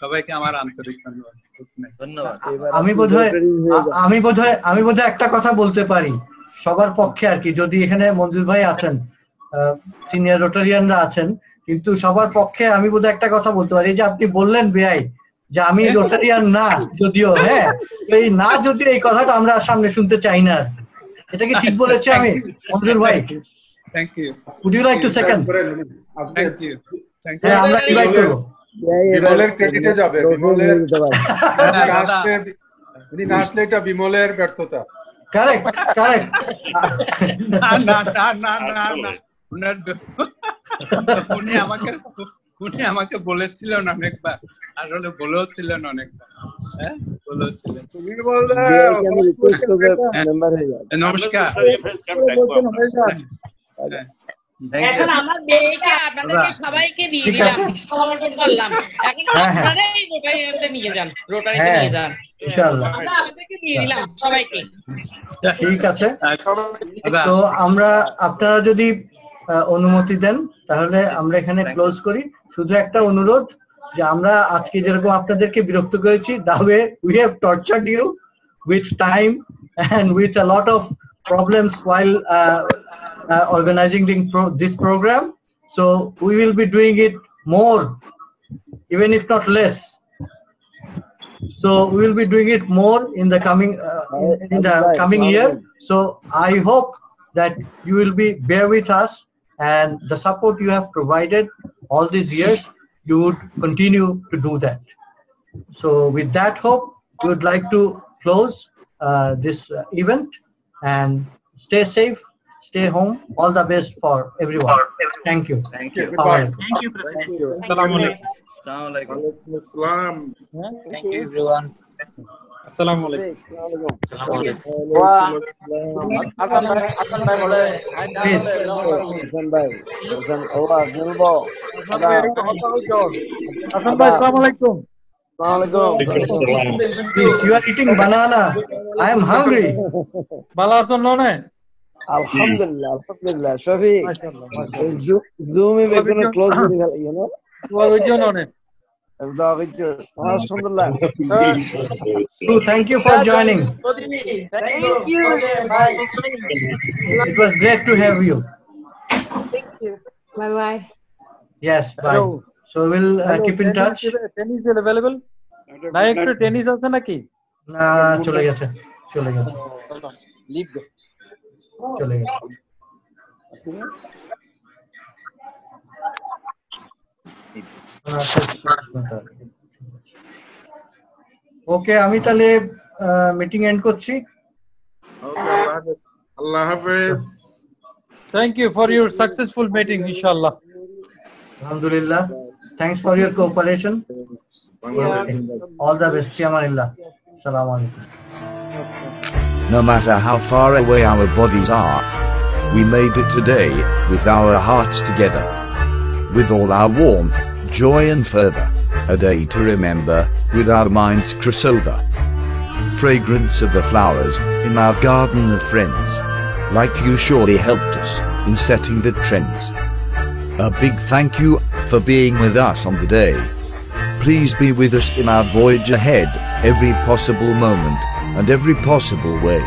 সবাইকে আমার আন্তরিক ধন্যবাদ। আমি বোধহয় একটা কথা বলতে পারি সবার পক্ষে আর কি, যদি এখানে মঞ্জুর ভাই আছেন, সিনিয়র রোটারিয়ানরা আছেন, কিন্তু সবার পক্ষে আমি বোধহয় একটা কথা বলতে পারি। যে আপনি বললেন বেয়াই যে আমি রোটারিয়ান না যদিও, হ্যাঁ, এই না যদিও এই কথাটা আমরা সামনে শুনতে চাই না। এটা কি ঠিক বলেছি আমি, মঞ্জুর ভাই? Thank you. Would you like to second? Thank you. হ্যাঁ, আমরা ইনভাইট করব। বিমলের ক্রেডিটে যাবে, বিমলের উনি না আসলে এটা বিমলের ব্যর্থতা। কারেক্ট। উনি আমাকে বলেছিলেন অনেকবার, আর বলেও ছিলেন অনেকবার। হ্যাঁ, বলেও ছিলেন। নমস্কার। এখন আমার মেয়েকে আপনাদেরকে সবাইকে দিয়ে দিলাম, সবাইকে বললাম এখন আপনারাই রোটারিতে নিয়ে যান, রোটারিতে নিয়ে যান ইনশাআল্লাহ। আমরা আপনাদেরকে দিয়ে দিলাম সবাইকে। ঠিক আছে, তো আমরা আপনারা যদি অনুমতি দেন তাহলে আমরা এখানে ক্লোজ করি। শুধু একটা অনুরোধ যে আমরা আজকে যেরকম আপনাদেরকে বিরক্ত করেছি, that way we have tortured you with time and with a lot of problems while organizing this program, so we will be doing it more, even if not less. So we will be doing it more in the coming year. So I hope that you will bear with us, and the support you have provided all these years, you would continue to do that. So with that hope, we would like to close this event, and stay safe, stay home. All the best for everyone. Thank you. Thank you. Thank you, President. Islam. Thank you, everyone. Assalamu alaikum. You are eating banana. I am hungry. Alhamdulillah, alhamdulillah. Shafiq, Zoom is going to close, you know. Alhamdulillah. So thank you for joining. Thank you. It was great to have you. Thank you. Bye bye. Yes, bye. So we'll keep in touch. Tennis is available? না একটু tennis আছে নাকি? না, চলে গেছে। Leave চলে গেছে। ওকে, আমি তাহলে মিটিং এন্ড করছি। আল্লাহ হাফেজ। Thank you for your successful meeting, inshallah. Alhamdulillah. Thanks for your cooperation. All the best. Fiamanillah. Assalamu alaikum. No matter how far away our bodies are, we made it today with our hearts together. With all our warmth, joy and fervor, a day to remember, with our minds cross over. Fragrance of the flowers in our garden of friends, like you surely helped us in setting the trends. A big thank you for being with us on the day. Please be with us in our voyage ahead, every possible moment and every possible way.